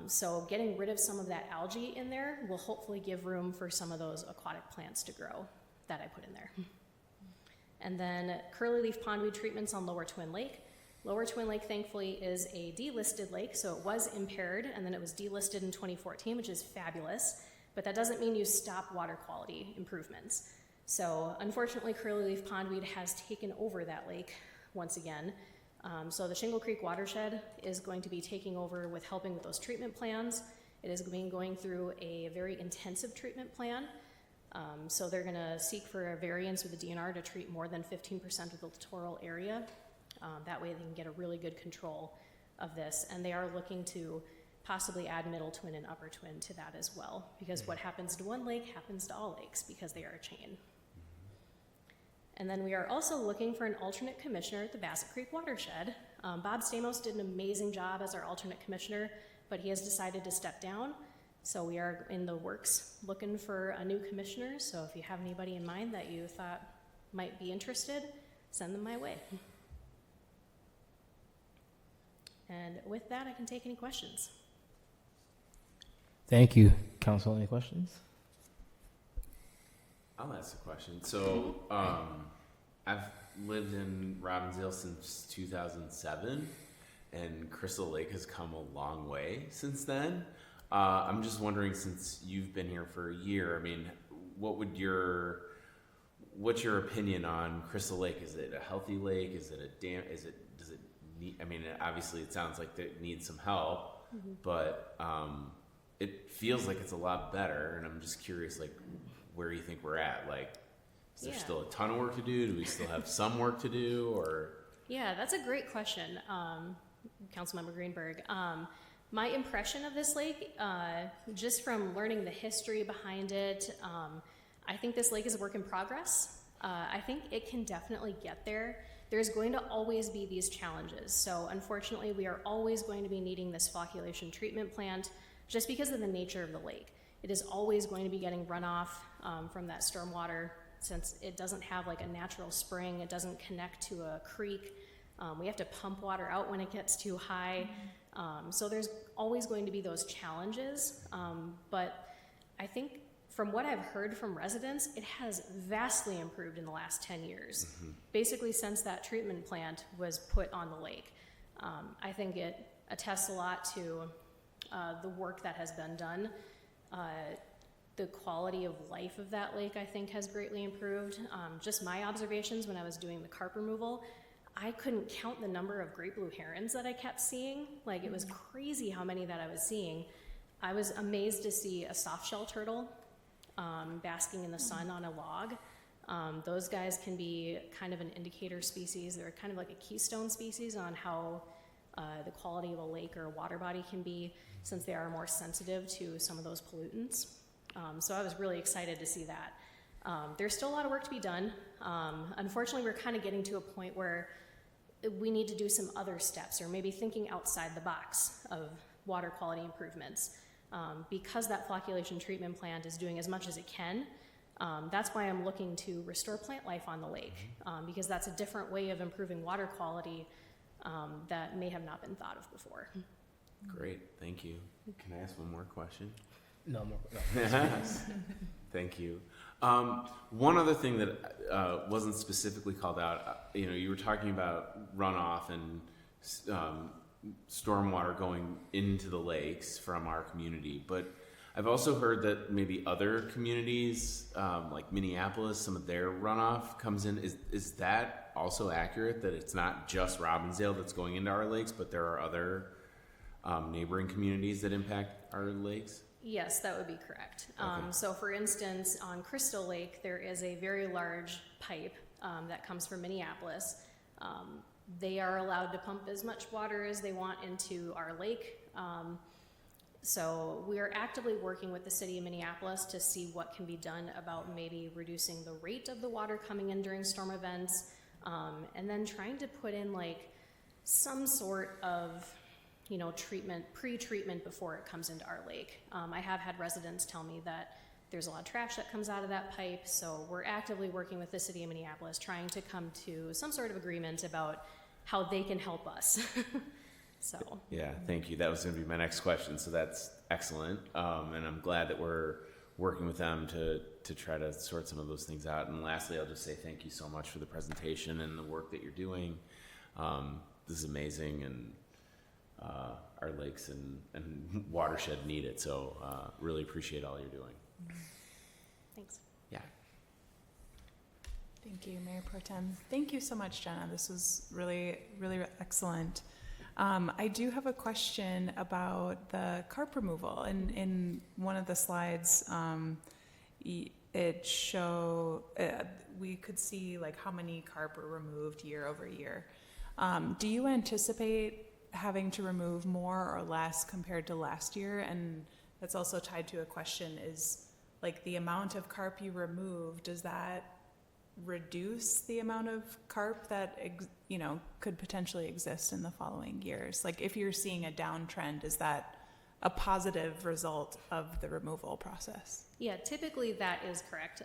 So getting rid of some of that algae in there will hopefully give room for some of those aquatic plants to grow that I put in there. And then curly leaf pondweed treatments on Lower Twin Lake. Lower Twin Lake, thankfully, is a delisted lake, so it was impaired, and then it was delisted in 2014, which is fabulous, but that doesn't mean you stop water quality improvements. So unfortunately, curly leaf pondweed has taken over that lake once again. So the Shingle Creek watershed is going to be taking over with helping with those treatment plans. It is going through a very intensive treatment plan. So they're gonna seek for a variance with the DNR to treat more than 15% of the littoral area. That way they can get a really good control of this. And they are looking to possibly add middle twin and upper twin to that as well, because what happens to one lake happens to all lakes because they are a chain. And then we are also looking for an alternate commissioner at the Bassett Creek watershed. Bob Stamos did an amazing job as our alternate commissioner, but he has decided to step down. So we are in the works looking for a new commissioner. So if you have anybody in mind that you thought might be interested, send them my way. And with that, I can take any questions. Thank you. Council, any questions? I'll ask a question. So, I've lived in Robbinsdale since 2007, and Crystal Lake has come a long way since then. I'm just wondering, since you've been here for a year, I mean, what's your opinion on Crystal Lake? Is it a healthy lake? Is it does it need, I mean, obviously it sounds like it needs some help, but it feels like it's a lot better, and I'm just curious, like, where you think we're at, like, Is there Yeah. still a ton of work to do? Do we still have some work to do, or? Yeah, that's a great question, Councilmember Greenberg. My impression of this lake, just from learning the history behind it, I think this lake is a work in progress. I think it can definitely get there. There's going to always be these challenges. So unfortunately, we are always going to be needing this flocculation treatment plant just because of the nature of the lake. It is always going to be getting runoff from that stormwater since it doesn't have like a natural spring. It doesn't connect to a creek. We have to pump water out when it gets too high. So there's always going to be those challenges. But I think from what I've heard from residents, it has vastly improved in the last 10 years, basically since that treatment plant was put on the lake. I think it attests a lot to the work that has been done. The quality of life of that lake, I think, has greatly improved. Just my observations when I was doing the carp removal, I couldn't count the number of great blue herons that I kept seeing. Like, it was crazy how many that I was seeing. I was amazed to see a softshell turtle basking in the sun on a log. Those guys can be kind of an indicator species. They're kind of like a keystone species on how the quality of a lake or a water body can be, since they are more sensitive to some of those pollutants. So I was really excited to see that. There's still a lot of work to be done. Unfortunately, we're kind of getting to a point where we need to do some other steps, or maybe thinking outside the box of water quality improvements. Because that flocculation treatment plant is doing as much as it can, that's why I'm looking to restore plant life on the lake, because that's a different way of improving water quality that may have not been thought of before. Great, thank you. Can I ask one more question? No more. Thank you. One other thing that wasn't specifically called out, you were talking about runoff and stormwater going into the lakes from our community, but I've also heard that maybe other communities, like Minneapolis, some of their runoff comes in. Is that also accurate, that it's not just Robbinsdale that's going into our lakes, but there are other neighboring communities that impact our lakes? Yes, that would be correct. Okay. So for instance, on Crystal Lake, there is a very large pipe that comes from Minneapolis. They are allowed to pump as much water as they want into our lake. So we are actively working with the city of Minneapolis to see what can be done about maybe reducing the rate of the water coming in during storm events, and then trying to put in like some sort of pre-treatment before it comes into our lake. I have had residents tell me that there's a lot of trash that comes out of that pipe, so we're actively working with the city of Minneapolis, trying to come to some sort of agreement about how they can help us. So. Yeah, thank you. That was going to be my next question, so that's excellent. And I'm glad that we're working with them to try to sort some of those things out. And lastly, I'll just say thank you so much for the presentation and the work that you're doing. This is amazing, and our lakes and watershed need it. So really appreciate all you're doing. Thanks. Yeah. Thank you, Mayor Pro Tem. Thank you so much, Jenna. This was really, really excellent. I do have a question about the carp removal. In one of the slides, we could see like how many carp were removed year over year. Do you anticipate having to remove more or less compared to last year? And that's also tied to a question, is like the amount of carp you remove, does that reduce the amount of carp that could potentially exist in the following years? Like, if you're seeing a downtrend, is that a positive result of the removal process? Yeah, typically that is correct.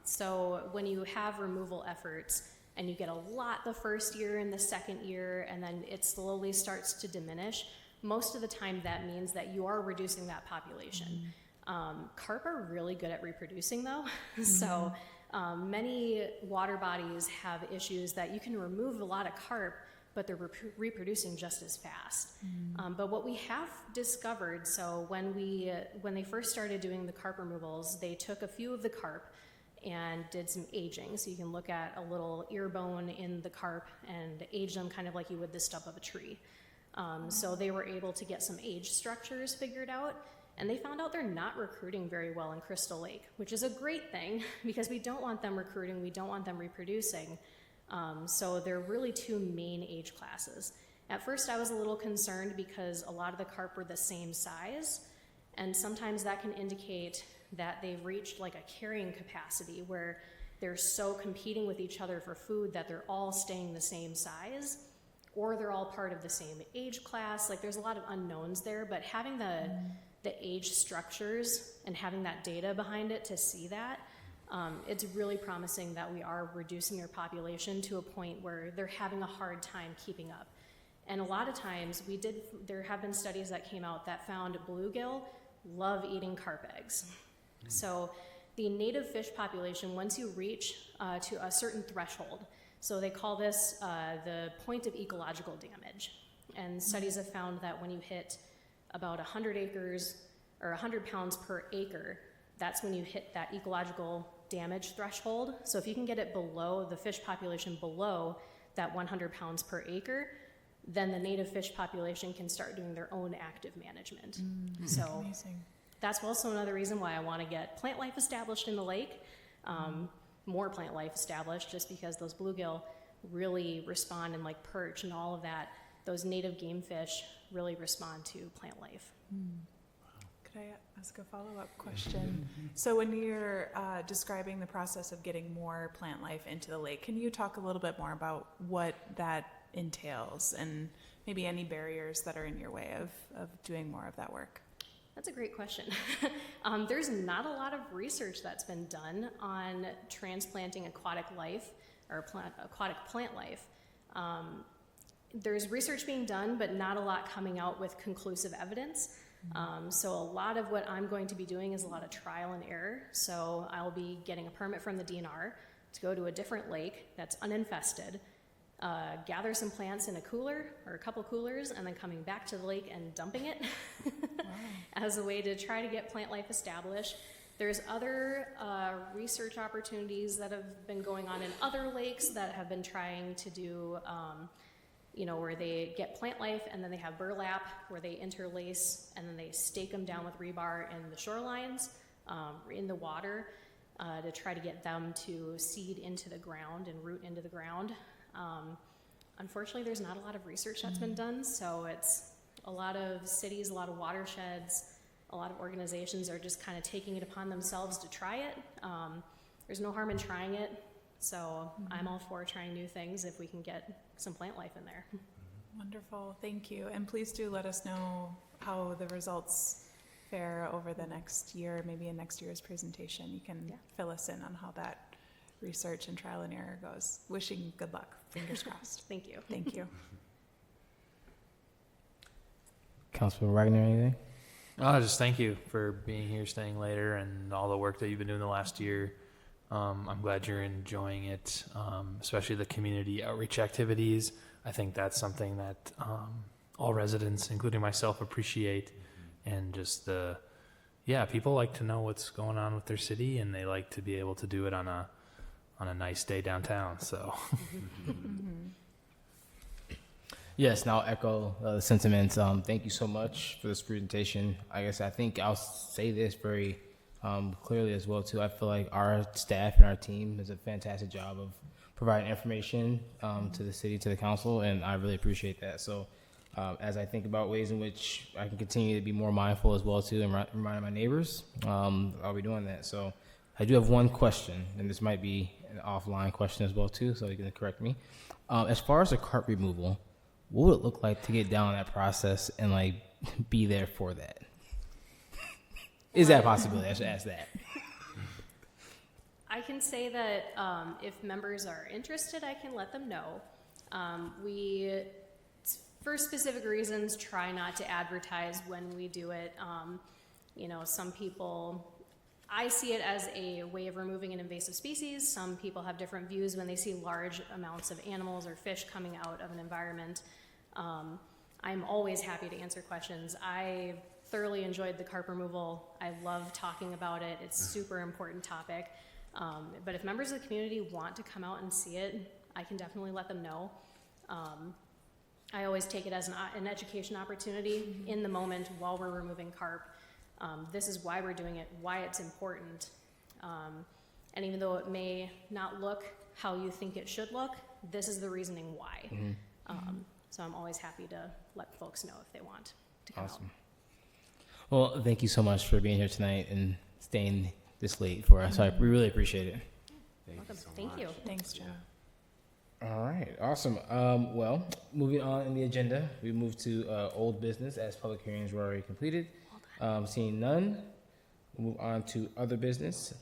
So when you have removal efforts and you get a lot the first year and the second year, and then it slowly starts to diminish, most of the time that means that you are reducing that population. Carp are really good at reproducing though. So many water bodies have issues that you can remove a lot of carp, but they're reproducing just as fast. But what we have discovered, so when they first started doing the carp removals, they took a few of the carp and did some aging. So you can look at a little ear bone in the carp and age them kind of like you would the stump of a tree. So they were able to get some age structures figured out. And they found out they're not recruiting very well in Crystal Lake, which is a great thing because we don't want them recruiting, we don't want them reproducing. So they're really two main age classes. At first I was a little concerned because a lot of the carp were the same size, and sometimes that can indicate that they've reached like a carrying capacity where they're so competing with each other for food that they're all staying the same size, or they're all part of the same age class. Like there's a lot of unknowns there, but having the age structures and having that data behind it to see that, it's really promising that we are reducing their population to a point where they're having a hard time keeping up. And a lot of times there have been studies that came out that found bluegill love eating carp eggs. So the native fish population, once you reach to a certain threshold, so they call this the point of ecological damage. And studies have found that when you hit about 100 acres or 100 pounds per acre, that's when you hit that ecological damage threshold. So if you can get it below, the fish population below that 100 pounds per acre, then the native fish population can start doing their own active management. So Amazing. that's also another reason why I want to get plant life established in the lake, more plant life established, just because those bluegill really respond, and like perch and all of that, those native game fish really respond to plant life. Could I ask a follow-up question? So when you're describing the process of getting more plant life into the lake, can you talk a little bit more about what that entails and maybe any barriers that are in your way of doing more of that work? That's a great question. There's not a lot of research that's been done on transplanting aquatic life or aquatic plant life. There's research being done, but not a lot coming out with conclusive evidence. So a lot of what I'm going to be doing is a lot of trial and error. So I'll be getting a permit from the DNR to go to a different lake that's uninfested, gather some plants in a cooler or a couple coolers, and then coming back to the lake and dumping it as a way to try to get plant life established. There's other research opportunities that have been going on in other lakes that have been trying to do, where they get plant life and then they have burlap where they interlace and then they stake them down with rebar in the shorelines, in the water, to try to get them to seed into the ground and root into the ground. Unfortunately, there's not a lot of research that's been done, so it's a lot of cities, a lot of watersheds, a lot of organizations are just kind of taking it upon themselves to try it. There's no harm in trying it, so I'm all for trying new things if we can get some plant life in there. Wonderful, thank you. And please do let us know how the results fare over the next year, maybe in next year's presentation. You can fill us in on how that research and trial and error goes. Wishing good luck, fingers crossed. Thank you. Thank you. Councilman Wagner, anything? Just thank you for being here, staying later, and all the work that you've been doing the last year. I'm glad you're enjoying it, especially the community outreach activities. I think that's something that all residents, including myself, appreciate. And just people like to know what's going on with their city, and they like to be able to do it on a nice day downtown. So. Yes, and I'll echo the sentiments. Thank you so much for this presentation. I think I'll say this very clearly as well too. I feel like our staff and our team does a fantastic job of providing information to the city, to the council, and I really appreciate that. So as I think about ways in which I can continue to be more mindful as well too, and remind my neighbors, I'll be doing that. So I do have one question, and this might be an offline question as well too, so you can correct me. As far as the carp removal, what would it look like to get down that process and be there for that? Is that a possibility? I should ask that. I can say that if members are interested, I can let them know. We, for specific reasons, try not to advertise when we do it. Some people, I see it as a way of removing an invasive species. Some people have different views when they see large amounts of animals or fish coming out of an environment. I'm always happy to answer questions. I thoroughly enjoyed the carp removal. I love talking about it. It's a super important topic. But if members of the community want to come out and see it, I can definitely let them know. I always take it as an education opportunity in the moment while we're removing carp. This is why we're doing it, why it's important. And even though it may not look how you think it should look, this is the reasoning why. So I'm always happy to let folks know if they want to come Awesome. Well, thank you so much for being here tonight and staying this late for us. We really appreciate it. out. Thank you. Thanks, Joe. All right, awesome. Well, moving on in the agenda, we move to old business as public hearings were already completed. Seeing none, we'll move on to other business.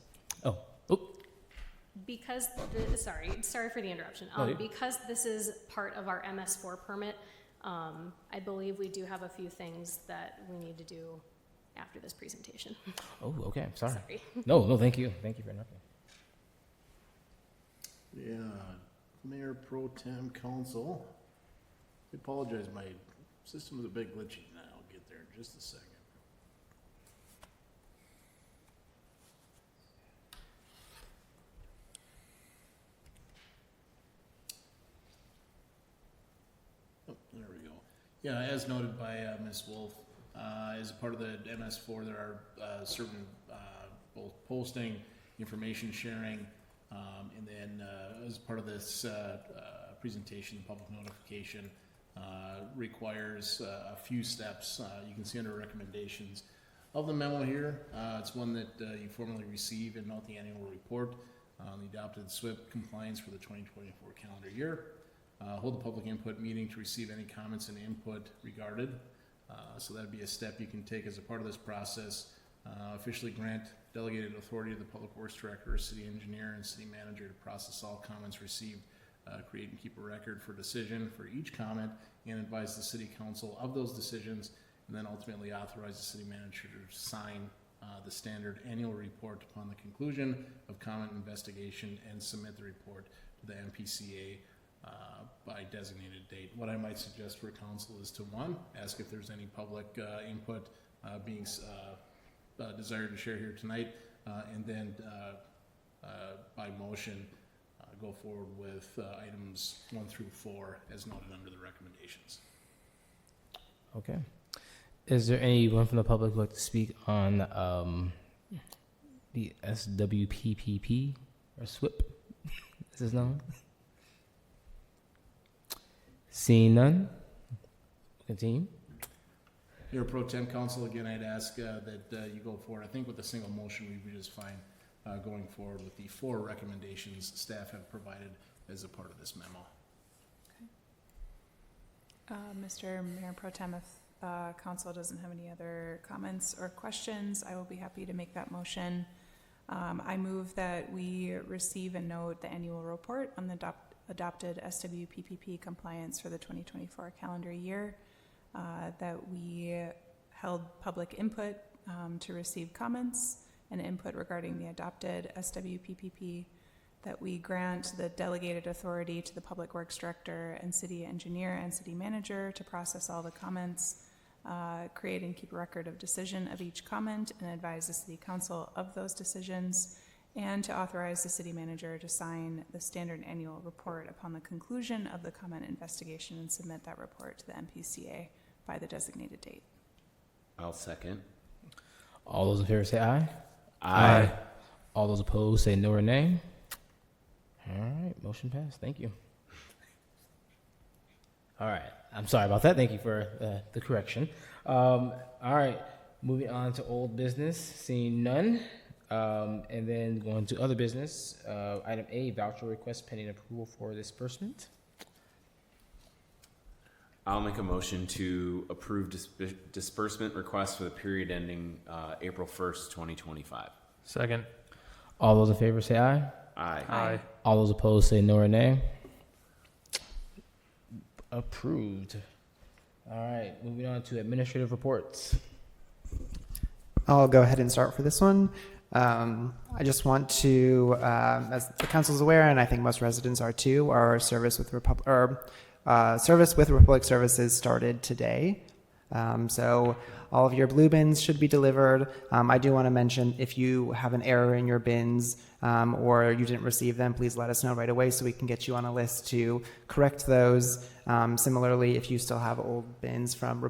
Because, sorry for the interruption. No, dude. Because this is part of our MS4 permit, I believe we do have a few things that we need to do after this presentation. Oh, okay, sorry. Sorry. No, thank you. Thank you for nothing. Yeah, Mayor Pro Tem Council. I apologize, my system is a bit glitchy now. I'll get there in just a second. Oh, there we go. Yeah, as noted by Ms. Wolf, as a part of the MS4, there are certain both posting, information sharing, and then as part of this presentation, the public notification requires a few steps. You can see under recommendations of the memo here. It's one that you formally receive and note the annual report on the adopted SWIP compliance for the 2024 calendar year. Hold a public input meeting to receive any comments and input regarded. So that'd be a step you can take as a part of this process. Officially grant delegated authority to the Public Works Director, City Engineer, and City Manager to process all comments received, create and keep a record for decision for each comment, and advise the City Council of those decisions, and then ultimately authorize the City Manager to sign the standard annual report upon the conclusion of comment investigation and submit the report to the MPCA by designated date. What I might suggest for council is to, one, ask if there's any public input being desired to share here tonight, and then by motion go forward with items 1 through 4 as noted under the recommendations. Okay. Is there anyone from the public who would like to speak on the SWPPP or SWIP? Is this known? Seeing none, continue. Mayor Pro Tem Council, again, I'd ask that you go forward. I think with a single motion, we'd be just fine going forward with the 4 recommendations staff have provided as a part of this memo. Mr. Mayor Pro Tem, if council doesn't have any other comments or questions, I will be happy to make that motion. I move that we receive and note the annual report on the adopted SWPPP compliance for the 2024 calendar year, that we held public input to receive comments and input regarding the adopted SWPPP, that we grant the delegated authority to the Public Works Director and City Engineer and City Manager to process all the comments, create and keep a record of decision of each comment, and advise the City Council of those decisions, and to authorize the City Manager to sign the standard annual report upon the conclusion of the comment investigation and submit that report to the MPCA by the designated date. I'll second. All those in favor say aye. Aye. All those opposed say no or nay. All right, motion passed. Thank you. All right, I'm sorry about that. Thank you for the correction. All right, moving on to old business. Seeing none. And then going to other business, item A, voucher request pending approval for disbursement. I'll make a motion to approve disbursement request for the period ending April 1st, 2025. Second. All those in favor say aye. Aye. Aye. All those opposed say no or nay. Approved. All right, moving on to administrative reports. I'll go ahead and start for this one. I just want to, as the council is aware, and I think most residents are too, our service with Republic Services started today. So all of your blue bins should be delivered. I do want to mention if you have an error in your bins or you didn't receive them, please let us know right away so we can get you on a list to correct those. Similarly, if you still have old bins from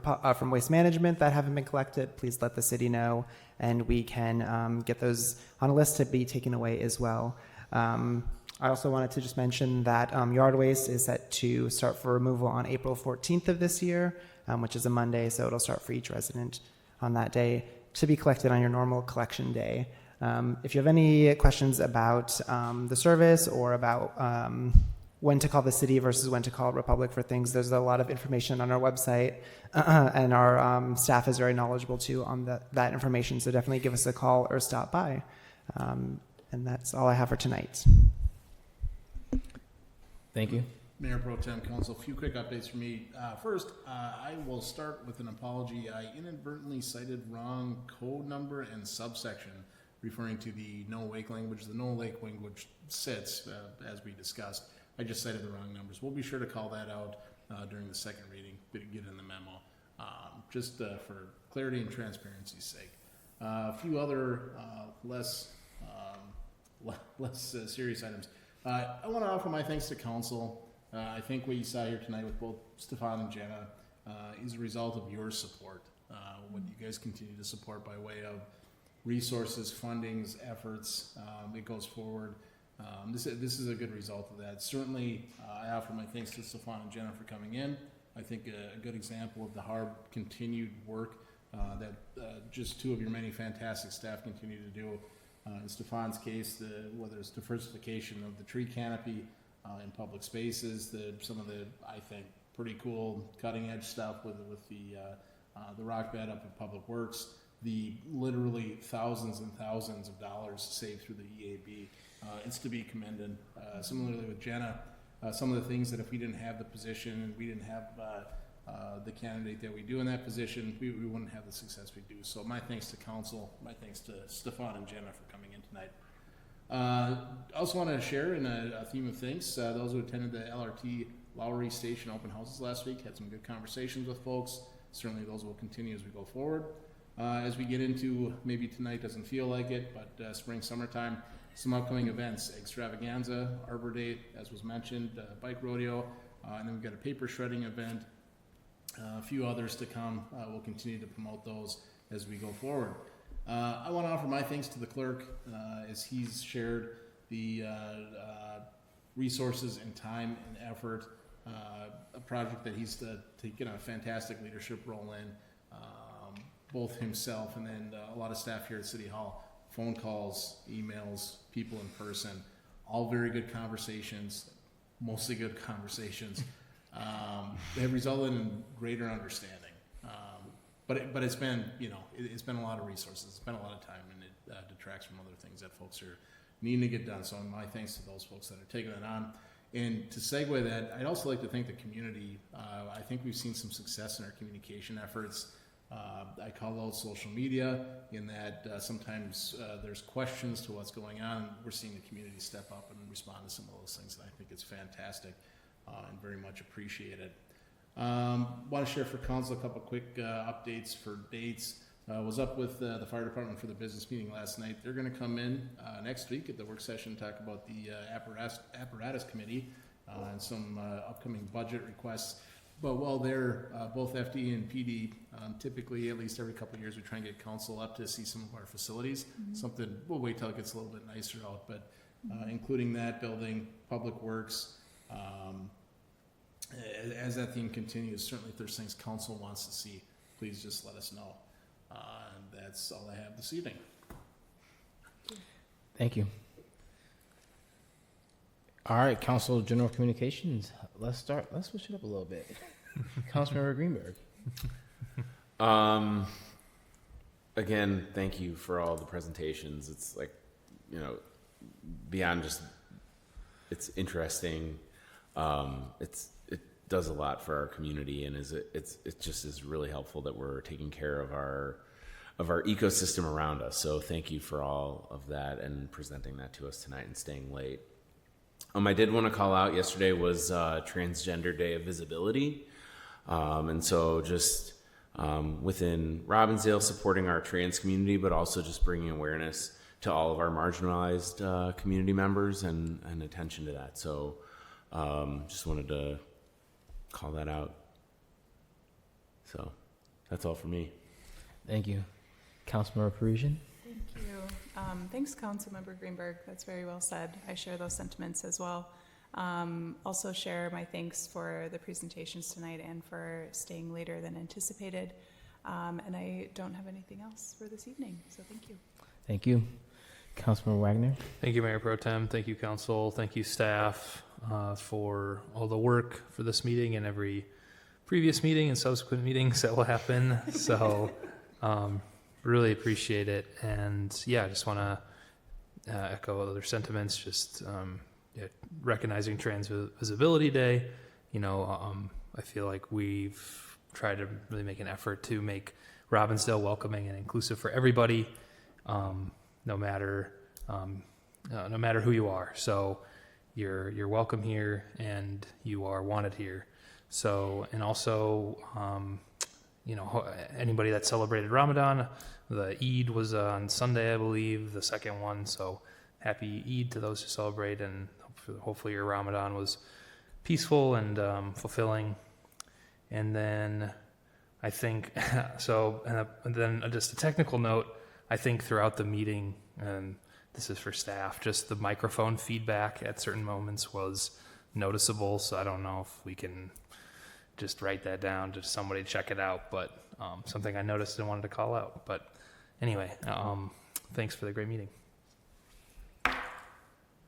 Waste Management that haven't been collected, please let the city know, and we can get those on a list to be taken away as well. I also wanted to just mention that yard waste is set to start for removal on April 14th of this year, which is a Monday, so it'll start for each resident on that day to be collected on your normal collection day. If you have any questions about the service or about when to call the city versus when to call Republic for things, there's a lot of information on our website, and our staff is very knowledgeable too on that information, so definitely give us a call or stop by. And that's all I have for tonight. Thank you. Mayor Pro Tem, Council, a few quick updates for me. First, I will start with an apology. I inadvertently cited wrong code number and subsection referring to the no wake language. The no lake language sits, as we discussed. I just cited the wrong numbers. We'll be sure to call that out during the second reading, get it in the memo, just for clarity and transparency's sake. A few other less serious items. I want to offer my thanks to council. I think what you saw here tonight with both Stefan and Jenna is a result of your support. What you guys continue to support by way of resources, fundings, efforts. It goes forward. This is a good result of that. Certainly, I offer my thanks to Stefan and Jenna for coming in. I think a good example of the hard continued work that just two of your many fantastic staff continue to do. In Stefan's case, whether it's diversification of the tree canopy in public spaces, some of the, I think, pretty cool cutting edge stuff with the rock bed up at Public Works, the literally thousands and thousands of dollars saved through the EAB. It's to be commended. Similarly with Jenna, some of the things that if we didn't have the position and we didn't have the candidate that we do in that position, we wouldn't have the success we do. So my thanks to council, my thanks to Stefan and Jenna for coming in tonight. I also want to share in a theme of thanks, those who attended the LRT Lowry Station open houses last week, had some good conversations with folks. Certainly those will continue as we go forward. As we get into, maybe tonight doesn't feel like it, but spring, summertime, some upcoming events, Extravaganza, Arbor Day, as was mentioned, bike rodeo, and then we've got a paper shredding event, a few others to come. We'll continue to promote those as we go forward. I want to offer my thanks to the clerk as he's shared the resources and time and effort, a project that he's taken a fantastic leadership role in, both himself and then a lot of staff here at City Hall, phone calls, emails, people in person, all very good conversations, mostly good conversations. They have resulted in greater understanding. But it's been, it's been a lot of resources. It's been a lot of time, and it detracts from other things that folks are needing to get done. So my thanks to those folks that are taking that on. And to segue that, I'd also like to thank the community. I think we've seen some success in our communication efforts. I call out social media in that sometimes there's questions to what's going on. We're seeing the community step up and respond to some of those things, and I think it's fantastic and very much appreciated. Want to share for council a couple quick updates for dates. Was up with the fire department for the business meeting last night. They're going to come in next week at the work session and talk about the apparatus committee and some upcoming budget requests. But while they're both FD and PD, typically at least every couple of years we try and get council up to see some of our facilities. Something we'll wait till it gets a little bit nicer out, but including that building, Public Works. As that theme continues, certainly if there's things council wants to see, please just let us know. And that's all I have this evening. Thank you. All right, Council General Communications. Let's start. Let's switch it up a little bit. Councilmember Greenberg. Again, thank you for all the presentations. It's like, beyond just, it's interesting. It does a lot for our community, and it just is really helpful that we're taking care of our ecosystem around us. So thank you for all of that and presenting that to us tonight and staying late. I did want to call out, yesterday was Transgender Day of Visibility. And so just within Robbinsdale, supporting our trans community, but also just bringing awareness to all of our marginalized community members and attention to that. So just wanted to call that out. So that's all for me. Thank you. Councilmember Parisian? Thank you. Thanks, Councilmember Greenberg. That's very well said. I share those sentiments as well. Also share my thanks for the presentations tonight and for staying later than anticipated. And I don't have anything else for this evening, so thank you. Thank you. Councilmember Wagner? Thank you, Mayor Pro Tem. Thank you, Council. Thank you, staff, for all the work for this meeting and every previous meeting and subsequent meetings that will happen. So really appreciate it. And yeah, I just want to echo other sentiments, just recognizing Trans Visibility Day. You know, I feel like we've tried to really make an effort to make Robbinsdale welcoming and inclusive for everybody, no matter who you are. So you're welcome here and you are wanted here. So, and also, you know, anybody that celebrated Ramadan, the Eid was on Sunday, I believe, the second one. So happy Eid to those who celebrate, and hopefully your Ramadan was peaceful and fulfilling. And then I think, so, and then just a technical note, I think throughout the meeting, and this is for staff, just the microphone feedback at certain moments was noticeable. So I don't know if we can just write that down to somebody check it out, but something I noticed and wanted to call out. But anyway, thanks for the great meeting.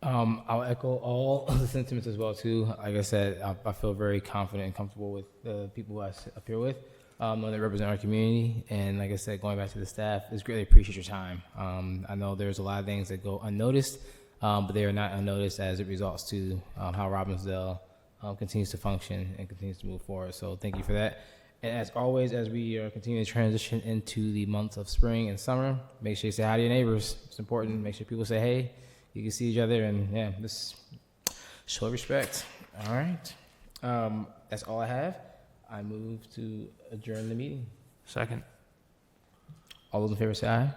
I'll echo all of the sentiments as well too. Like I said, I feel very confident and comfortable with the people who I appear with, that represent our community. And like I said, going back to the staff, it's greatly appreciate your time. I know there's a lot of things that go unnoticed, but they are not unnoticed as it results to how Robbinsdale continues to function and continues to move forward. So thank you for that. And as always, as we are continuing to transition into the months of spring and summer, make sure you say hi to your neighbors. It's important. Make sure people say hey. You can see each other, and yeah, just show respect. All right. That's all I have. I move to adjourn the meeting. Second. All those in favor say aye.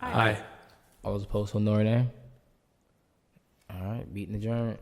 Aye. All those opposed, so no or nay. All right, meeting adjourned.